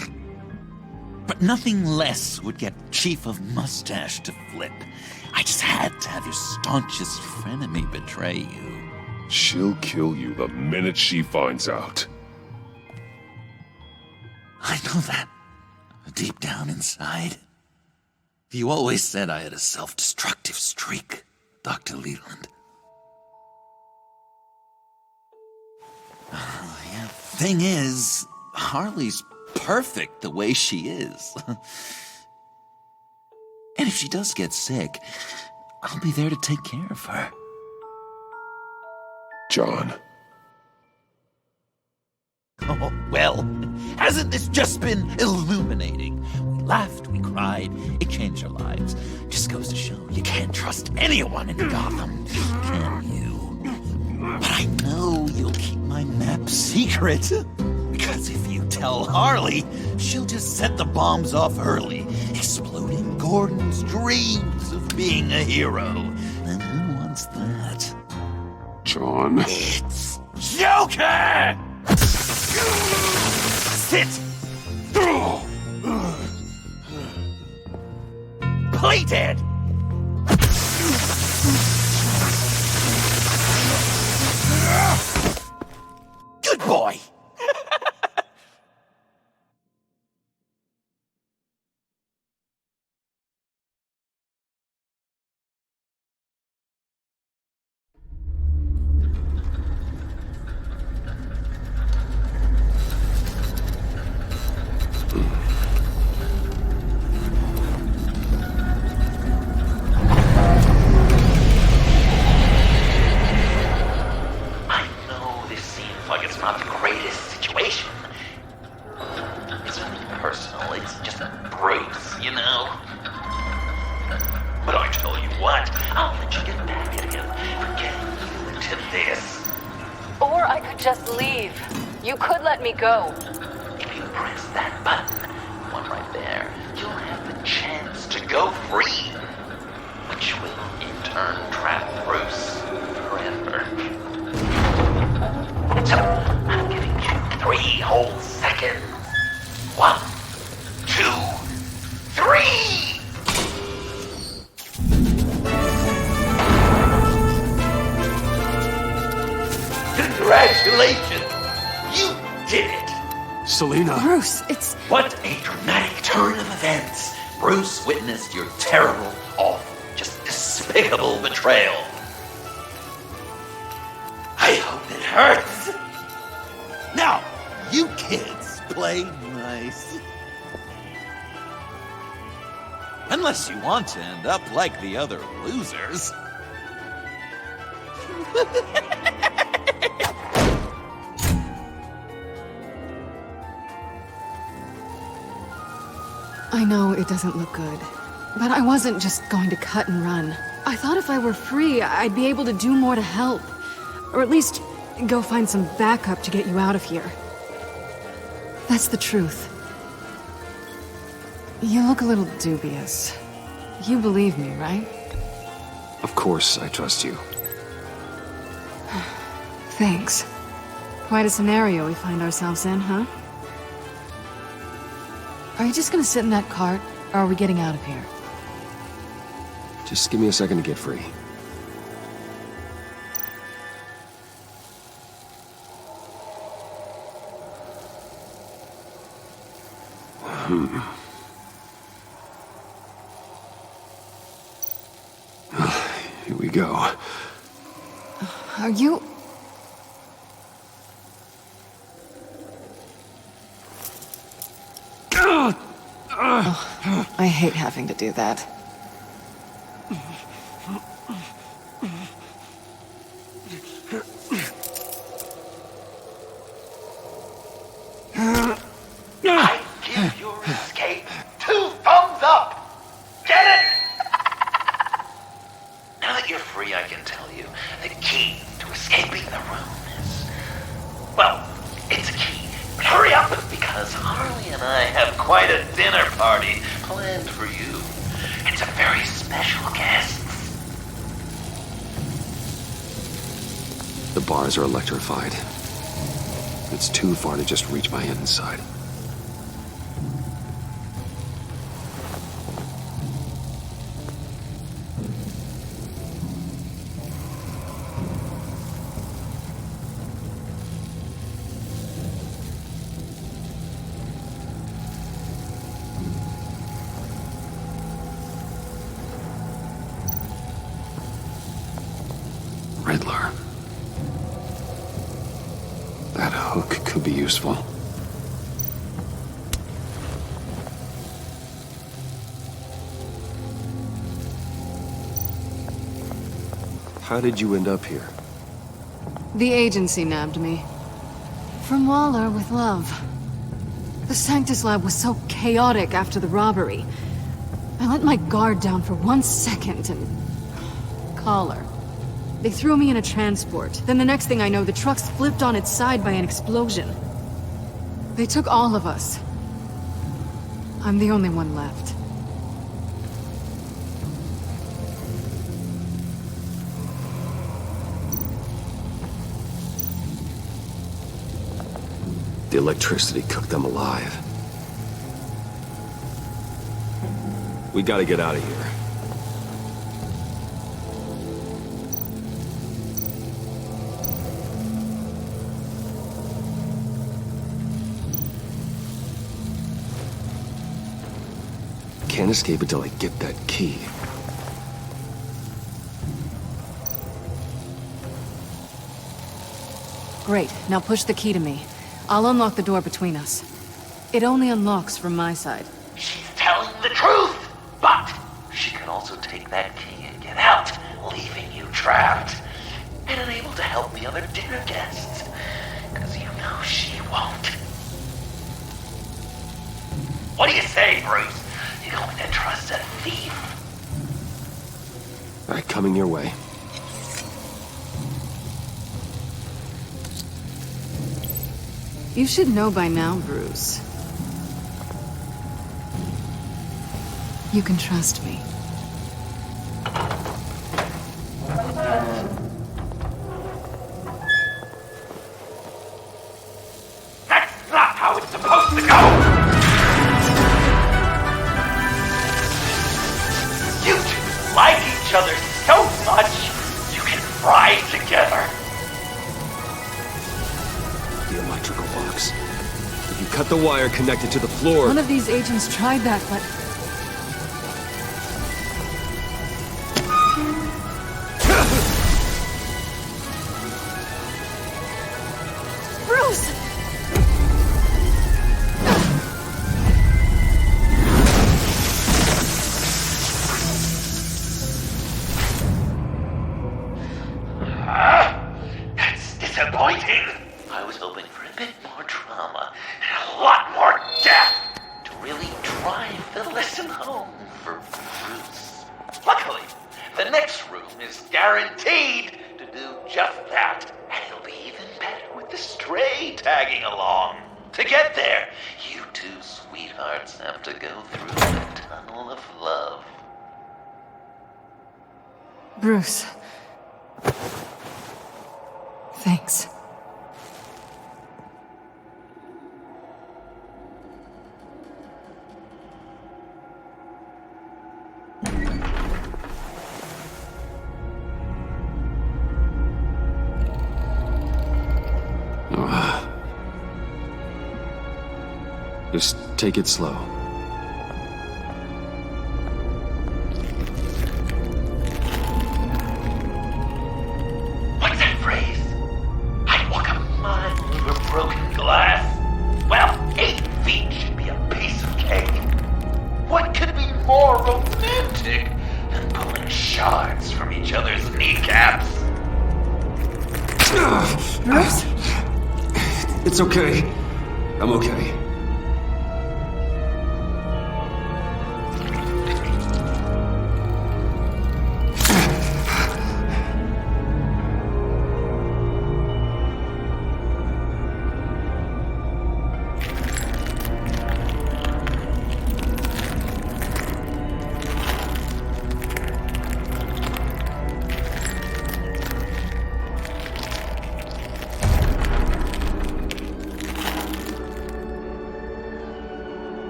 But nothing less would get Chief of Mustache to flip. I just had to have your staunchest frenemy betray you. She'll kill you the minute she finds out. I know that. Deep down inside. You always said I had a self-destructive streak, Dr. Leland. Yeah. Thing is, Harley's perfect the way she is. And if she does get sick, I'll be there to take care of her. John. Oh, well, hasn't this just been illuminating? We laughed, we cried, it changed our lives. Just goes to show you can't trust anyone in Gotham, can you? But I know you'll keep my map secret. Because if you tell Harley, she'll just set the bombs off early, exploding Gordon's dreams of being a hero. And who wants that? John. It's Joker! Sit! Play dead! Good boy! You could let me go. If you press that button, one right there, you'll have the chance to go free. Which will, in turn, trap Bruce forever. So, I'm giving you 3 whole seconds. 1, 2, 3! Congratulations! You did it! Selina! Bruce, it's... What a dramatic turn of events! Bruce witnessed your terrible, awful, just despicable betrayal. I hope it hurts! Now, you kids play nice. Unless you want to end up like the other losers. I know it doesn't look good, but I wasn't just going to cut and run. I thought if I were free, I'd be able to do more to help. Or at least go find some backup to get you out of here. That's the truth. You look a little dubious. You believe me, right? Of course I trust you. Thanks. Quite a scenario we find ourselves in, huh? Are you just gonna sit in that cart, or are we getting out of here? Just give me a second to get free. Here we go. Are you... Oh, I hate having to do that. I give your escape 2 thumbs up! Get it? Now that you're free, I can tell you the key to escaping the room is... Well, it's a key. But hurry up, because Harley and I have quite a dinner party planned for you. It's a very special guest. The bars are electrified. It's too far to just reach my hand inside. Riddler. That hook could be useful. How did you end up here? The agency nabbed me. From Waller with love. The Sanctus lab was so chaotic after the robbery. I let my guard down for 1 second and... Collar. They threw me in a transport. Then the next thing I know, the truck's flipped on its side by an explosion. They took all of us. I'm the only one left. The electricity cooked them alive. We gotta get out of here. Can't escape until I get that key. Great, now push the key to me. I'll unlock the door between us. It only unlocks from my side. She's telling the truth! But she can also take that key and get out, leaving you trapped. And unable to help the other dinner guests. Because you know she won't. What do you say, Bruce? You going to trust a thief? All right, coming your way. You should know by now, Bruce. You can trust me. That's not how it's supposed to go! You two like each other so much, you can fry together. The electrical box. If you cut the wire connected to the floor... One of these agents tried that, but... Bruce! That's disappointing. I was hoping for a bit more drama and a lot more death to really drive the lesson home for Bruce. Luckily, the next room is guaranteed to do just that, and it'll be even better with the stray tagging along. To get there, you two sweethearts have to go through the tunnel of love. Bruce. Thanks. Just take it slow. What's that phrase? I'd walk a mile over broken glass. Well, 8 feet should be a piece of cake. What could be more romantic than pulling shards from each other's kneecaps? Bruce? It's okay. I'm okay.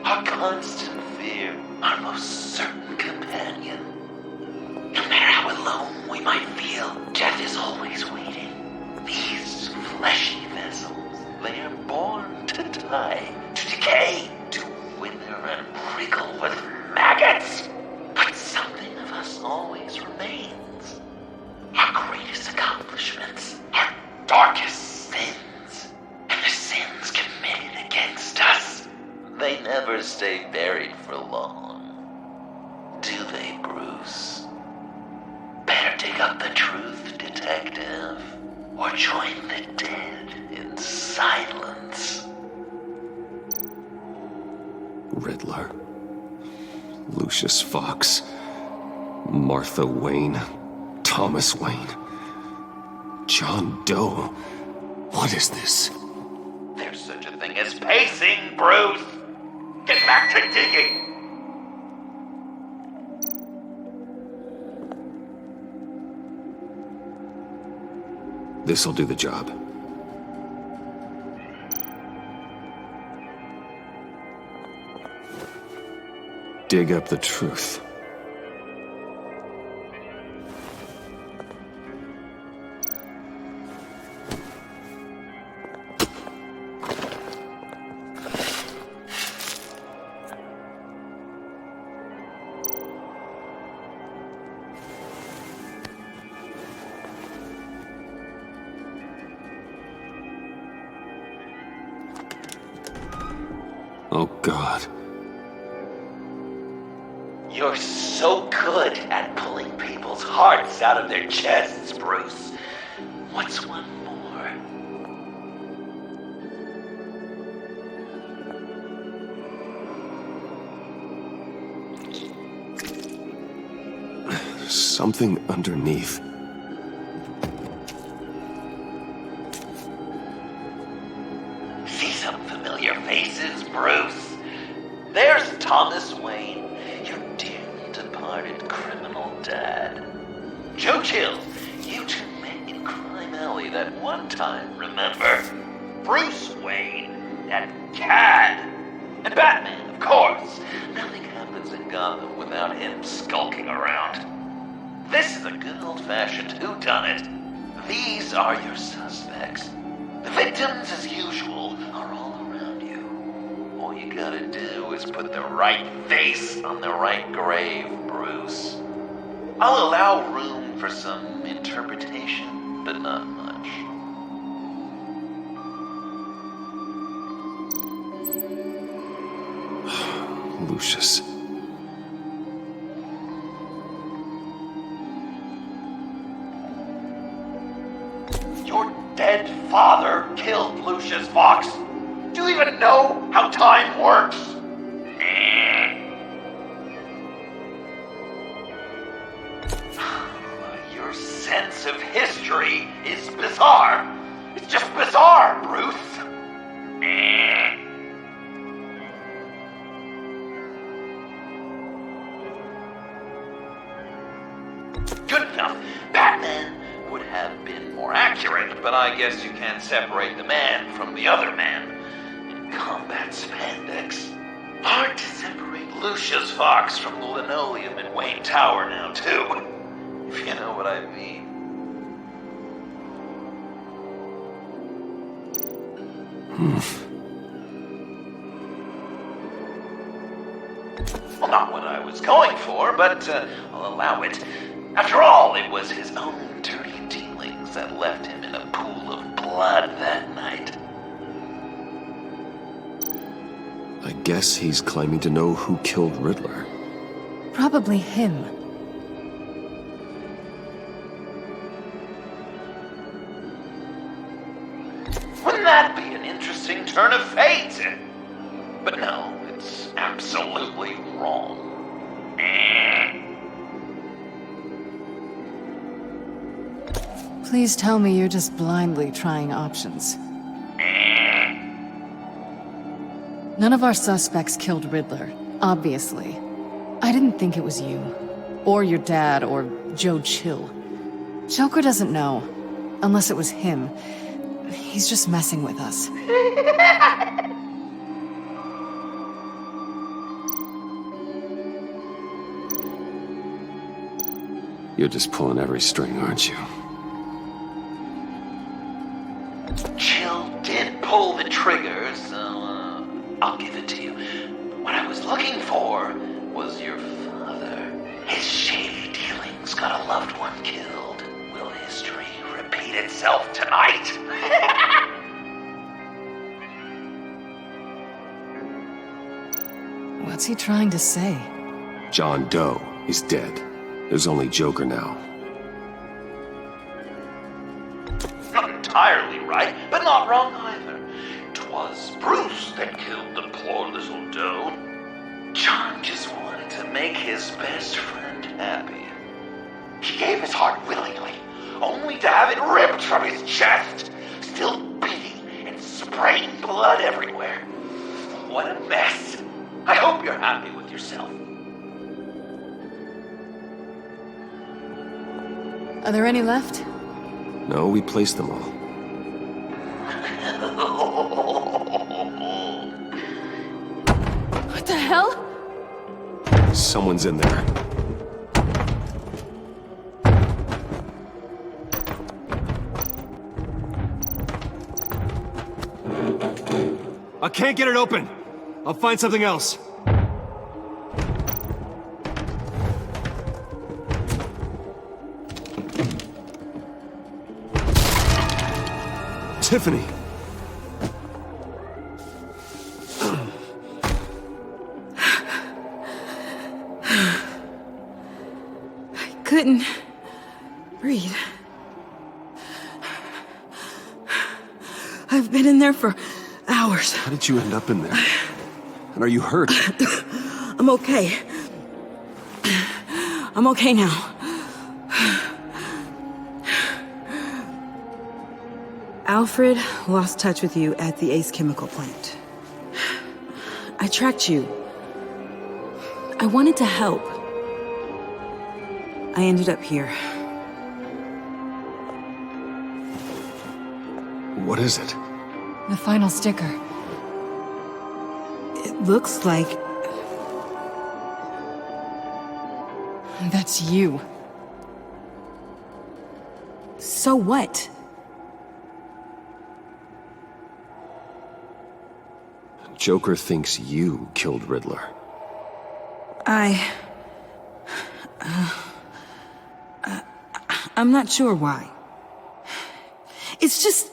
Our constant fear, our most certain companion. No matter how alone we might feel, death is always waiting. These fleshy vessels, they are born to die, to decay, to wither and wriggle with maggots. But something of us always remains. Our greatest accomplishments, our darkest sins, and the sins committed against us. They never stay buried for long. Do they, Bruce? Better dig up the truth, detective, or join the dead in silence. Riddler. Lucius Fox. Martha Wayne. Thomas Wayne. John Doe. What is this? There's such a thing as pacing, Bruce! Get back to digging! This'll do the job. Dig up the truth. Oh, God. You're so good at pulling people's hearts out of their chests, Bruce. What's one more? Something underneath. Bruce. There's Thomas Wayne, your dearly departed criminal dad. Joe Chill, you two met in Crime Alley that one time, remember? Bruce Wayne, that cad. And Batman, of course. Nothing happens in Gotham without him skulking around. This is a good old-fashioned whodunit. These are your suspects. The victims, as usual, are all around you. All you gotta do is put the right face on the right grave, Bruce. I'll allow room for some interpretation, but not much. Lucius. Your dead father killed Lucius Fox. Do you even know how time works? Your sense of history is bizarre. It's just bizarre, Bruce. Good enough. Batman would have been more accurate, but I guess you can't separate the man from the other man. In combat spandex. Hard to separate Lucius Fox from the linoleum in Wayne Tower now, too. If you know what I mean. Well, not what I was going for, but I'll allow it. After all, it was his own dirty dealings that left him in a pool of blood that night. I guess he's claiming to know who killed Riddler. Probably him. Wouldn't that be an interesting turn of fate? But no, it's absolutely wrong. Please tell me you're just blindly trying options. None of our suspects killed Riddler, obviously. I didn't think it was you, or your dad, or Joe Chill. Joker doesn't know, unless it was him. He's just messing with us. You're just pulling every string, aren't you? Chill did pull the trigger, so I'll give it to you. What I was looking for was your father. His shady dealings got a loved one killed. Will history repeat itself tonight? What's he trying to say? John Doe is dead. There's only Joker now. Not entirely right, but not wrong either. 'Twas Bruce that killed the poor little Doe. John just wanted to make his best friend happy. He gave his heart willingly, only to have it ripped from his chest, still beating and spraying blood everywhere. What a mess. I hope you're happy with yourself. Are there any left? No, we placed them all. What the hell? Someone's in there. I can't get it open. I'll find something else. Tiffany. I couldn't breathe. I've been in there for hours. How did you end up in there? And are you hurt? I'm okay. I'm okay now. Alfred lost touch with you at the Ace Chemical plant. I tracked you. I wanted to help. I ended up here. What is it? The final sticker. It looks like... That's you. So what? Joker thinks you killed Riddler. I'm not sure why. It's just...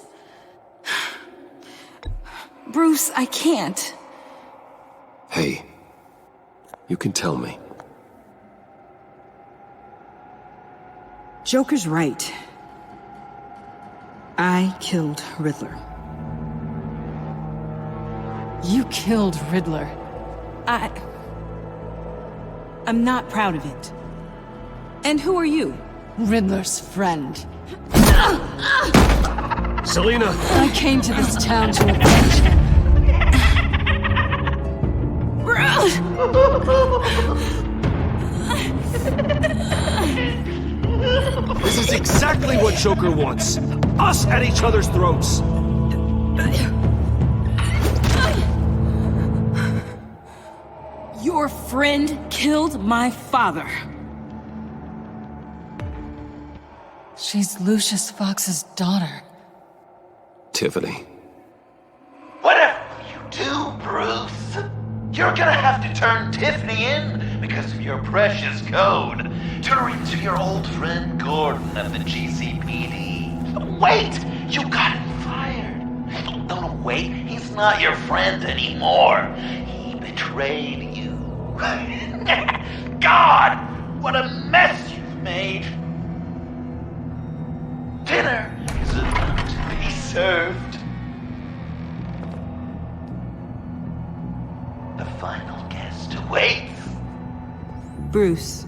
Bruce, I can't. Hey, you can tell me. Joker's right. I killed Riddler. You killed Riddler. I'm not proud of it. And who are you? Riddler's friend. Selina! I came to this town to avenge him. This is exactly what Joker wants. Us at each other's throats. Your friend killed my father. She's Lucius Fox's daughter. Tiffany. Whatever you do, Bruce, you're gonna have to turn Tiffany in because of your precious code. Turn her into your old friend Gordon at the GCPD. Wait! You got him fired. No, wait. He's not your friend anymore. He betrayed you. God! What a mess you've made! Dinner is about to be served. The final guest awaits. Bruce.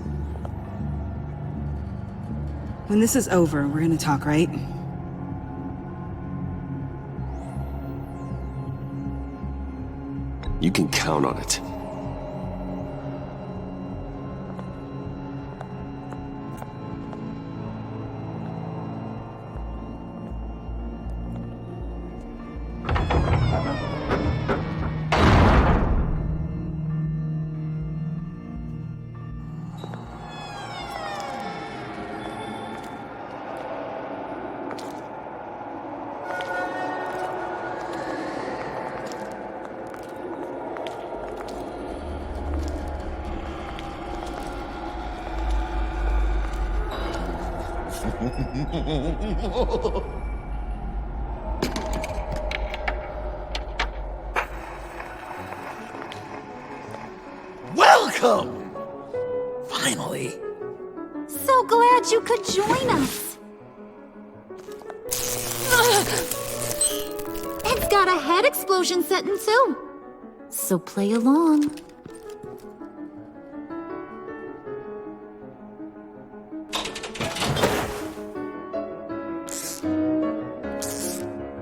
When this is over, we're gonna talk, right? You can count on it. Welcome! Finally. So glad you could join us. It's got a head explosion setting too. So play along.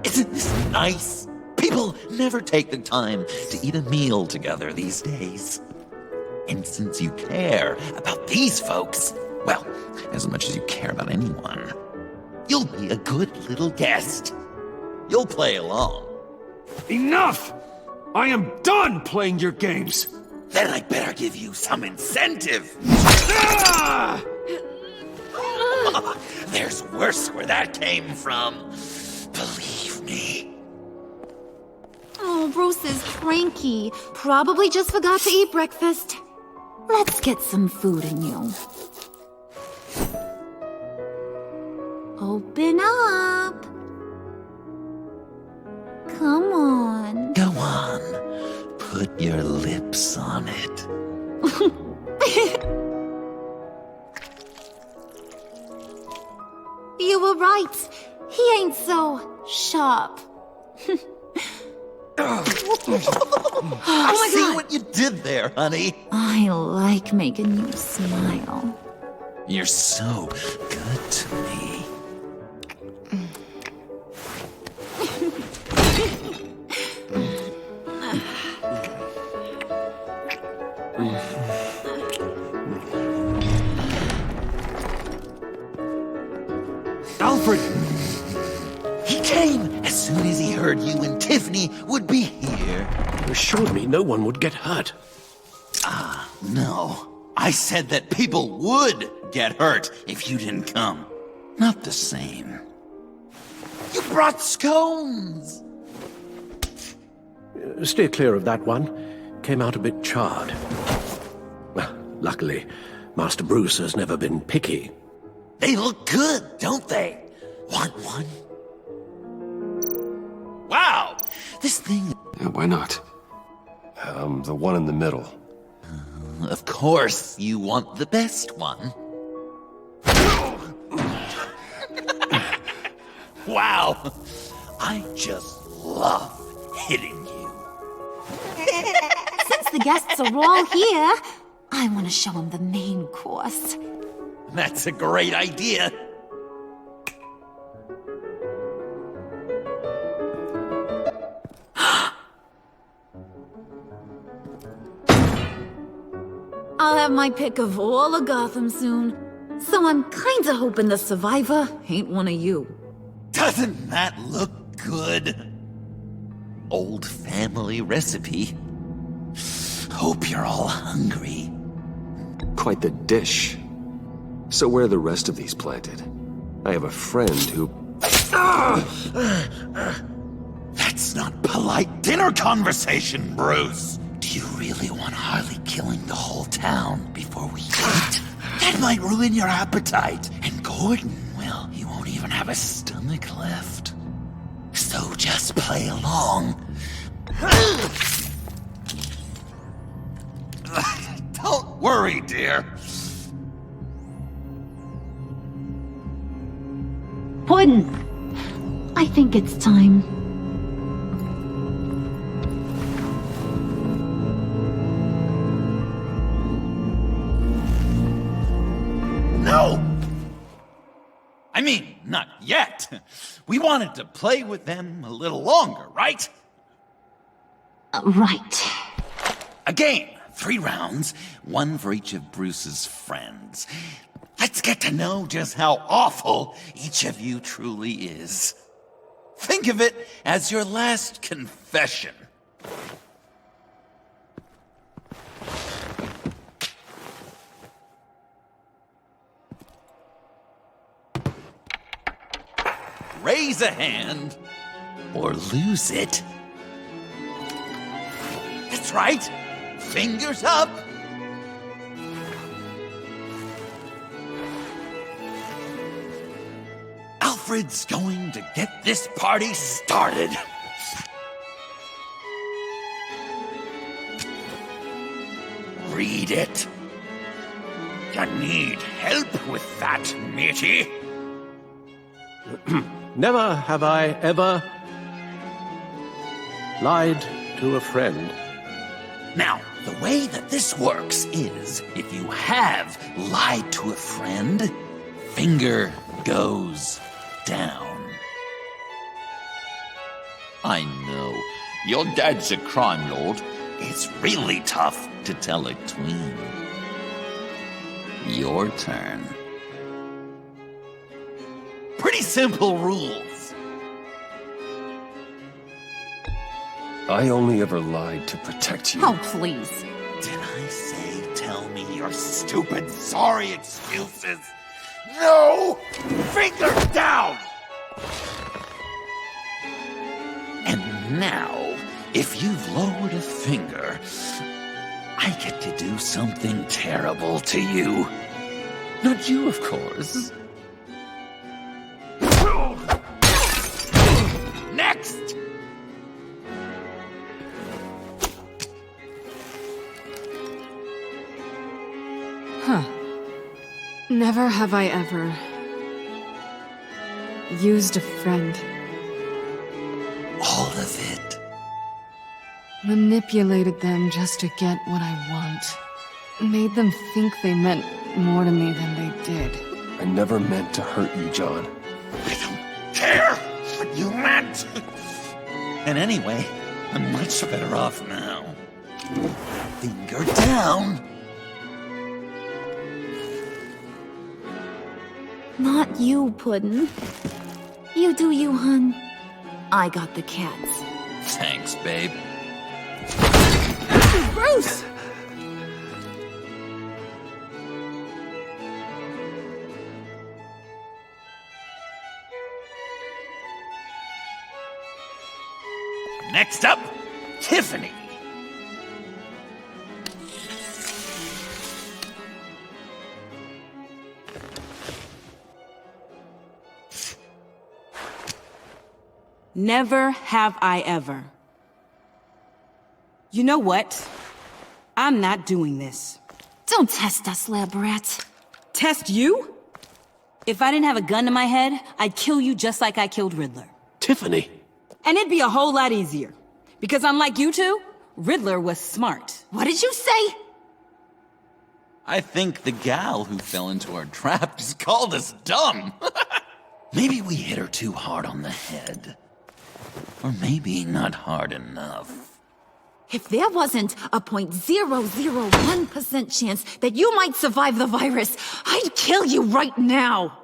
Isn't this nice? People never take the time to eat a meal together these days. And since you care about these folks, well, as much as you care about anyone, you'll be a good little guest. You'll play along. Enough! I am done playing your games! Then I better give you some incentive. Ah! There's worse where that came from. Believe me. Oh, Bruce is cranky. Probably just forgot to eat breakfast. Let's get some food in you. Open up. Come on. Go on. Put your lips on it. You were right. He ain't so sharp. I see what you did there, honey. I like making you smile. You're so good to me. Alfred! He came as soon as he heard you and Tiffany would be here. You assured me no one would get hurt. No. I said that people would get hurt if you didn't come. Not the same. You brought scones! Steer clear of that one. Came out a bit charred. Well, luckily, Master Bruce has never been picky. They look good, don't they? Want one? Wow! This thing... Yeah, why not? The one in the middle. Of course, you want the best one. Wow! I just love hitting you. Since the guests are all here, I want to show them the main course. That's a great idea. I'll have my pick of all of Gotham soon. So I'm kinda hoping the survivor ain't one of you. Doesn't that look good? Old family recipe. Hope you're all hungry. Quite the dish. So where are the rest of these planted? I have a friend who... That's not polite dinner conversation, Bruce. Do you really want Harley killing the whole town before we eat? That might ruin your appetite. And Gordon, well, he won't even have a stomach left. So just play along. Don't worry, dear. Puddin', I think it's time. No! I mean, not yet. We wanted to play with them a little longer, right? Right. A game. 3 rounds, 1 for each of Bruce's friends. Let's get to know just how awful each of you truly is. Think of it as your last confession. Raise a hand, or lose it. That's right. Fingers up. Alfred's going to get this party started. Read it. You need help with that, matey. Never have I ever lied to a friend. Now, the way that this works is, if you have lied to a friend, finger goes down. I know, your dad's a crime lord. It's really tough to tell a tween. Your turn. Pretty simple rules. I only ever lied to protect you. Oh, please. Did I say tell me your stupid sorry excuses? No! Finger down! And now, if you've lowered a finger, I get to do something terrible to you. Not you, of course. Next! Huh. Never have I ever used a friend. All of it. Manipulated them just to get what I want. Made them think they meant more to me than they did. I never meant to hurt you, John. Care what you meant. And anyway, I'm much better off now. Finger down. Not you, Puddin'. You do you, hun. I got the cats. Thanks, babe. Bruce! Next up, Tiffany. Never have I ever. You know what? I'm not doing this. Don't test us, lab rat. Test you? If I didn't have a gun to my head, I'd kill you just like I killed Riddler. Tiffany. And it'd be a whole lot easier. Because unlike you two, Riddler was smart. What did you say? I think the gal who fell into our trap just called us dumb. Maybe we hit her too hard on the head. Or maybe not hard enough. If there wasn't a 0.001% chance that you might survive the virus, I'd kill you right now.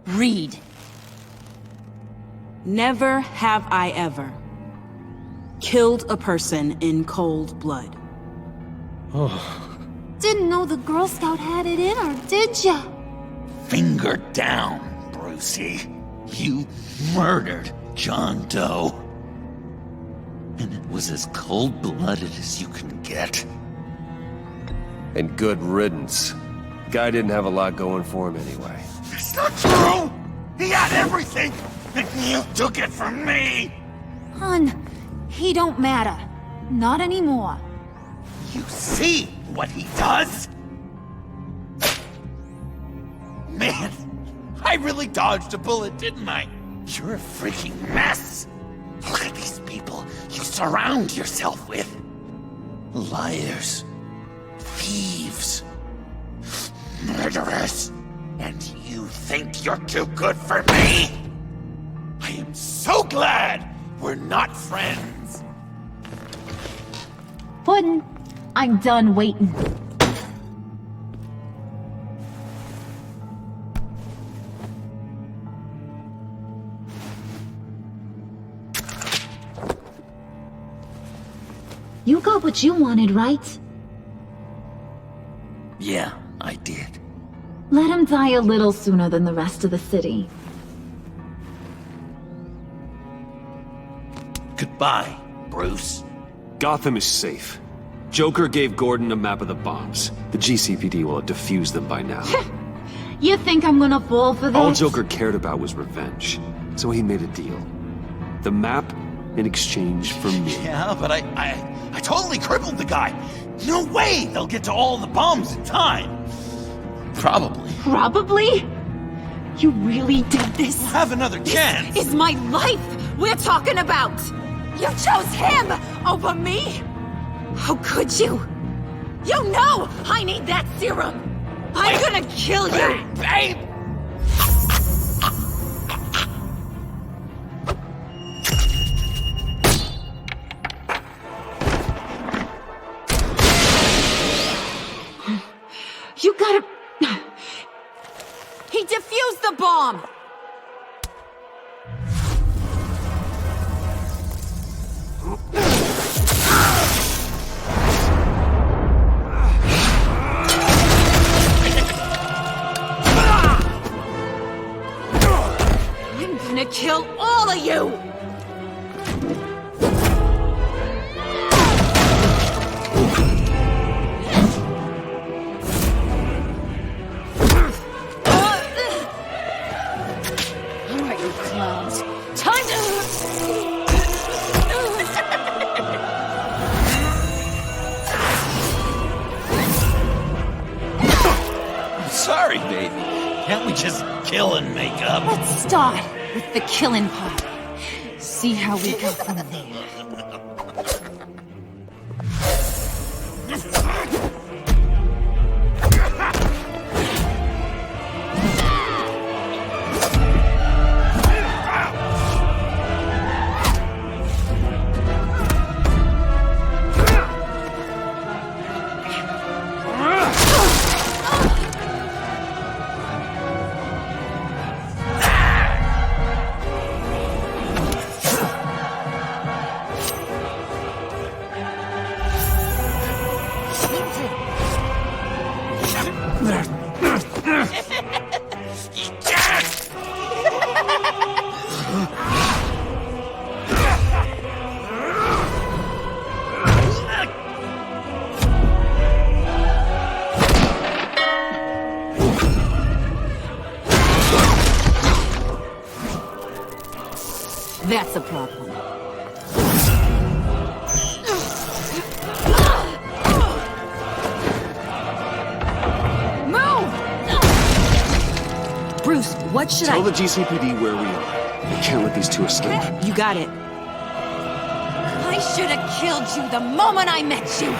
Read. Never have I ever killed a person in cold blood. Didn't know the Girl Scout had it in her, did ya? Finger down, Brucey. You murdered John Doe. And it was as cold-blooded as you can get. And good riddance. Guy didn't have a lot going for him anyway. It's not true! He had everything! And you took it from me! Hun, he don't matter. Not anymore. You see what he does? Man, I really dodged a bullet, didn't I? You're a freaking mess! Look at these people you surround yourself with. Liars. Thieves. Murderers. And you think you're too good for me? I am so glad we're not friends. Puddin', I'm done waiting. You got what you wanted, right? Yeah, I did. Let him die a little sooner than the rest of the city. Goodbye, Bruce. Gotham is safe. Joker gave Gordon a map of the bombs. The GCPD will have defused them by now. You think I'm gonna fall for that? All Joker cared about was revenge, so he made a deal. The map in exchange for me. Yeah, but I totally crippled the guy. No way they'll get to all the bombs in time. Probably. Probably? You really did this? We'll have another chance. This is my life we're talking about. You chose him over me? How could you? You know I need that serum. I'm gonna kill you. Babe! You gotta... He defused the bomb! I'm gonna kill all of you! Sorry, baby. Can't we just kill and make up? Let's start with the killing part. See how we go from there. That's a problem. Move! Bruce, what should Tell the GCPD where we are. We can't let these two escape. You got it. I should have killed you the moment I met you!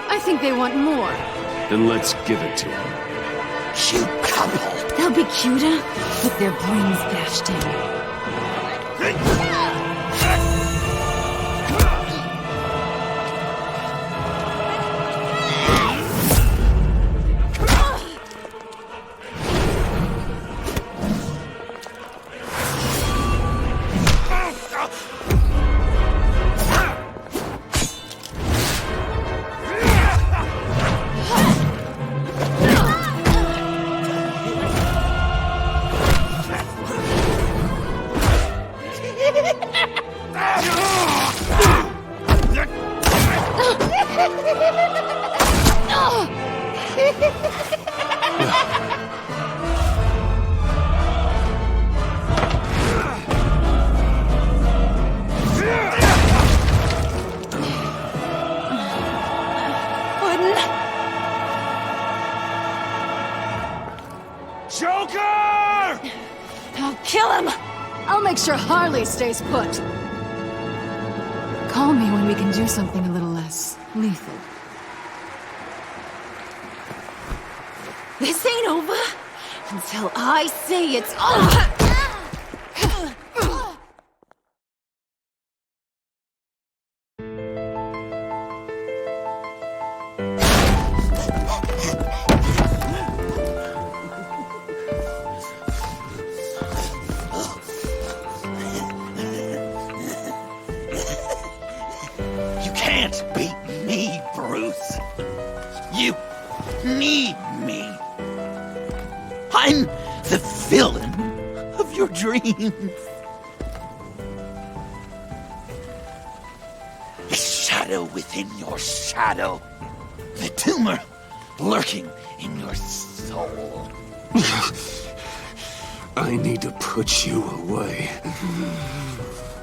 I think they want more. Then let's give it to them. Cute couple. They'll be cuter with their brains bashed in. Joker! I'll kill him! I'll make sure Harley stays put. Call me when we can do something a little less lethal. This ain't over until I say it's over! You can't beat me, Bruce. You need me. I'm the villain of your dreams. The shadow within your shadow. The tumor lurking in your soul. I need to put you away.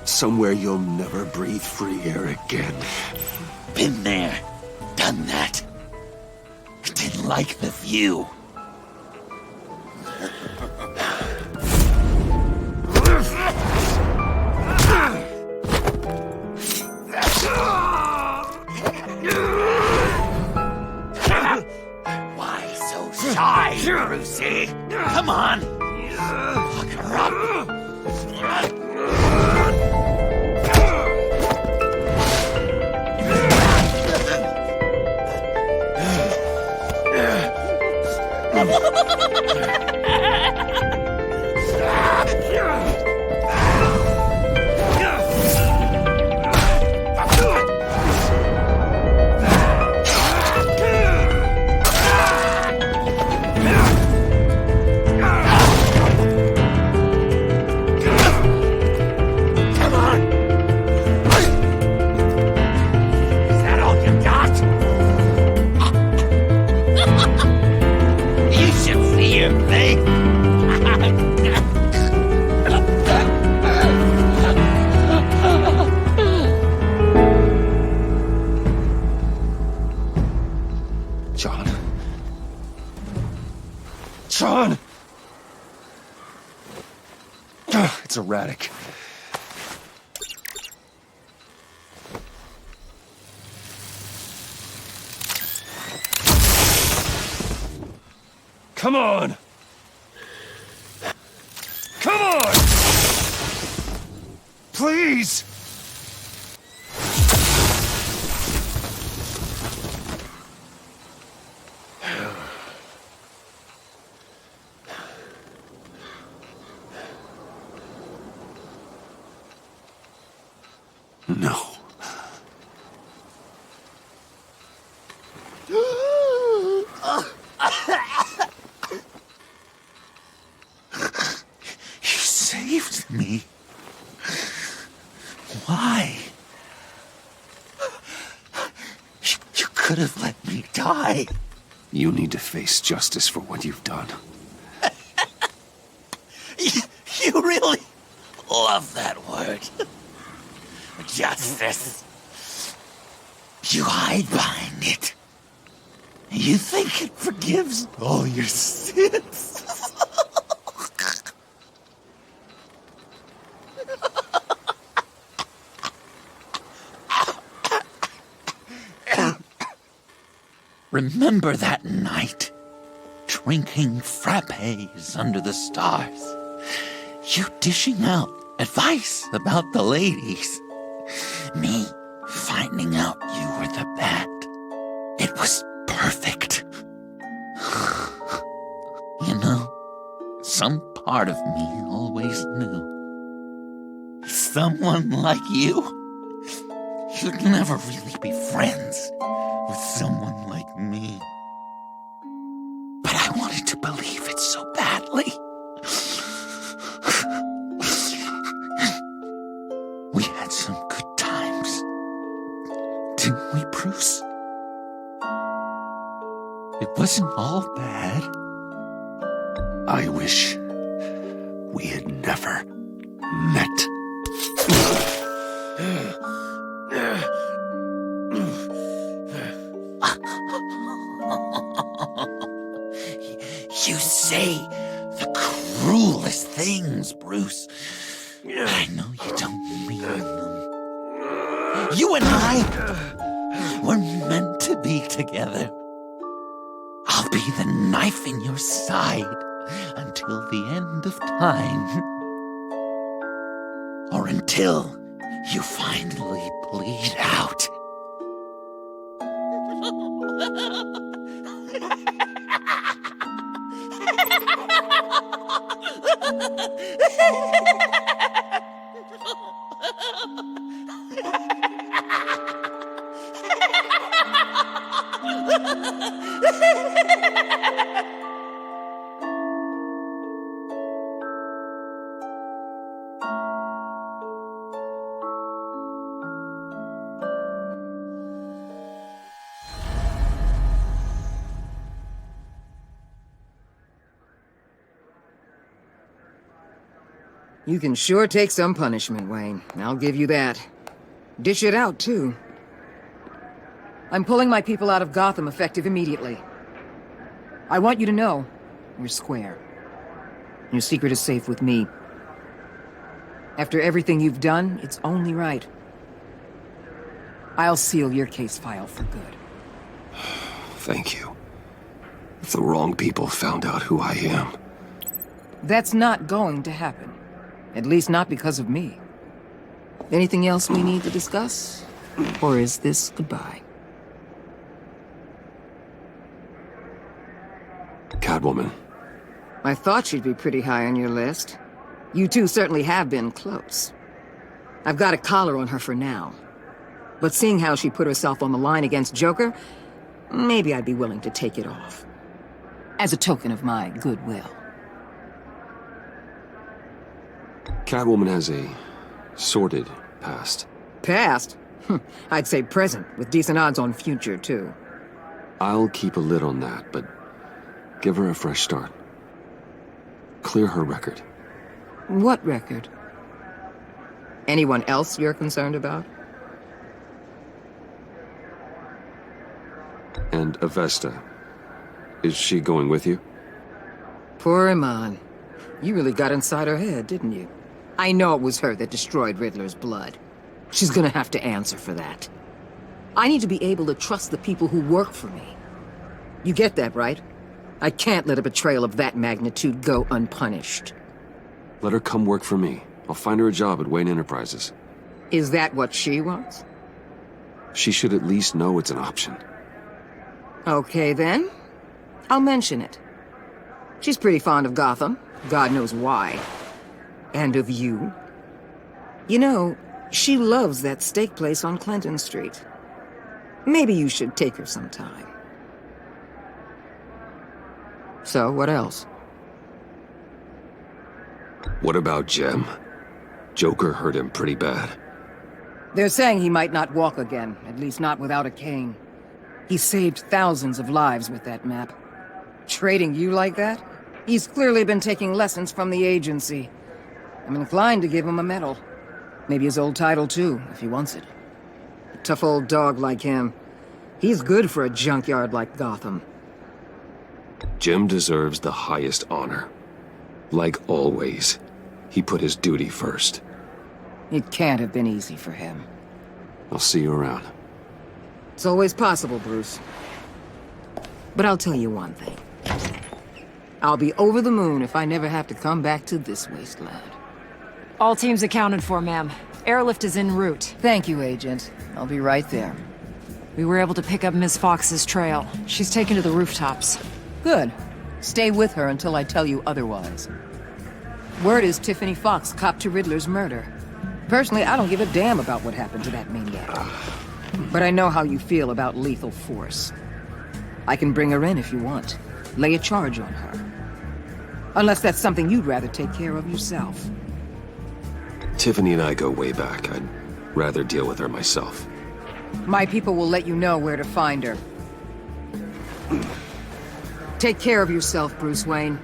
Somewhere you'll never breathe free air again. Been there, done that. Didn't like the view. Why so shy, Brucey? Come on, lock her up. John! It's erratic. Come on! Come on! Please! No. saved me. Why? You could have let me die. You need to face justice for what you've done. You really love that word. Justice. You hide behind it. You think it forgives all your sins. Remember that night, drinking frappes under the stars, you dishing out advice about the ladies, me finding out you were the bat. It was perfect. You know, some part of me always knew. Someone like you, you'd never really be friends with someone like me. But I wanted to believe it so badly. We had some good times, didn't we, Bruce? It wasn't all bad. I wish we had never met. You say the cruelest things, Bruce. I know you don't mean them. You and I were meant to be together. I'll be the knife in your side until the end of time. Or until you finally bleed out. You can sure take some punishment, Wayne. I'll give you that. Dish it out, too. I'm pulling my people out of Gotham effective immediately. I want you to know, we're square. Your secret is safe with me. After everything you've done, it's only right. I'll seal your case file for good. Thank you. If the wrong people found out who I am... That's not going to happen. At least not because of me. Anything else we need to discuss? Or is this goodbye? Catwoman. I thought she'd be pretty high on your list. You two certainly have been close. I've got a collar on her for now. But seeing how she put herself on the line against Joker, maybe I'd be willing to take it off. As a token of my goodwill. Catwoman has a sordid past. Past? I'd say present, with decent odds on future, too. I'll keep a lid on that, but give her a fresh start. Clear her record. What record? Anyone else you're concerned about? And Avesta. Is she going with you? Poor Iman. You really got inside her head, didn't you? I know it was her that destroyed Riddler's blood. She's gonna have to answer for that. I need to be able to trust the people who work for me. You get that, right? I can't let a betrayal of that magnitude go unpunished. Let her come work for me. I'll find her a job at Wayne Enterprises. Is that what she wants? She should at least know it's an option. Okay, then. I'll mention it. She's pretty fond of Gotham. God knows why. And of you. You know, she loves that steak place on Clinton Street. Maybe you should take her sometime. So, what else? What about Jem? Joker hurt him pretty bad. They're saying he might not walk again, at least not without a cane. He saved thousands of lives with that map. Trading you like that? He's clearly been taking lessons from the agency. I'm inclined to give him a medal. Maybe his old title too, if he wants it. A tough old dog like him. He's good for a junkyard like Gotham. Jem deserves the highest honor. Like always, he put his duty first. It can't have been easy for him. I'll see you around. It's always possible, Bruce. But I'll tell you one thing. I'll be over the moon if I never have to come back to this wasteland. All teams accounted for, ma'am. Airlift is en route. Thank you, Agent. I'll be right there. We were able to pick up Miss Fox's trail. She's taken to the rooftops. Good. Stay with her until I tell you otherwise. Word is Tiffany Fox copped to Riddler's murder. Personally, I don't give a damn about what happened to that maniac. But I know how you feel about lethal force. I can bring her in if you want. Lay a charge on her. Unless that's something you'd rather take care of yourself. Tiffany and I go way back. I'd rather deal with her myself. My people will let you know where to find her. Take care of yourself, Bruce Wayne.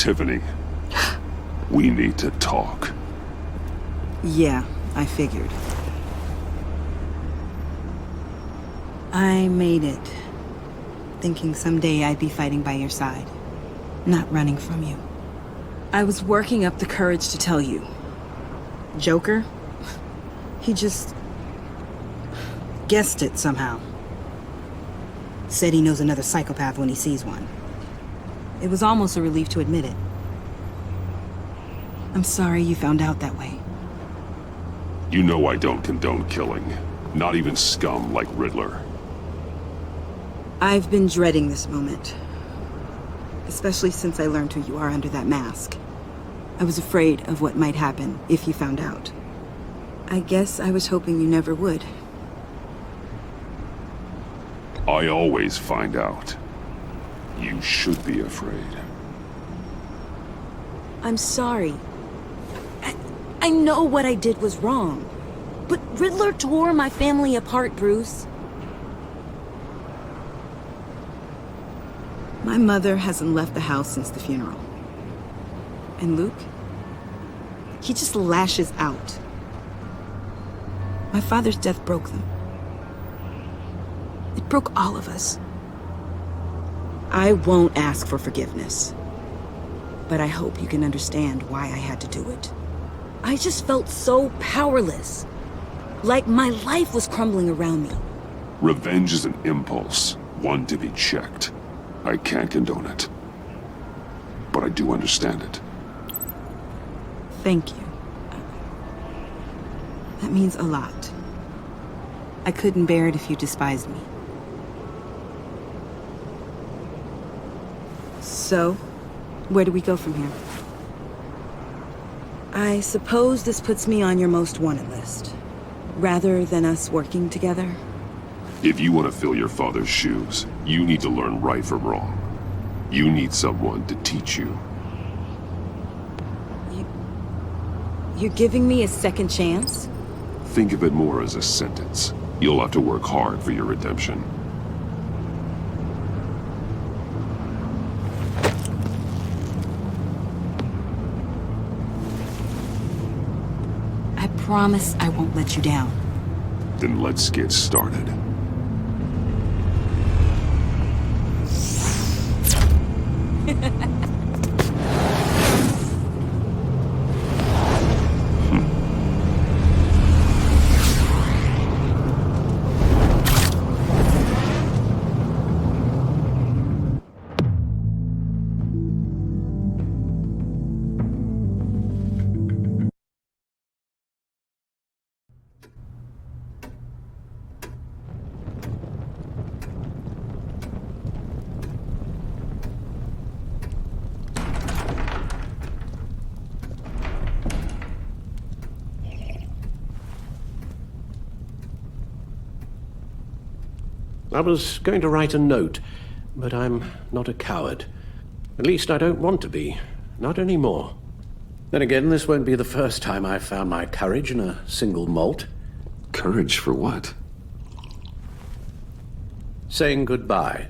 Tiffany, we need to talk. Yeah, I figured. I made it, thinking someday I'd be fighting by your side, not running from you. I was working up the courage to tell you. Joker? He just guessed it somehow. Said he knows another psychopath when he sees one. It was almost a relief to admit it. I'm sorry you found out that way. You know I don't condone killing. Not even scum like Riddler. I've been dreading this moment. Especially since I learned who you are under that mask. I was afraid of what might happen if you found out. I guess I was hoping you never would. I always find out. You should be afraid. I'm sorry. I know what I did was wrong. But Riddler tore my family apart, Bruce. My mother hasn't left the house since the funeral. And Luke? He just lashes out. My father's death broke them. It broke all of us. I won't ask for forgiveness. But I hope you can understand why I had to do it. I just felt so powerless. Like my life was crumbling around me. Revenge is an impulse, one to be checked. I can't condone it. But I do understand it. Thank you. That means a lot. I couldn't bear it if you despised me. So, where do we go from here? I suppose this puts me on your most wanted list, rather than us working together. If you want to fill your father's shoes, you need to learn right from wrong. You need someone to teach you. You're giving me a second chance? Think of it more as a sentence. You'll have to work hard for your redemption. I promise I won't let you down. Then let's get started. I was going to write a note, but I'm not a coward. At least I don't want to be. Not anymore. Then again, this won't be the first time I've found my courage in a single malt. Courage for what? Saying goodbye.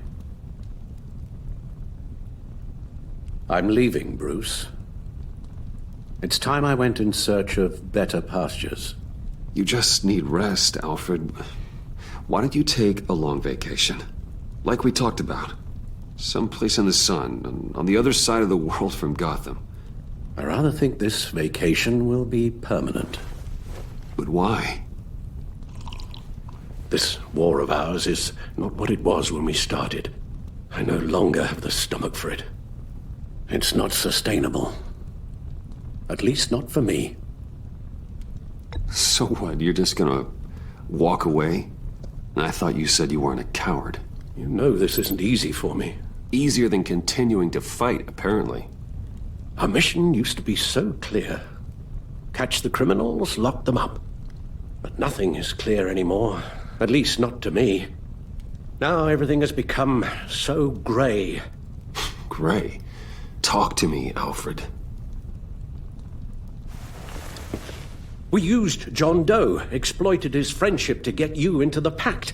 I'm leaving, Bruce. It's time I went in search of better pastures. You just need rest, Alfred. Why don't you take a long vacation? Like we talked about. Someplace in the sun, on the other side of the world from Gotham. I rather think this vacation will be permanent. But why? This war of ours is not what it was when we started. I no longer have the stomach for it. It's not sustainable. At least not for me. So what, you're just gonna walk away? I thought you said you weren't a coward. You know this isn't easy for me. Easier than continuing to fight, apparently. Our mission used to be so clear. Catch the criminals, lock them up. But nothing is clear anymore. At least not to me. Now everything has become so gray. Gray? Talk to me, Alfred. We used John Doe, exploited his friendship to get you into the pact.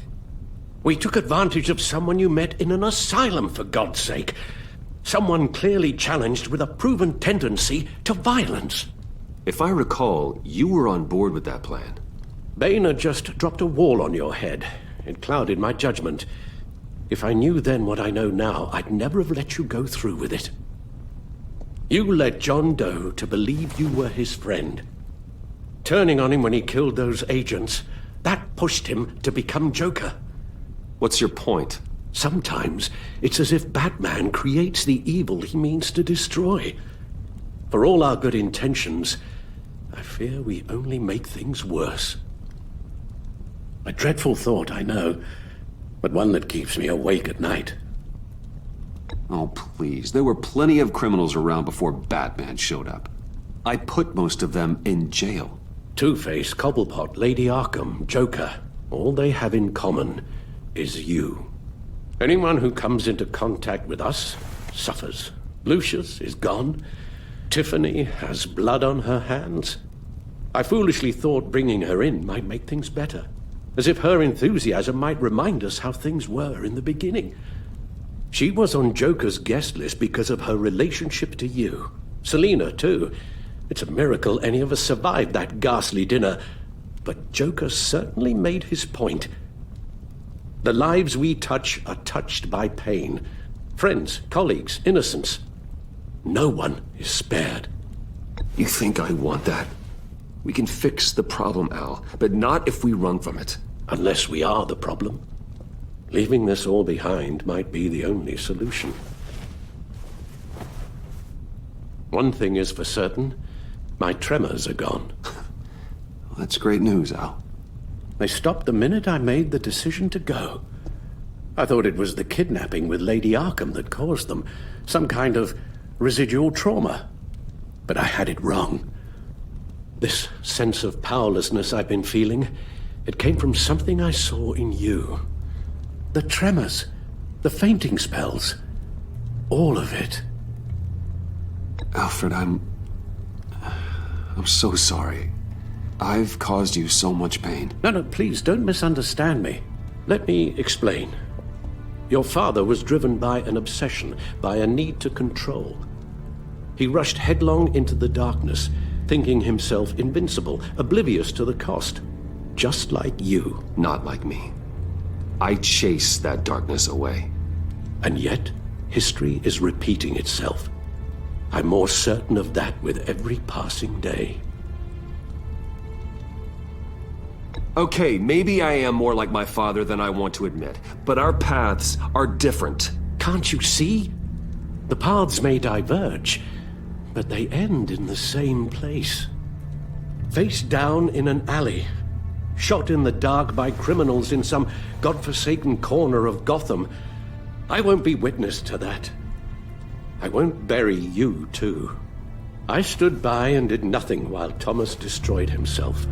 We took advantage of someone you met in an asylum, for God's sake. Someone clearly challenged with a proven tendency to violence. If I recall, you were on board with that plan. Boehner just dropped a wall on your head. It clouded my judgment. If I knew then what I know now, I'd never have let you go through with it. You led John Doe to believe you were his friend. Turning on him when he killed those agents, that pushed him to become Joker. What's your point? Sometimes it's as if Batman creates the evil he means to destroy. For all our good intentions, I fear we only make things worse. A dreadful thought, I know, but one that keeps me awake at night. Oh, please. There were plenty of criminals around before Batman showed up. I put most of them in jail. Two-Face, Cobblepot, Lady Arkham, Joker, all they have in common is you. Anyone who comes into contact with us suffers. Lucius is gone. Tiffany has blood on her hands. I foolishly thought bringing her in might make things better, as if her enthusiasm might remind us how things were in the beginning. She was on Joker's guest list because of her relationship to you. Selina, too. It's a miracle any of us survived that ghastly dinner. But Joker certainly made his point. The lives we touch are touched by pain. Friends, colleagues, innocents. No one is spared. You think I want that? We can fix the problem, Al, but not if we run from it. Unless we are the problem. Leaving this all behind might be the only solution. One thing is for certain. My tremors are gone. Well, that's great news, Al. They stopped the minute I made the decision to go. I thought it was the kidnapping with Lady Arkham that caused them. Some kind of residual trauma. But I had it wrong. This sense of powerlessness I've been feeling, it came from something I saw in you. The tremors, the fainting spells, all of it. Alfred, I'm so sorry. I've caused you so much pain. No, please, don't misunderstand me. Let me explain. Your father was driven by an obsession, by a need to control. He rushed headlong into the darkness, thinking himself invincible, oblivious to the cost. Just like you. Not like me. I chased that darkness away. And yet, history is repeating itself. I'm more certain of that with every passing day. Okay, maybe I am more like my father than I want to admit, but our paths are different. Can't you see? The paths may diverge, but they end in the same place. Face down in an alley, shot in the dark by criminals in some godforsaken corner of Gotham. I won't be witness to that. I won't bury you, too. I stood by and did nothing while Thomas destroyed himself.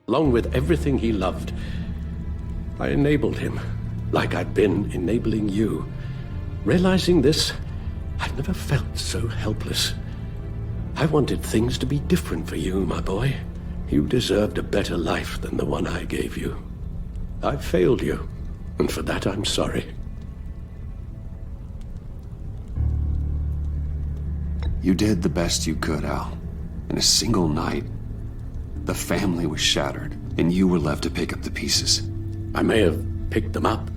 Along with everything he loved, I enabled him, like I'd been enabling you. Realizing this, I've never felt so helpless. I wanted things to be different for you, my boy. You deserved a better life than the one I gave you. I failed you, and for that I'm sorry. You did the best you could, Al. In a single night, the family was shattered, and you were left to pick up the pieces. I may have picked them up,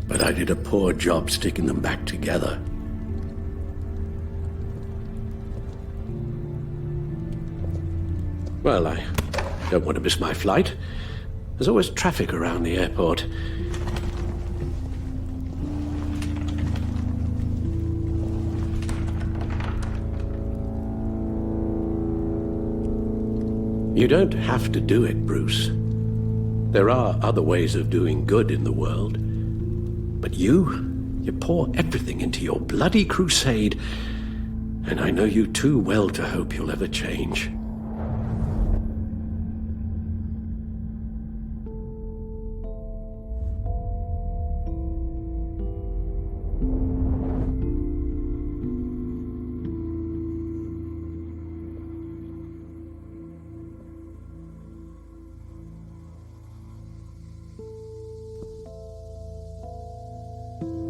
but I did a poor job sticking them back together. Well, I don't want to miss my flight. There's always traffic around the airport. You don't have to do it, Bruce. There are other ways of doing good in the world. But you pour everything into your bloody crusade, and I know you too well to hope you'll ever change.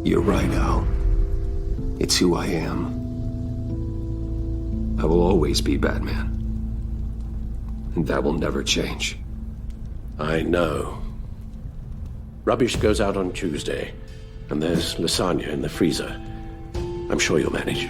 You're right, Al. It's who I am. I will always be Batman. And that will never change. I know. Rubbish goes out on Tuesday, and there's lasagna in the freezer. I'm sure you'll manage.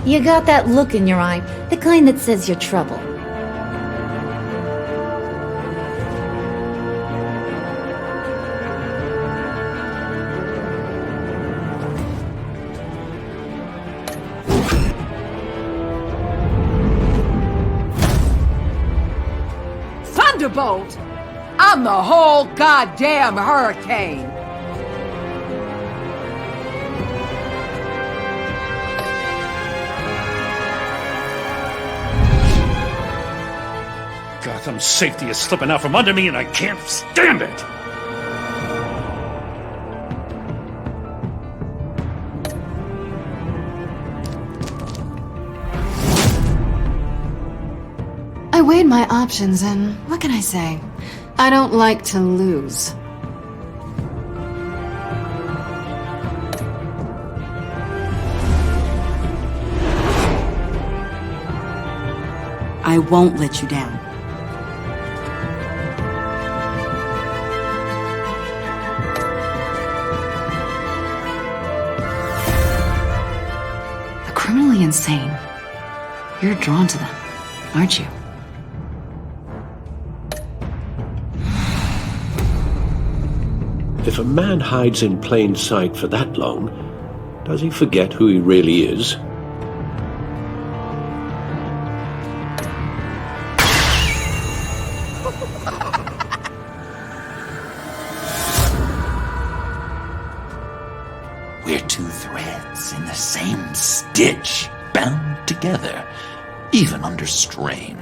You got that look in your eye, the kind that says you're trouble. Thunderbolt! I'm the whole goddamn hurricane! Gotham's safety is slipping out from under me and I can't stand it! I weighed my options and what can I say? I don't like to lose. I won't let you down. The criminally insane. You're drawn to them, aren't you? If a man hides in plain sight for that long, does he forget who he really is? We're two threads in the same stitch, bound together, even under strain.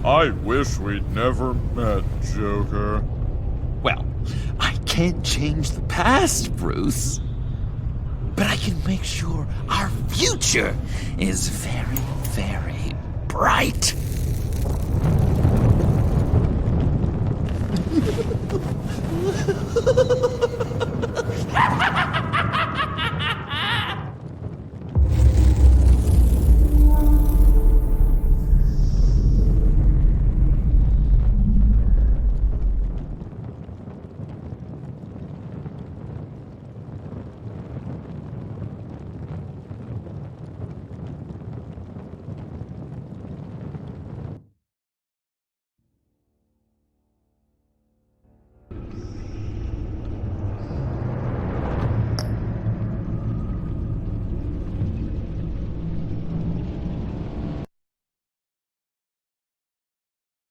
I wish we'd never met, Joker. Well, I can't change the past, Bruce. But I can make sure our future is very, very bright.